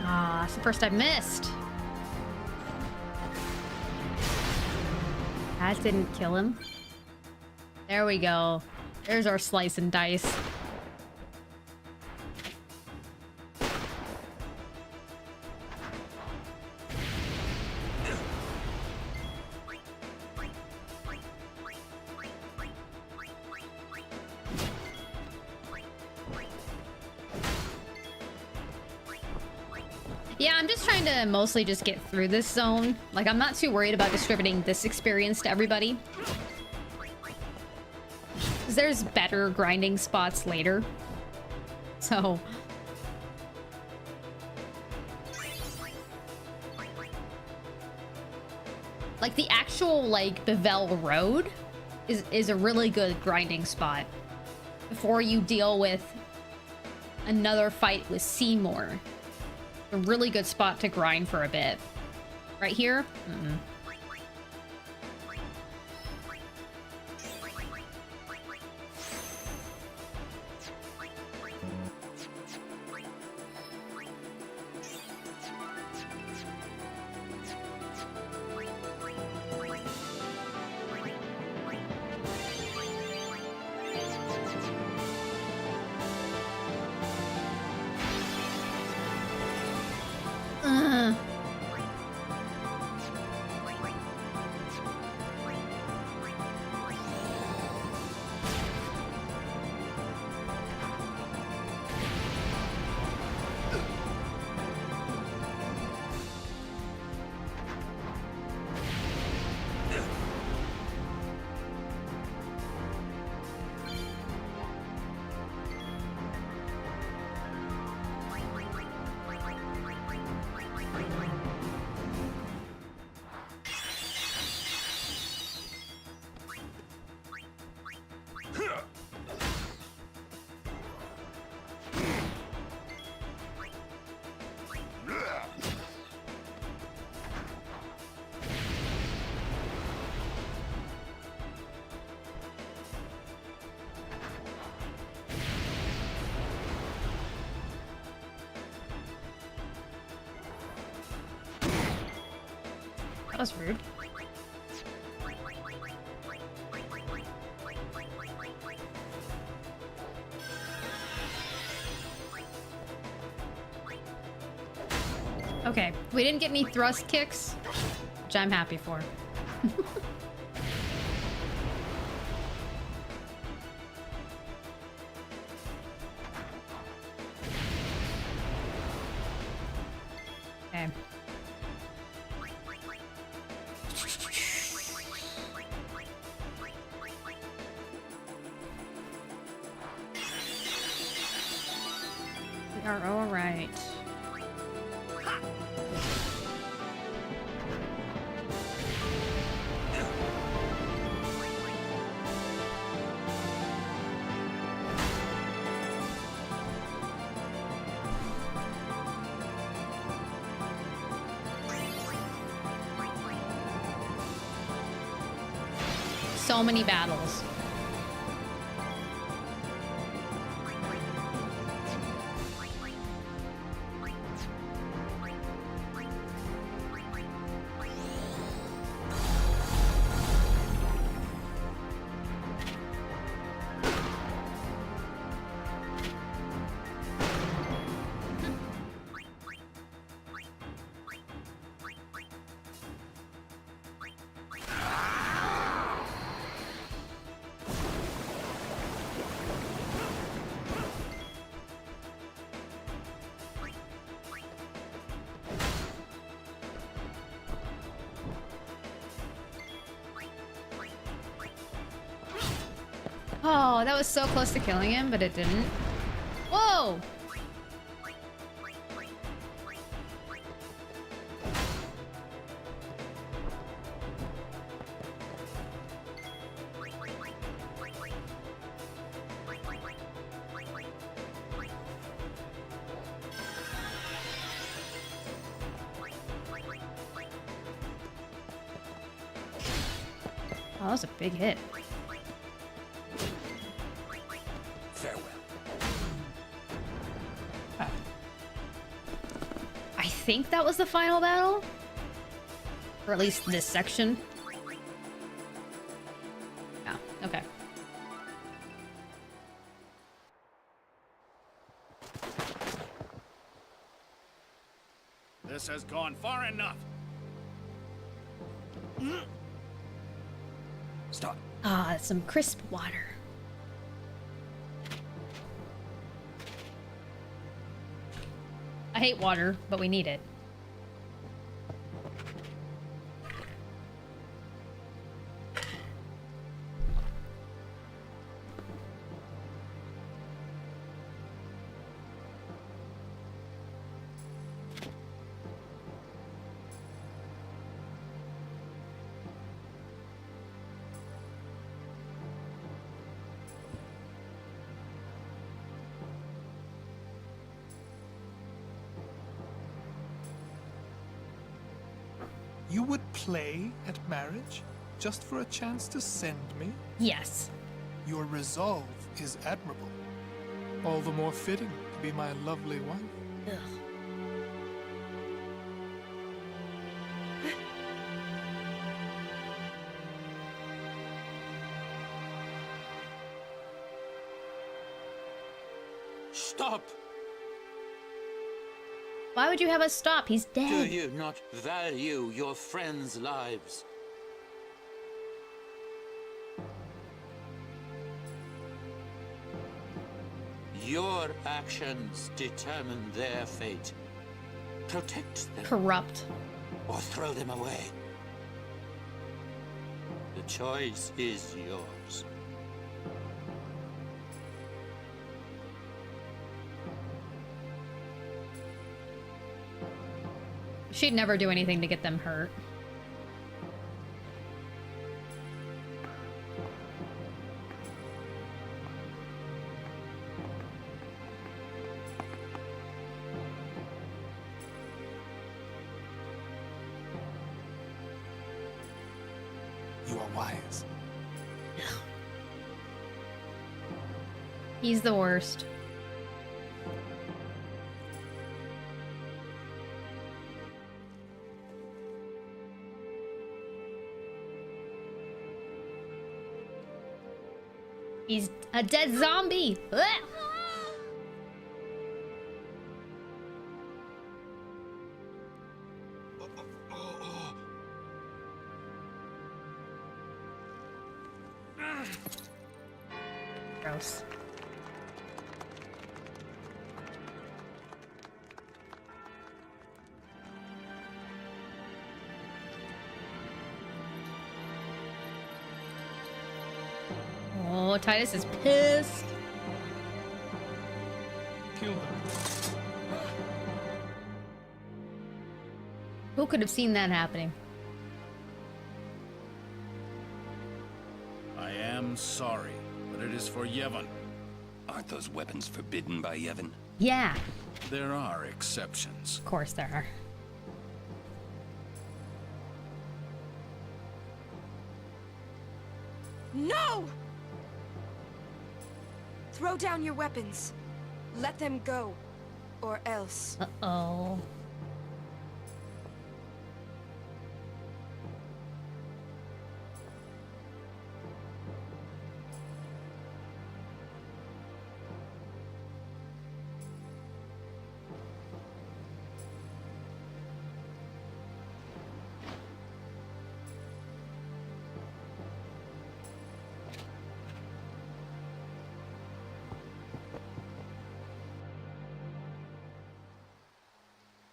Ah, that's the first I missed. That didn't kill him. There we go. There's our slice and dice. Yeah, I'm just trying to mostly just get through this zone. Like, I'm not too worried about distributing this experience to everybody. Because there's better grinding spots later. So... like, the actual, like, Bevel Road is a really good grinding spot. Before you deal with another fight with Seymour. A really good spot to grind for a bit. Right here? Mm-mm. That was rude. Okay, we didn't get any thrust kicks, which I'm happy for. Okay. We are all right. So many battles. Oh, that was so close to killing him, but it didn't. Whoa! Oh, that was a big hit. Farewell. Oh. I think that was the final battle? Or at least this section. Oh, okay. This has gone far enough. Stop. Ah, some crisp water. I hate water, but we need it. You would play at marriage just for a chance to send me? Yes. Your resolve is admirable. All the more fitting to be my lovely wife. Ugh. Stop! Why would you have us stop? He's dead. Do you not value your friends' lives? Your actions determine their fate. Protect them. Corrupt. Or throw them away. The choice is yours. She'd never do anything to get them hurt. You are wise. He's the worst. He's a dead zombie. Ugh. Gross. Oh, Titus is pissed. Kill them. Who could have seen that happening? I am sorry, but it is for Yevon. Aren't those weapons forbidden by Yevon? Yeah. There are exceptions. Of course there are. No! Throw down your weapons. Let them go. Or else. Uh-oh.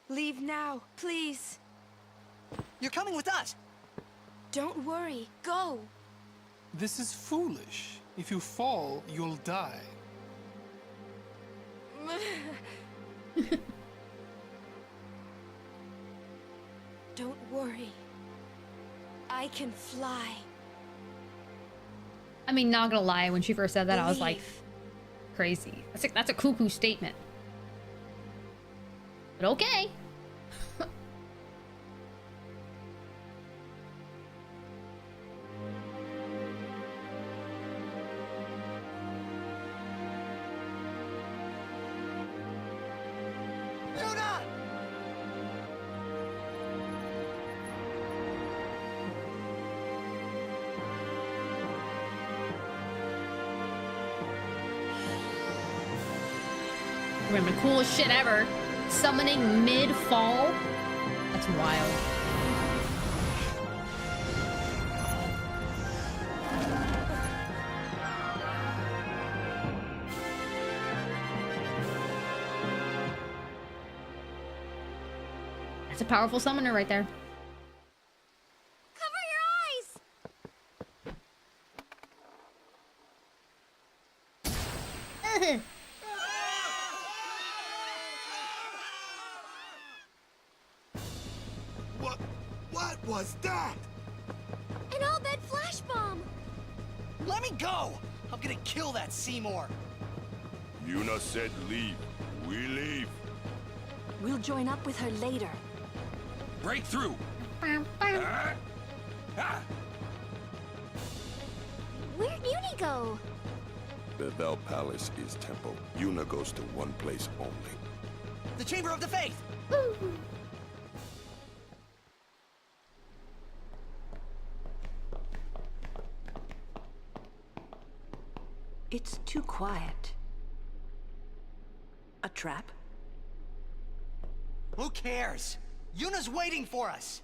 Leave now, please. You're coming with us! Don't worry. Go. This is foolish. If you fall, you'll die. Don't worry. I can fly. I mean, not gonna lie, when she first said that, I was like, Believe. crazy. That's a cuckoo statement. But okay. Remember, the coolest shit ever. Summoning mid-fall? That's wild. That's a powerful summoner right there. Cover your eyes! What was that? An all-bed flash bomb! Let me go! I'm gonna kill that Seymour. Yuna said leave. We leave. We'll join up with her later. Break through! Where'd Uni go? Bevel Palace is temple. Yuna goes to one place only. The Chamber of the Faith! It's too quiet. A trap? Who cares? Yuna's waiting for us!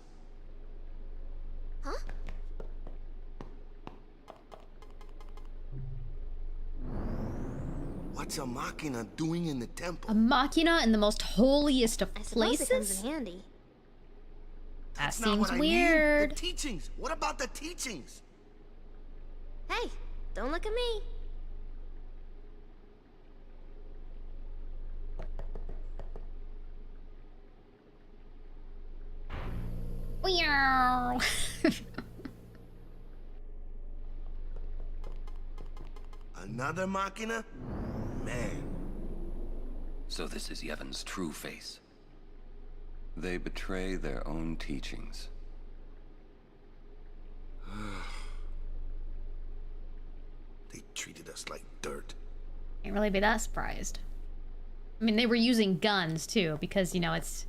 Huh? What's a Machina doing in the temple? A Machina in the most holiest of I suppose it comes places? in handy. That That's not seems what I weird. mean. The teachings. What about the teachings? Hey, don't look at me. Meow. Another Machina? Man. So this is Yevon's true face. They betray their own teachings. They treated us like dirt. Can't really be that surprised. I mean, they were using guns too, because, you know, it's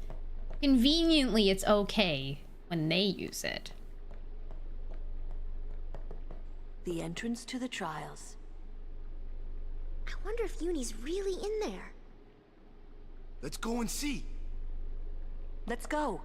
conveniently it's okay when they use it. The entrance to the trials. I wonder if Uni's really in there. Let's go and see. Let's go.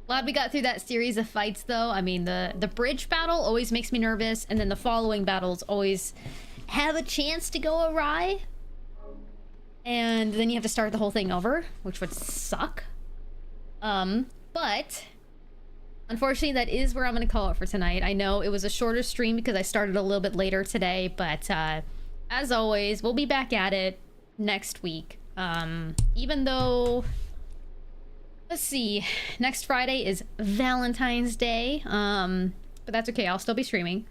Glad we got through that series of fights, though. I mean, the bridge battle always makes me nervous, and then the following battles always have a chance to go awry. And then you have to start the whole thing over, which would suck. But unfortunately, that is where I'm going to call it for tonight. I know it was a shorter stream because I started a little bit later today, but as always, we'll be back at it next week. Even though... Let's see. Next Friday is Valentine's Day. But that's okay. I'll still be streaming.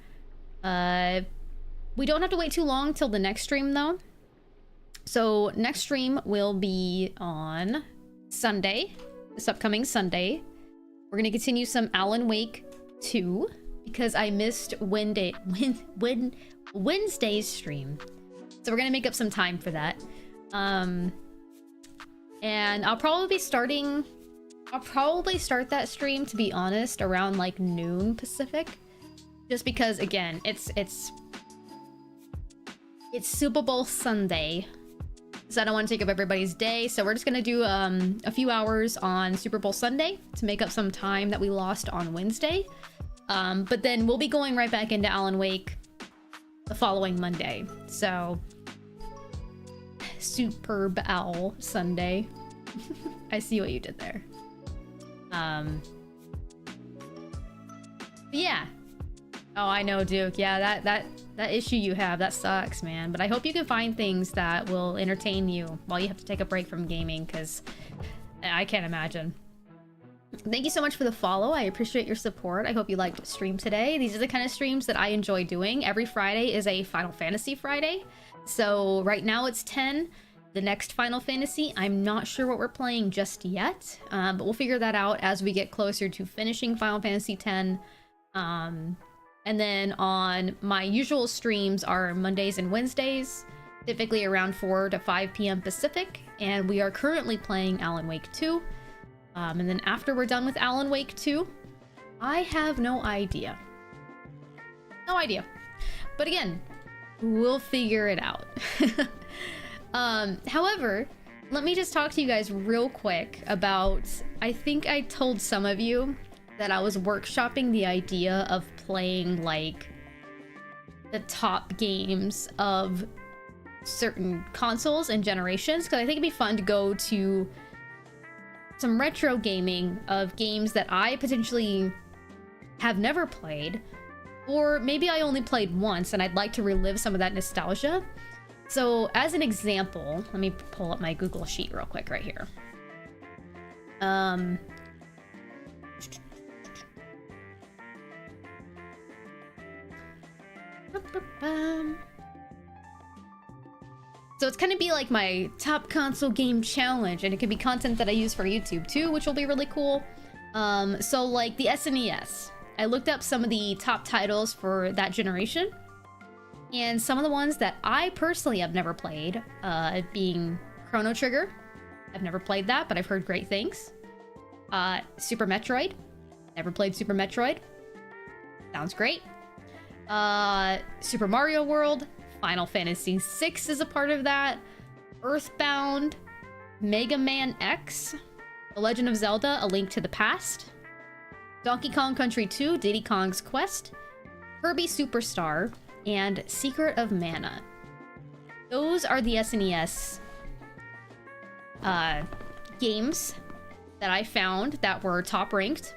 We don't have to wait too long till the next stream, though. So next stream will be on Sunday. This upcoming Sunday. We're gonna continue some Alan Wake 2 because I missed Wednesday's stream. So we're gonna make up some time for that. And I'll probably start that stream, to be honest, around like noon Pacific. Just because, again, it's Super Bowl Sunday. So I don't want to take up everybody's day. So we're just going to do a few hours on Super Bowl Sunday to make up some time that we lost on Wednesday. But then we'll be going right back into Alan Wake the following Monday. So, Superb Owl Sunday. I see what you did there. Yeah. Oh, I know, Duke. Yeah, that issue you have, that sucks, man. But I hope you can find things that will entertain you while you have to take a break from gaming, because I can't imagine. Thank you so much for the follow. I appreciate your support. I hope you liked the stream today. These are the kind of streams that I enjoy doing. Every Friday is a Final Fantasy Friday. So right now it's 10. The next Final Fantasy, I'm not sure what we're playing just yet, but we'll figure that out as we get closer to finishing Final Fantasy X. And then on my usual streams are Mondays and Wednesdays, typically around 4 to 5 p.m. Pacific, and we are currently playing Alan Wake 2. And then after we're done with Alan Wake 2, I have no idea. No idea. But again, we'll figure it out. However, let me just talk to you guys real quick about, I think I told some of you that I was workshopping the idea of playing like the top games of certain consoles and generations, because I think it'd be fun to go to some retro gaming of games that I potentially have never played, or maybe I only played once and I'd like to relive some of that nostalgia. So as an example, let me pull up my Google Sheet real quick right here. So it's gonna be like my top console game challenge, and it could be content that I use for YouTube too, which will be really cool. So like the SNES, I looked up some of the top titles for that generation, and some of the ones that I personally have never played, being Chrono Trigger. I've never played that, but I've heard great things. Super Metroid. Never played Super Metroid. Sounds great. Super Mario World. Final Fantasy VI is a part of that. Earthbound. Mega Man X. The Legend of Zelda: A Link to the Past. Donkey Kong Country 2, Diddy Kong's Quest. Kirby Superstar. And Secret of Mana. Those are the SNES games that I found that were top ranked.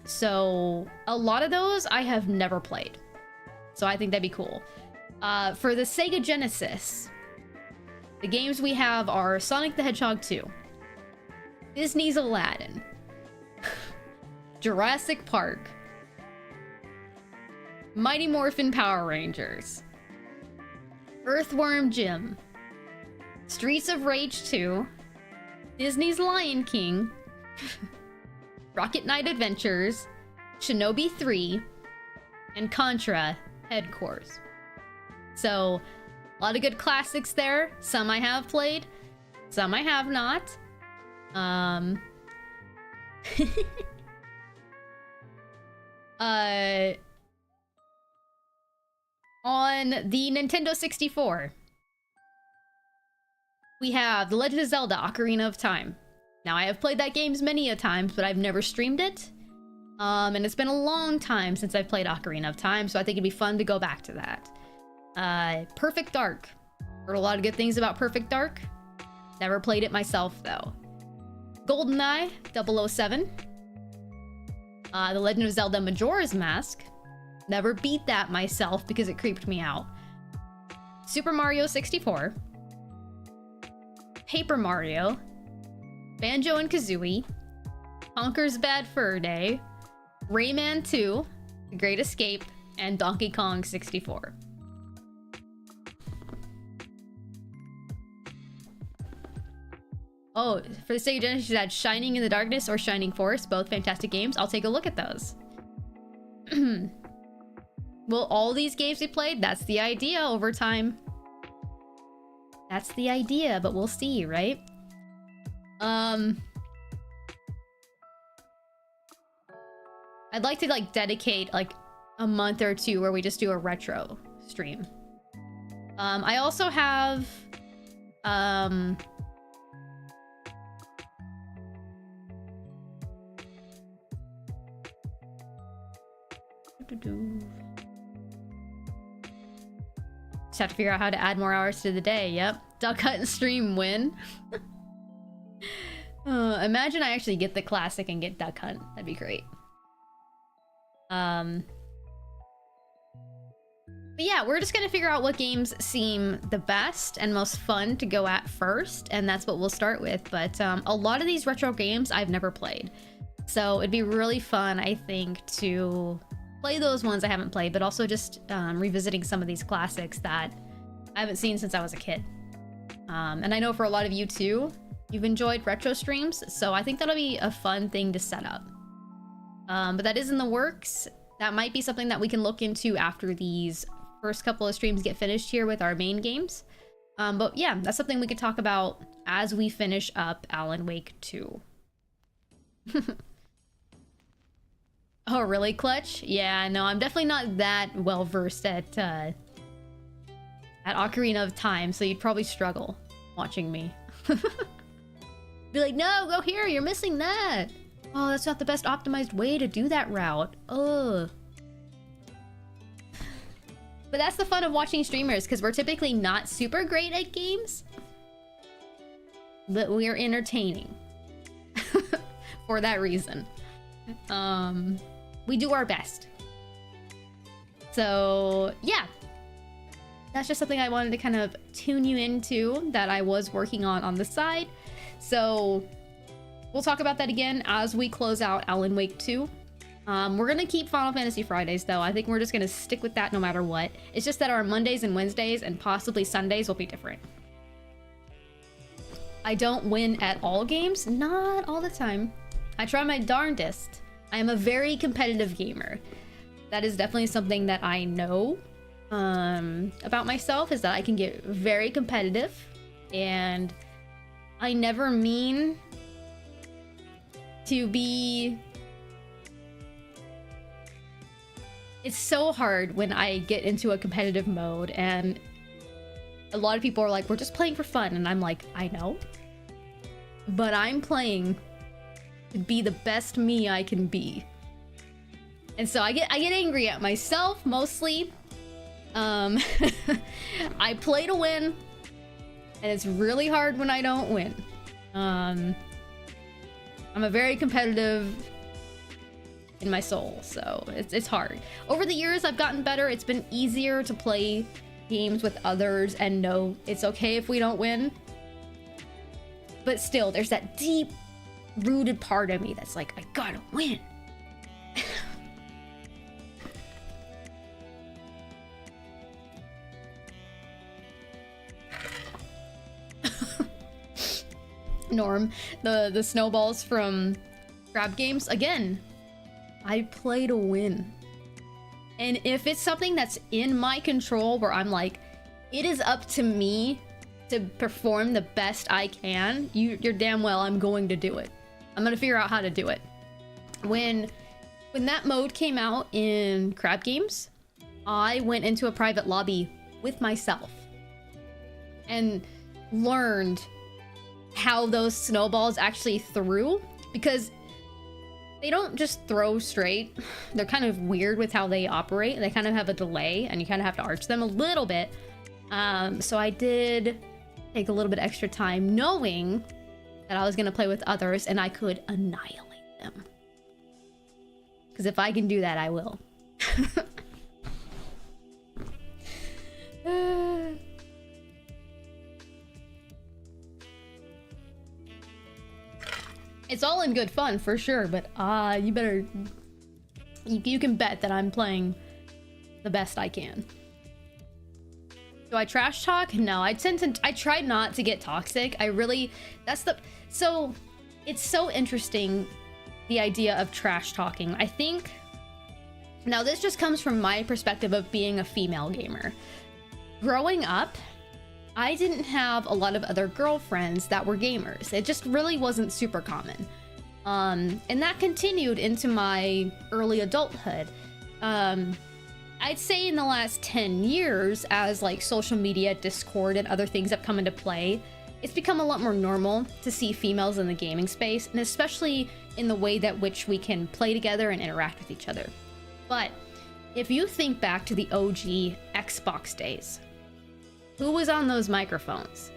So a lot of those I have never played, so I think that'd be cool. For the Sega Genesis, the games we have are Sonic the Hedgehog 2, Disney's Aladdin, Jurassic Park, Mighty Morphin Power Rangers, Earthworm Jim, Streets of Rage 2, Disney's Lion King, Rocket Knight Adventures, Shinobi 3, and Contra Headquarters. So, a lot of good classics there. Some I have played, some I have not. On the Nintendo 64, we have The Legend of Zelda: Ocarina of Time. Now, I have played that game many a times, but I've never streamed it. And it's been a long time since I've played Ocarina of Time, so I think it'd be fun to go back to that. Perfect Dark. Heard a lot of good things about Perfect Dark. Never played it myself, though. GoldenEye 007. The Legend of Zelda: Majora's Mask. Never beat that myself because it creeped me out. Super Mario 64. Paper Mario. Banjo and Kazooie. Conker's Bad Fur Day. Rayman 2. The Great Escape. And Donkey Kong 64. Oh, for the Sega Genesis, she had Shining in the Darkness or Shining Force. Both fantastic games. I'll take a look at those. Will all these games be played? That's the idea over time. That's the idea, but we'll see, right? I'd like to like dedicate like a month or two where we just do a retro stream. I also have Just have to figure out how to add more hours to the day. Yep. Duck Hunt and stream win. Imagine I actually get the classic and get Duck Hunt. That'd be great. But yeah, we're just gonna figure out what games seem the best and most fun to go at first, and that's what we'll start with. But a lot of these retro games I've never played. So it'd be really fun, I think, to play those ones I haven't played, but also just revisiting some of these classics that I haven't seen since I was a kid. And I know for a lot of you too, you've enjoyed retro streams, so I think that'll be a fun thing to set up. But that is in the works. That might be something that we can look into after these first couple of streams get finished here with our main games. But yeah, that's something we could talk about as we finish up Alan Wake 2. Oh, really, Clutch? Yeah, no, I'm definitely not that well versed at Ocarina of Time, so you'd probably struggle watching me. Be like, no, go here, you're missing that. Oh, that's not the best optimized way to do that route. Ugh. But that's the fun of watching streamers, because we're typically not super great at games, but we're entertaining for that reason. We do our best. So yeah, that's just something I wanted to kind of tune you into that I was working on the side. So we'll talk about that again as we close out Alan Wake 2. We're gonna keep Final Fantasy Fridays though. I think we're just gonna stick with that no matter what. It's just that our Mondays and Wednesdays and possibly Sundays will be different. I don't win at all games, not all the time. I try my darndest. I am a very competitive gamer. That is definitely something that I know about myself, is that I can get very competitive, and I never mean to be... It's so hard when I get into a competitive mode, and a lot of people are like, we're just playing for fun, and I'm like, I know, but I'm playing to be the best me I can be. And so I get angry at myself mostly. I play to win, and it's really hard when I don't win. I'm a very competitive in my soul, so it's hard. Over the years, I've gotten better. It's been easier to play games with others and know it's okay if we don't win. But still, there's that deep-rooted part of me that's like, I gotta win. Norm, the snowballs from Crab Games, again, I play to win. And if it's something that's in my control where I'm like, it is up to me to perform the best I can, you're damn well I'm going to do it. I'm gonna figure out how to do it. When that mode came out in Crab Games, I went into a private lobby with myself and learned how those snowballs actually threw, because they don't just throw straight. They're kind of weird with how they operate. They kind of have a delay, and you kind of have to arch them a little bit. So I did take a little bit extra time knowing that I was going to play with others and I could annihilate them. Because if I can do that, I will. It's all in good fun, for sure, but you better... You can bet that I'm playing the best I can. Do I trash talk? No, I try not to get toxic. So, it's so interesting, the idea of trash talking. I think... Now, this just comes from my perspective of being a female gamer. Growing up, I didn't have a lot of other girlfriends that were gamers. It just really wasn't super common. And that continued into my early adulthood. I'd say in the last 10 years, as like social media, Discord, and other things have come into play, it's become a lot more normal to see females in the gaming space, and especially in the way that which we can play together and interact with each other. But if you think back to the OG Xbox days, who was on those microphones?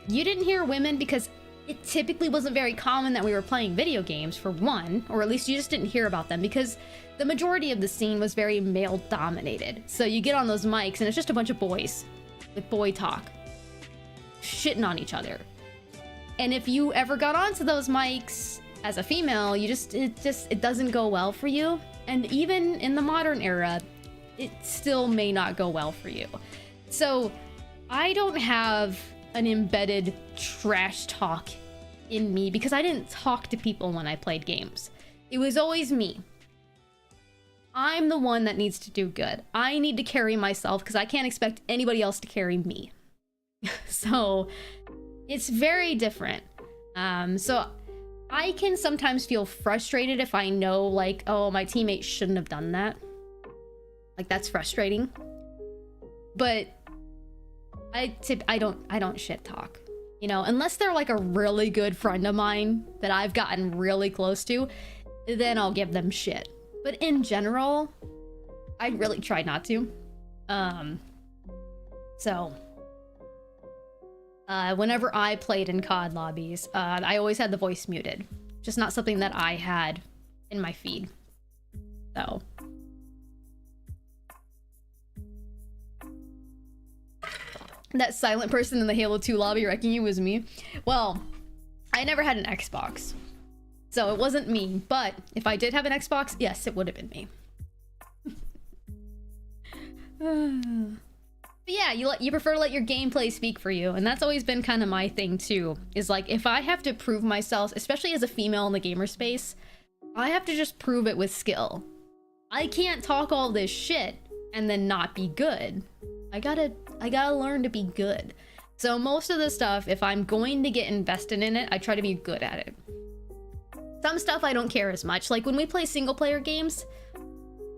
You didn't hear women because it typically wasn't very common that we were playing video games, for one, or at least you just didn't hear about them because the majority of the scene was very male dominated. So you get on those mics and it's just a bunch of boys with boy talk, shitting on each other. And if you ever got onto those mics as a female, it doesn't go well for you. And even in the modern era, it still may not go well for you. So I don't have an embedded trash talk in me because I didn't talk to people when I played games. It was always me. I'm the one that needs to do good. I need to carry myself because I can't expect anybody else to carry me. So it's very different. So I can sometimes feel frustrated if I know, like, oh, my teammate shouldn't have done that. Like, that's frustrating. But I don't shit talk, you know, unless they're like a really good friend of mine that I've gotten really close to, then I'll give them shit. But in general, I really try not to. Whenever I played in COD lobbies, I always had the voice muted. Just not something that I had in my feed. So. That silent person in the Halo 2 lobby wrecking you was me. Well, I never had an Xbox, so it wasn't me. But if I did have an Xbox, yes, it would have been me. But yeah, you prefer to let your gameplay speak for you, and that's always been kind of my thing too. Is like, if I have to prove myself, especially as a female in the gamer space, I have to just prove it with skill. I can't talk all this shit and then not be good. I gotta learn to be good. So most of the stuff, if I'm going to get invested in it, I try to be good at it. Some stuff I don't care as much. Like when we play single player games,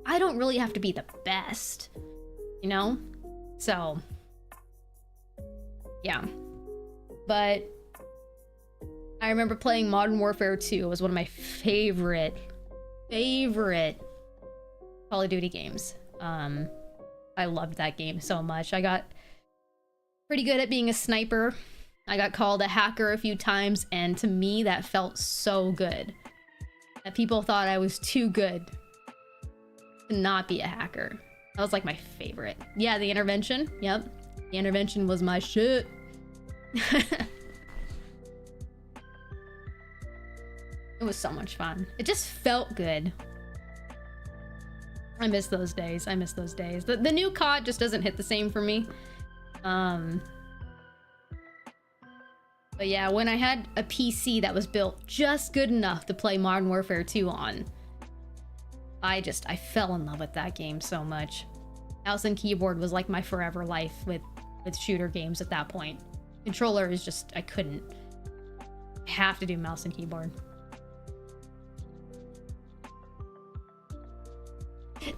I don't really have to be the best, you know? So, yeah. But I remember playing Modern Warfare 2. It was one of my favorite Call of Duty games. I loved that game so much. I got pretty good at being a sniper. I got called a hacker a few times, and to me that felt so good. That people thought I was too good to not be a hacker. That was like my favorite. Yeah, the intervention. Yep. The intervention was my shit. It was so much fun. It just felt good. I miss those days. I miss those days. The new COD just doesn't hit the same for me. But yeah, when I had a PC that was built just good enough to play Modern Warfare 2 on, I fell in love with that game so much. Mouse and keyboard was like my forever life with shooter games at that point. Controller is just, I couldn't. I have to do mouse and keyboard.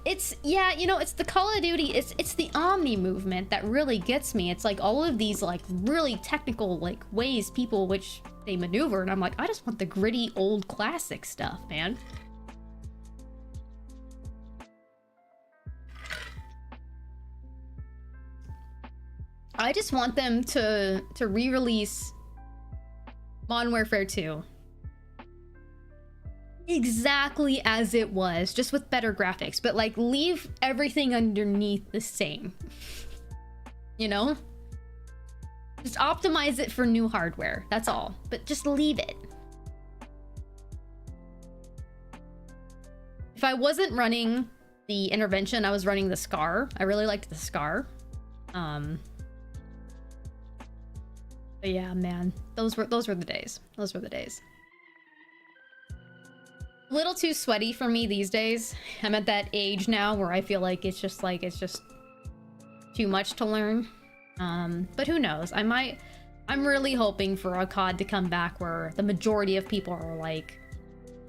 It's, yeah, you know, it's the Call of Duty, it's the Omni movement that really gets me. It's like all of these like really technical like ways people which they maneuver, and I'm like, I just want the gritty old classic stuff, man. I just want them to re-release Modern Warfare 2 exactly as it was, just with better graphics, but like leave everything underneath the same. You know? Just optimize it for new hardware, that's all. But just leave it. If I wasn't running the intervention, I was running the Scar. I really liked the Scar. But yeah, man, those were the days. Those were the days. A little too sweaty for me these days. I'm at that age now where I feel like it's just too much to learn. But who knows? I'm really hoping for a COD to come back where the majority of people are like,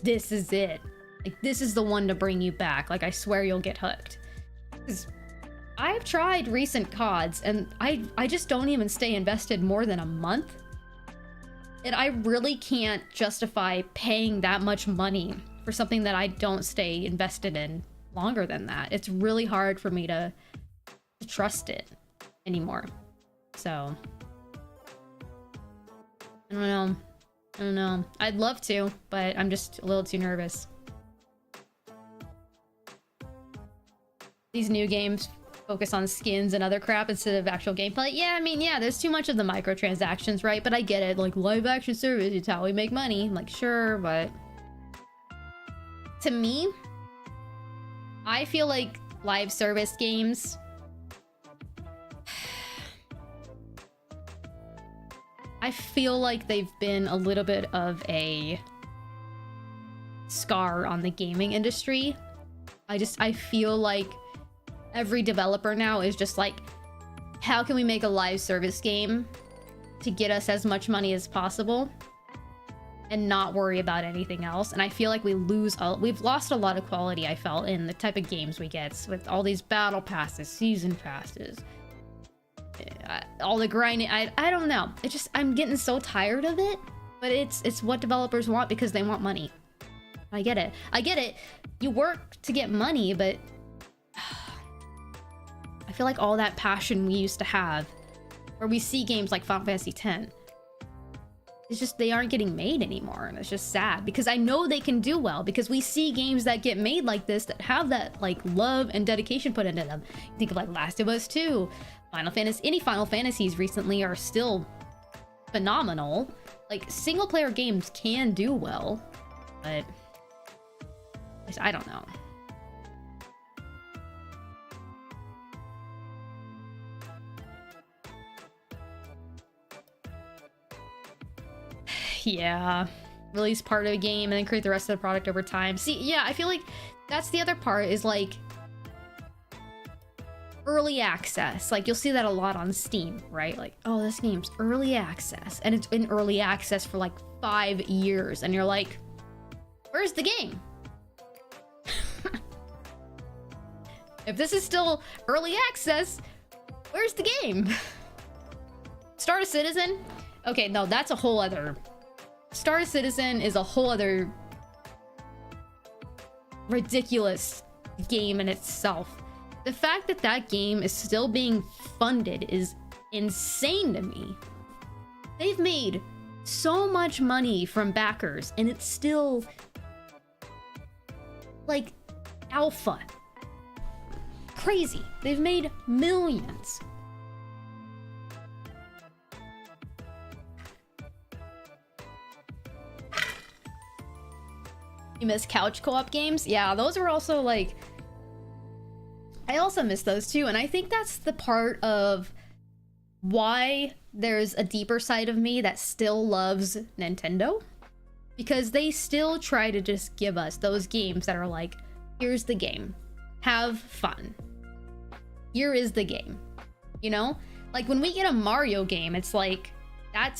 this is it. Like, this is the one to bring you back. Like, I swear you'll get hooked. 'Cause I've tried recent CODs and I just don't even stay invested more than a month. And I really can't justify paying that much money for something that I don't stay invested in longer than that. It's really hard for me to trust it anymore. So I don't know. I don't know. I'd love to, but I'm just a little too nervous. These new games focus on skins and other crap instead of actual gameplay. Yeah, I mean, yeah, there's too much of the microtransactions, right? But I get it. Like, live action service, it's how we make money. I'm like, sure, but to me, I feel like live service games I feel like they've been a little bit of a scar on the gaming industry. I feel like every developer now is just like, how can we make a live service game to get us as much money as possible and not worry about anything else? And I feel like we've lost a lot of quality, I felt, in the type of games we get with all these battle passes, season passes, all the grinding. I don't know. It just, I'm getting so tired of it, but it's what developers want because they want money. I get it. I get it. You work to get money, but I feel like all that passion we used to have, where we see games like Final Fantasy X, it's just, they aren't getting made anymore, and it's just sad because I know they can do well because we see games that get made like this that have that like love and dedication put into them. Think of like Last of Us 2, Final Fantasy, any Final Fantasies recently are still phenomenal. Like, single player games can do well, but I don't know. Yeah, release part of a game and then create the rest of the product over time. See, yeah, I feel like that's the other part, is like early access. Like, you'll see that a lot on Steam, right? Like, oh, this game's early access, and it's been early access for like 5 years, and you're like, where's the game? If this is still early access, where's the game? Star Citizen? Okay, no, that's a whole other... Star Citizen is a whole other ridiculous game in itself. The fact that that game is still being funded is insane to me. They've made so much money from backers, and it's still like alpha. Crazy. They've made millions. You miss couch co-op games? Yeah, those are also like... I also miss those too, and I think that's the part of why there's a deeper side of me that still loves Nintendo. Because they still try to just give us those games that are like, here's the game. Have fun. Here is the game. You know? Like, when we get a Mario game, it's like,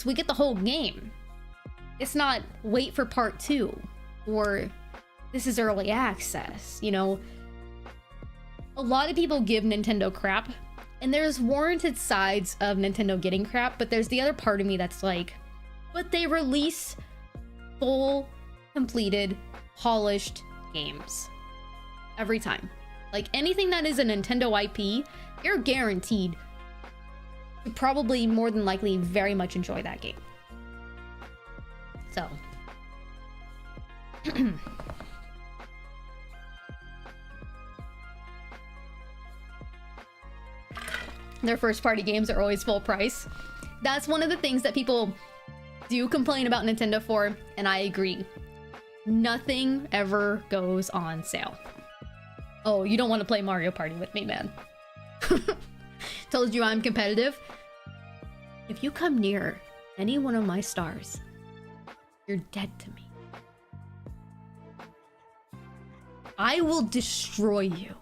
we get the whole game. It's not wait for part 2. Or this is early access, you know? A lot of people give Nintendo crap, and there's warranted sides of Nintendo getting crap, but there's the other part of me that's like, but they release full, completed, polished games every time. Like, anything that is a Nintendo IP, you're guaranteed to probably more than likely very much enjoy that game. So... Their first party games are always full price. That's one of the things that people do complain about Nintendo for, and I agree. Nothing ever goes on sale. Oh, you don't want to play Mario Party with me, man. Told you I'm competitive. If you come near any one of my stars, you're dead to me. I will destroy you.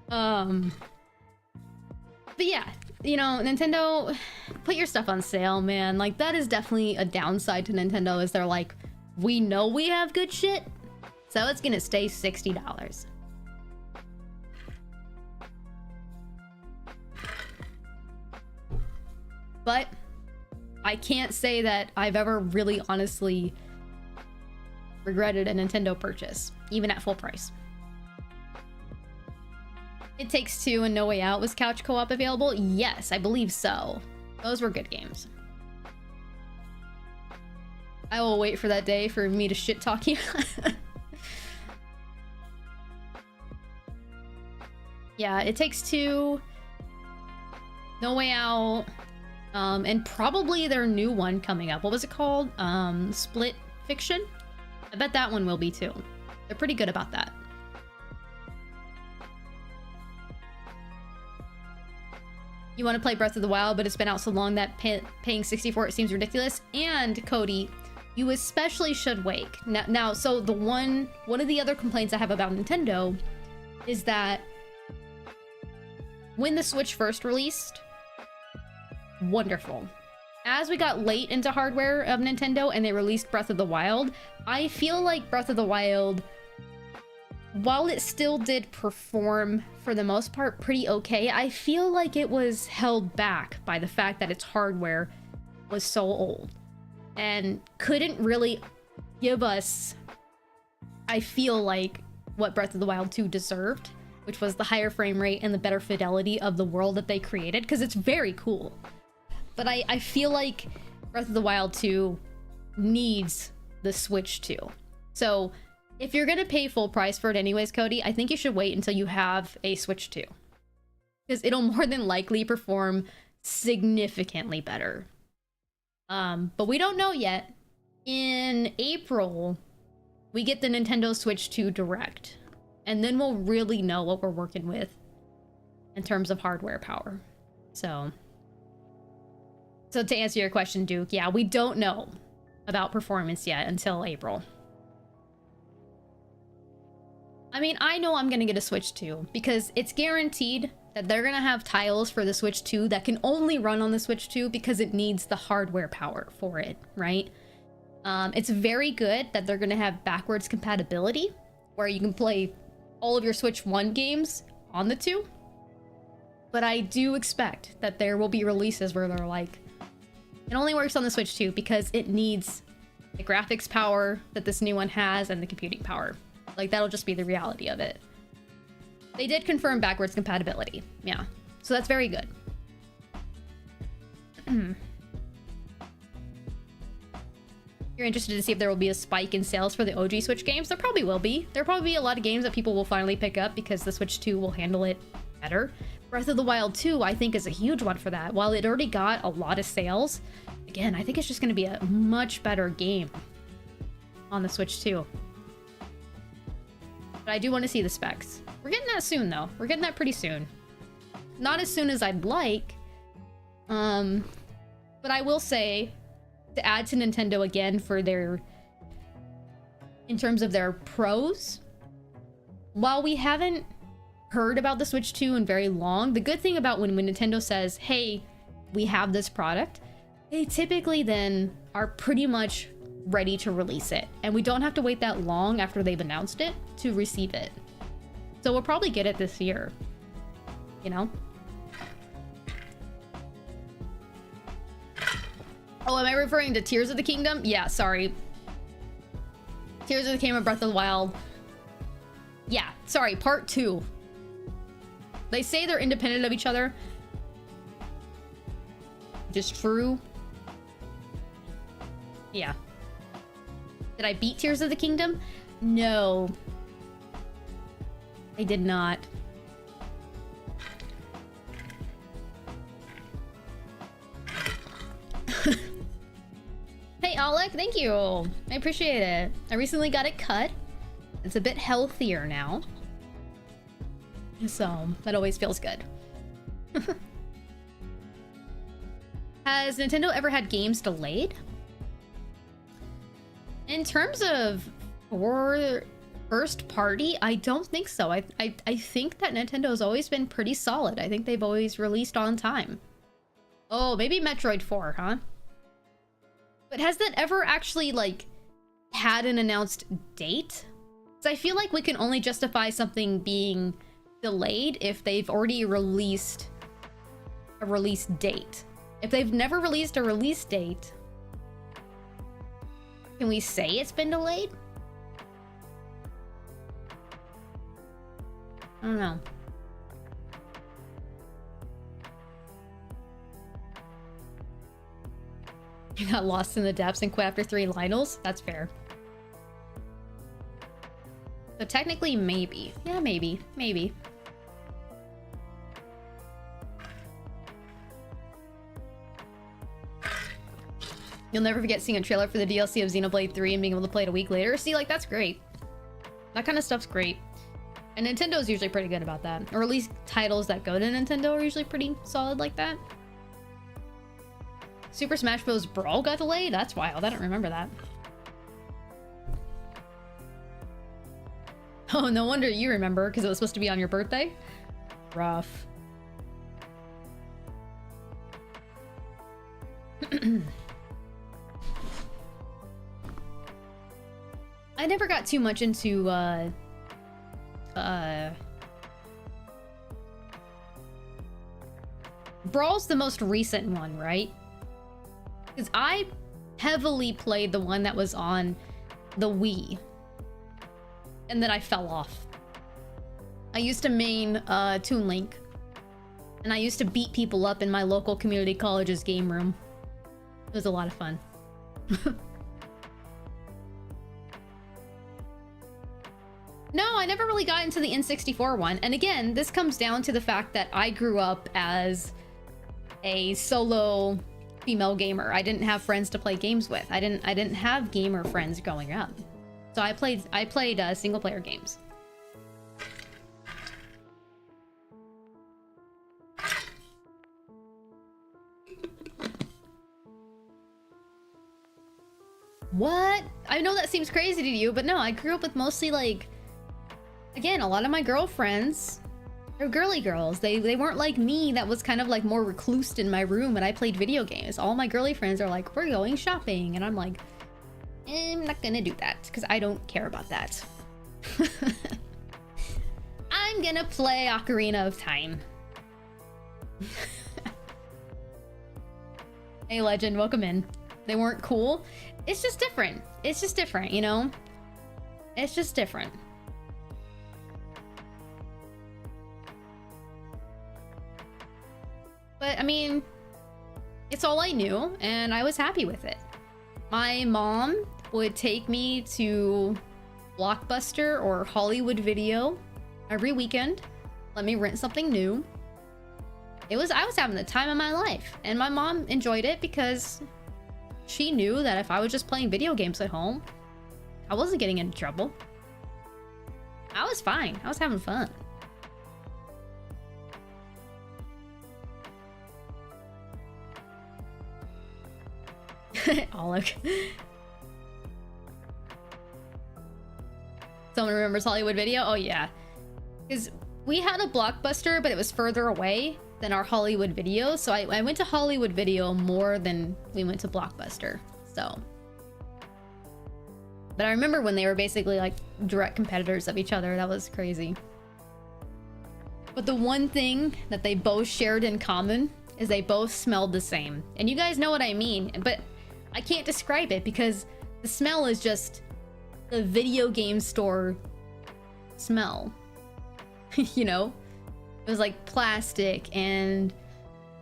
But yeah, you know, Nintendo, put your stuff on sale, man. Like, that is definitely a downside to Nintendo, is they're like, we know we have good shit, so it's gonna stay $60. But I can't say that I've ever really honestly regretted a Nintendo purchase, even at full price. It Takes Two and No Way Out was couch co-op available? Yes, I believe so. Those were good games. I will wait for that day for me to shit talk you. Yeah, It Takes Two, No Way Out, and probably their new one coming up. What was it called? Split Fiction? I bet that one will be too. They're pretty good about that. You want to play Breath of the Wild, but it's been out so long that paying $60 for it seems ridiculous. And Cody, you especially should wait. Now, so the one of the other complaints I have about Nintendo is that when the Switch first released, wonderful. As we got late into hardware of Nintendo and they released Breath of the Wild, I feel like Breath of the Wild, while it still did perform for the most part pretty okay, I feel like it was held back by the fact that its hardware was so old and couldn't really give us, I feel like, what Breath of the Wild 2 deserved, which was the higher frame rate and the better fidelity of the world that they created, because it's very cool. But I feel like Breath of the Wild 2 needs the Switch 2. So if you're going to pay full price for it anyways, Cody, I think you should wait until you have a Switch 2. Because it'll more than likely perform significantly better. But we don't know yet. In April, we get the Nintendo Switch 2 Direct. And then we'll really know what we're working with in terms of hardware power. So to answer your question, Duke, yeah, we don't know about performance yet until April. I mean, I know I'm gonna get a Switch 2 because it's guaranteed that they're gonna have tiles for the Switch 2 that can only run on the Switch 2 because it needs the hardware power for it, right? It's very good that they're gonna have backwards compatibility where you can play all of your Switch 1 games on the 2. But I do expect that there will be releases where they're like, it only works on the Switch 2 because it needs the graphics power that this new one has and the computing power. Like, that'll just be the reality of it. They did confirm backwards compatibility. Yeah. So that's very good. You're interested to see if there will be a spike in sales for the OG Switch games? There probably will be. There'll probably be a lot of games that people will finally pick up because the Switch 2 will handle it better. Breath of the Wild 2, I think, is a huge one for that. While it already got a lot of sales, again, I think it's just going to be a much better game on the Switch 2. But I do want to see the specs. We're getting that soon, though. We're getting that pretty soon. Not as soon as I'd like. But I will say, to add to Nintendo again for their, in terms of their pros, while we haven't heard about the Switch 2 in very long, the good thing about when Nintendo says, hey, we have this product, they typically then are pretty much ready to release it. And we don't have to wait that long after they've announced it to receive it. So we'll probably get it this year, you know? Oh, am I referring to Tears of the Kingdom? Yeah, sorry. Tears of the Kingdom, Breath of the Wild. Yeah, sorry, part 2. They say they're independent of each other. Just true. Yeah. Did I beat Tears of the Kingdom? No. I did not. Hey, Alec, thank you. I appreciate it. I recently got it cut. It's a bit healthier now. So, that always feels good. Has Nintendo ever had games delayed? In terms of first party, I don't think so. I think that Nintendo's always been pretty solid. I think they've always released on time. Oh, maybe Metroid 4, huh? But has that ever actually, like, had an announced date? Because I feel like we can only justify something being delayed if they've already released a release date. If they've never released a release date, can we say it's been delayed? don't know. You got lost in the depths and quit after 3 Lionels? That's fair. So technically, maybe. Yeah, maybe. Maybe. You'll never forget seeing a trailer for the DLC of Xenoblade 3 and being able to play it a week later. See, like, that's great. That kind of stuff's great. And Nintendo's usually pretty good about that. Or at least titles that go to Nintendo are usually pretty solid like that. Super Smash Bros. Brawl got delayed? That's wild. I don't remember that. Oh, no wonder you remember, because it was supposed to be on your birthday. Rough. I never got too much into, Brawl's the most recent one, right? Because I heavily played the one that was on the Wii. And then I fell off. I used to main Toon Link. And I used to beat people up in my local community college's game room. It was a lot of fun. No, I never really got into the N64 one. And again, this comes down to the fact that I grew up as a solo female gamer. I didn't have friends to play games with. I didn't have gamer friends growing up. So I played single player games. What? I know that seems crazy to you, but no, I grew up with mostly like, again, a lot of my girlfriends, they're girly girls. They weren't like me that was kind of like more reclused in my room and I played video games. All my girly friends are like, we're going shopping. And I'm like, I'm not gonna do that because I don't care about that. I'm gonna play Ocarina of Time. Hey Legend, welcome in. They weren't cool. It's just different. It's just different, you know? It's just different. But I mean, it's all I knew and I was happy with it. My mom would take me to Blockbuster or Hollywood Video every weekend, let me rent something new. I was having the time of my life, and my mom enjoyed it because she knew that if I was just playing video games at home, I wasn't getting into trouble. I was fine. I was having fun. Alec. Someone remembers Hollywood Video? Oh yeah. Because we had a Blockbuster, but it was further away than our Hollywood Video. So I went to Hollywood Video more than we went to Blockbuster. So. But I remember when they were basically like direct competitors of each other. That was crazy. But the one thing that they both shared in common is they both smelled the same. And you guys know what I mean, but I can't describe it because the smell is just the video game store smell. You know? It was like plastic and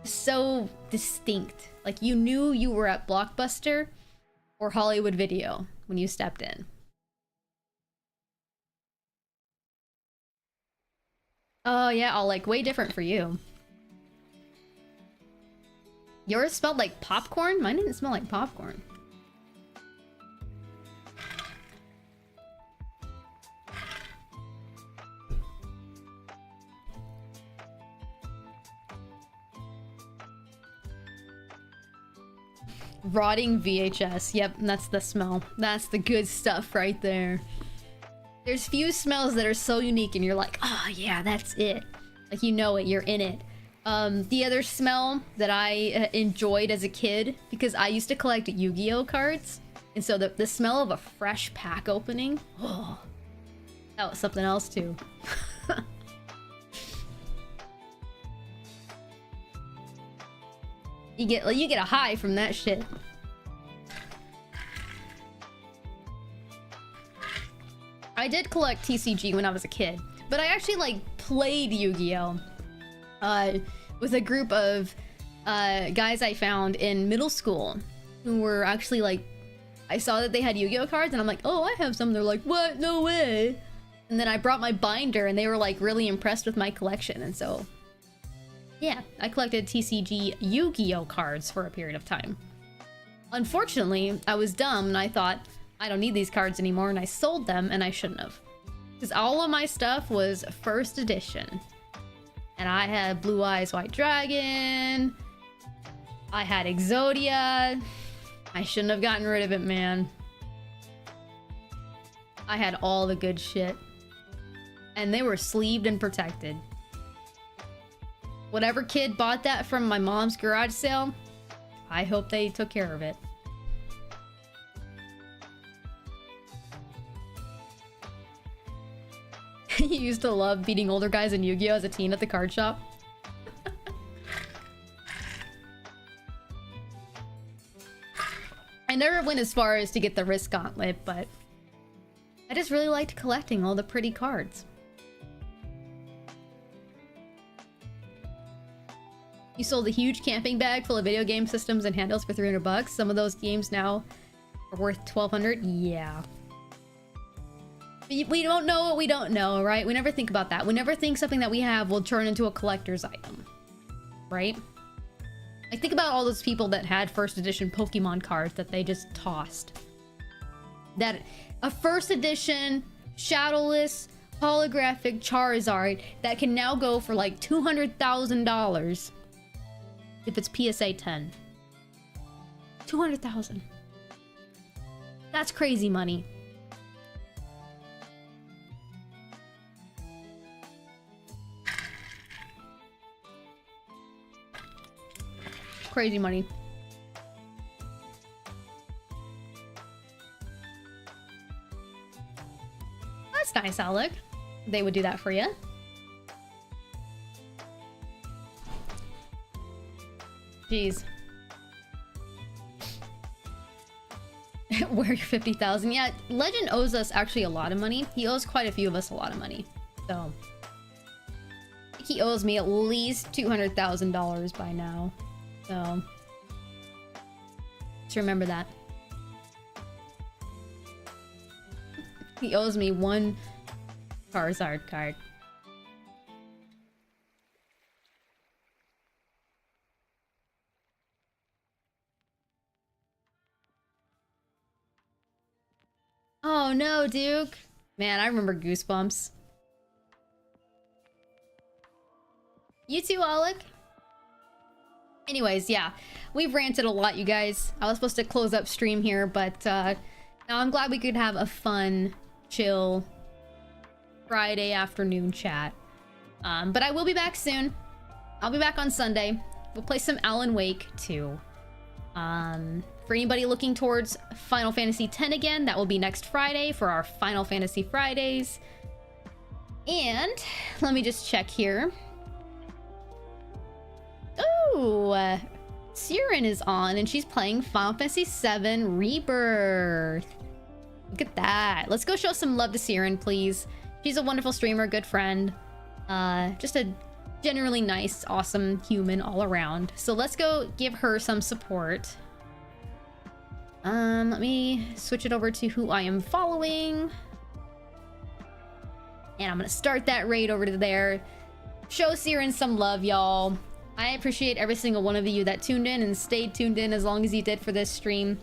so distinct. Like you knew you were at Blockbuster or Hollywood Video when you stepped in. Oh yeah, all like way different for you. Yours smelled like popcorn? Mine didn't smell like popcorn. Rotting VHS. Yep, that's the smell. That's the good stuff right there. There's few smells that are so unique and you're like, oh yeah, that's it. Like you know it, you're in it. The other smell that I enjoyed as a kid, because I used to collect Yu-Gi-Oh cards, and so the smell of a fresh pack opening, oh, that was something else too. You get a high from that shit. I did collect TCG when I was a kid, But I actually like played Yu-Gi-Oh! With a group of guys I found in middle school who were actually like, I saw that they had Yu-Gi-Oh! Cards and I'm like, oh, I have some. They're like, what? No way. And then I brought my binder and they were like really impressed with my collection. And so, yeah, I collected TCG Yu-Gi-Oh! Cards for a period of time. Unfortunately, I was dumb and I thought, I don't need these cards anymore, and I sold them, and I shouldn't have. Because all of my stuff was first edition. And I had Blue Eyes White Dragon. I had Exodia. I shouldn't have gotten rid of it, man. I had all the good shit. And they were sleeved and protected. Whatever kid bought that from my mom's garage sale, I hope they took care of it. You used to love beating older guys in Yu-Gi-Oh! As a teen at the card shop. I never went as far as to get the wrist gauntlet, but I just really liked collecting all the pretty cards. You sold a huge camping bag full of video game systems and handhelds for $300. Some of those games now are worth $1,200. Yeah. We don't know what we don't know, right? We never think about that. We never think something that we have will turn into a collector's item, right? Like, think about all those people that had first edition Pokemon cards that they just tossed. That a first edition shadowless holographic Charizard that can now go for like $200,000 if it's PSA 10. 200,000. That's crazy money. Crazy money. That's nice, Alec. They would do that for you. Jeez. Where your 50,000? Yeah, Legend owes us actually a lot of money. He owes quite a few of us a lot of money. So he owes me at least $200,000 by now. So just remember that. He owes me one Charizard card. Oh no, Duke. Man, I remember Goosebumps. You too, Alec. Anyways, yeah. We've ranted a lot, you guys. I was supposed to close up stream here, but now I'm glad we could have a fun, chill Friday afternoon chat. But I will be back soon. I'll be back on Sunday. We'll play some Alan Wake 2. For anybody looking towards Final Fantasy X again, that will be next Friday for our Final Fantasy Fridays. And let me just check here. Oh, Siren is on and she's playing Final Fantasy VII Rebirth. Look at that. Let's go show some love to Siren, please. She's a wonderful streamer, good friend. Just a generally nice, awesome human all around. So let's go give her some support. Let me switch it over to who I am following. And I'm gonna start that raid over to there. Show Siren some love, y'all. I appreciate every single one of you that tuned in and stayed tuned in as long as you did for this stream.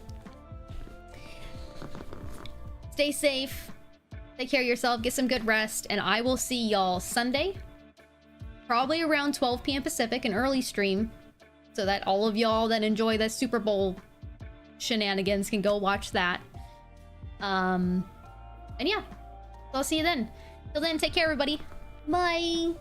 Stay safe. Take care of yourself. Get some good rest. And I will see y'all Sunday. Probably around 12 p.m. Pacific, an early stream. So that all of y'all that enjoy the Super Bowl shenanigans can go watch that. And yeah. So I'll see you then. Till then, take care, everybody. Bye.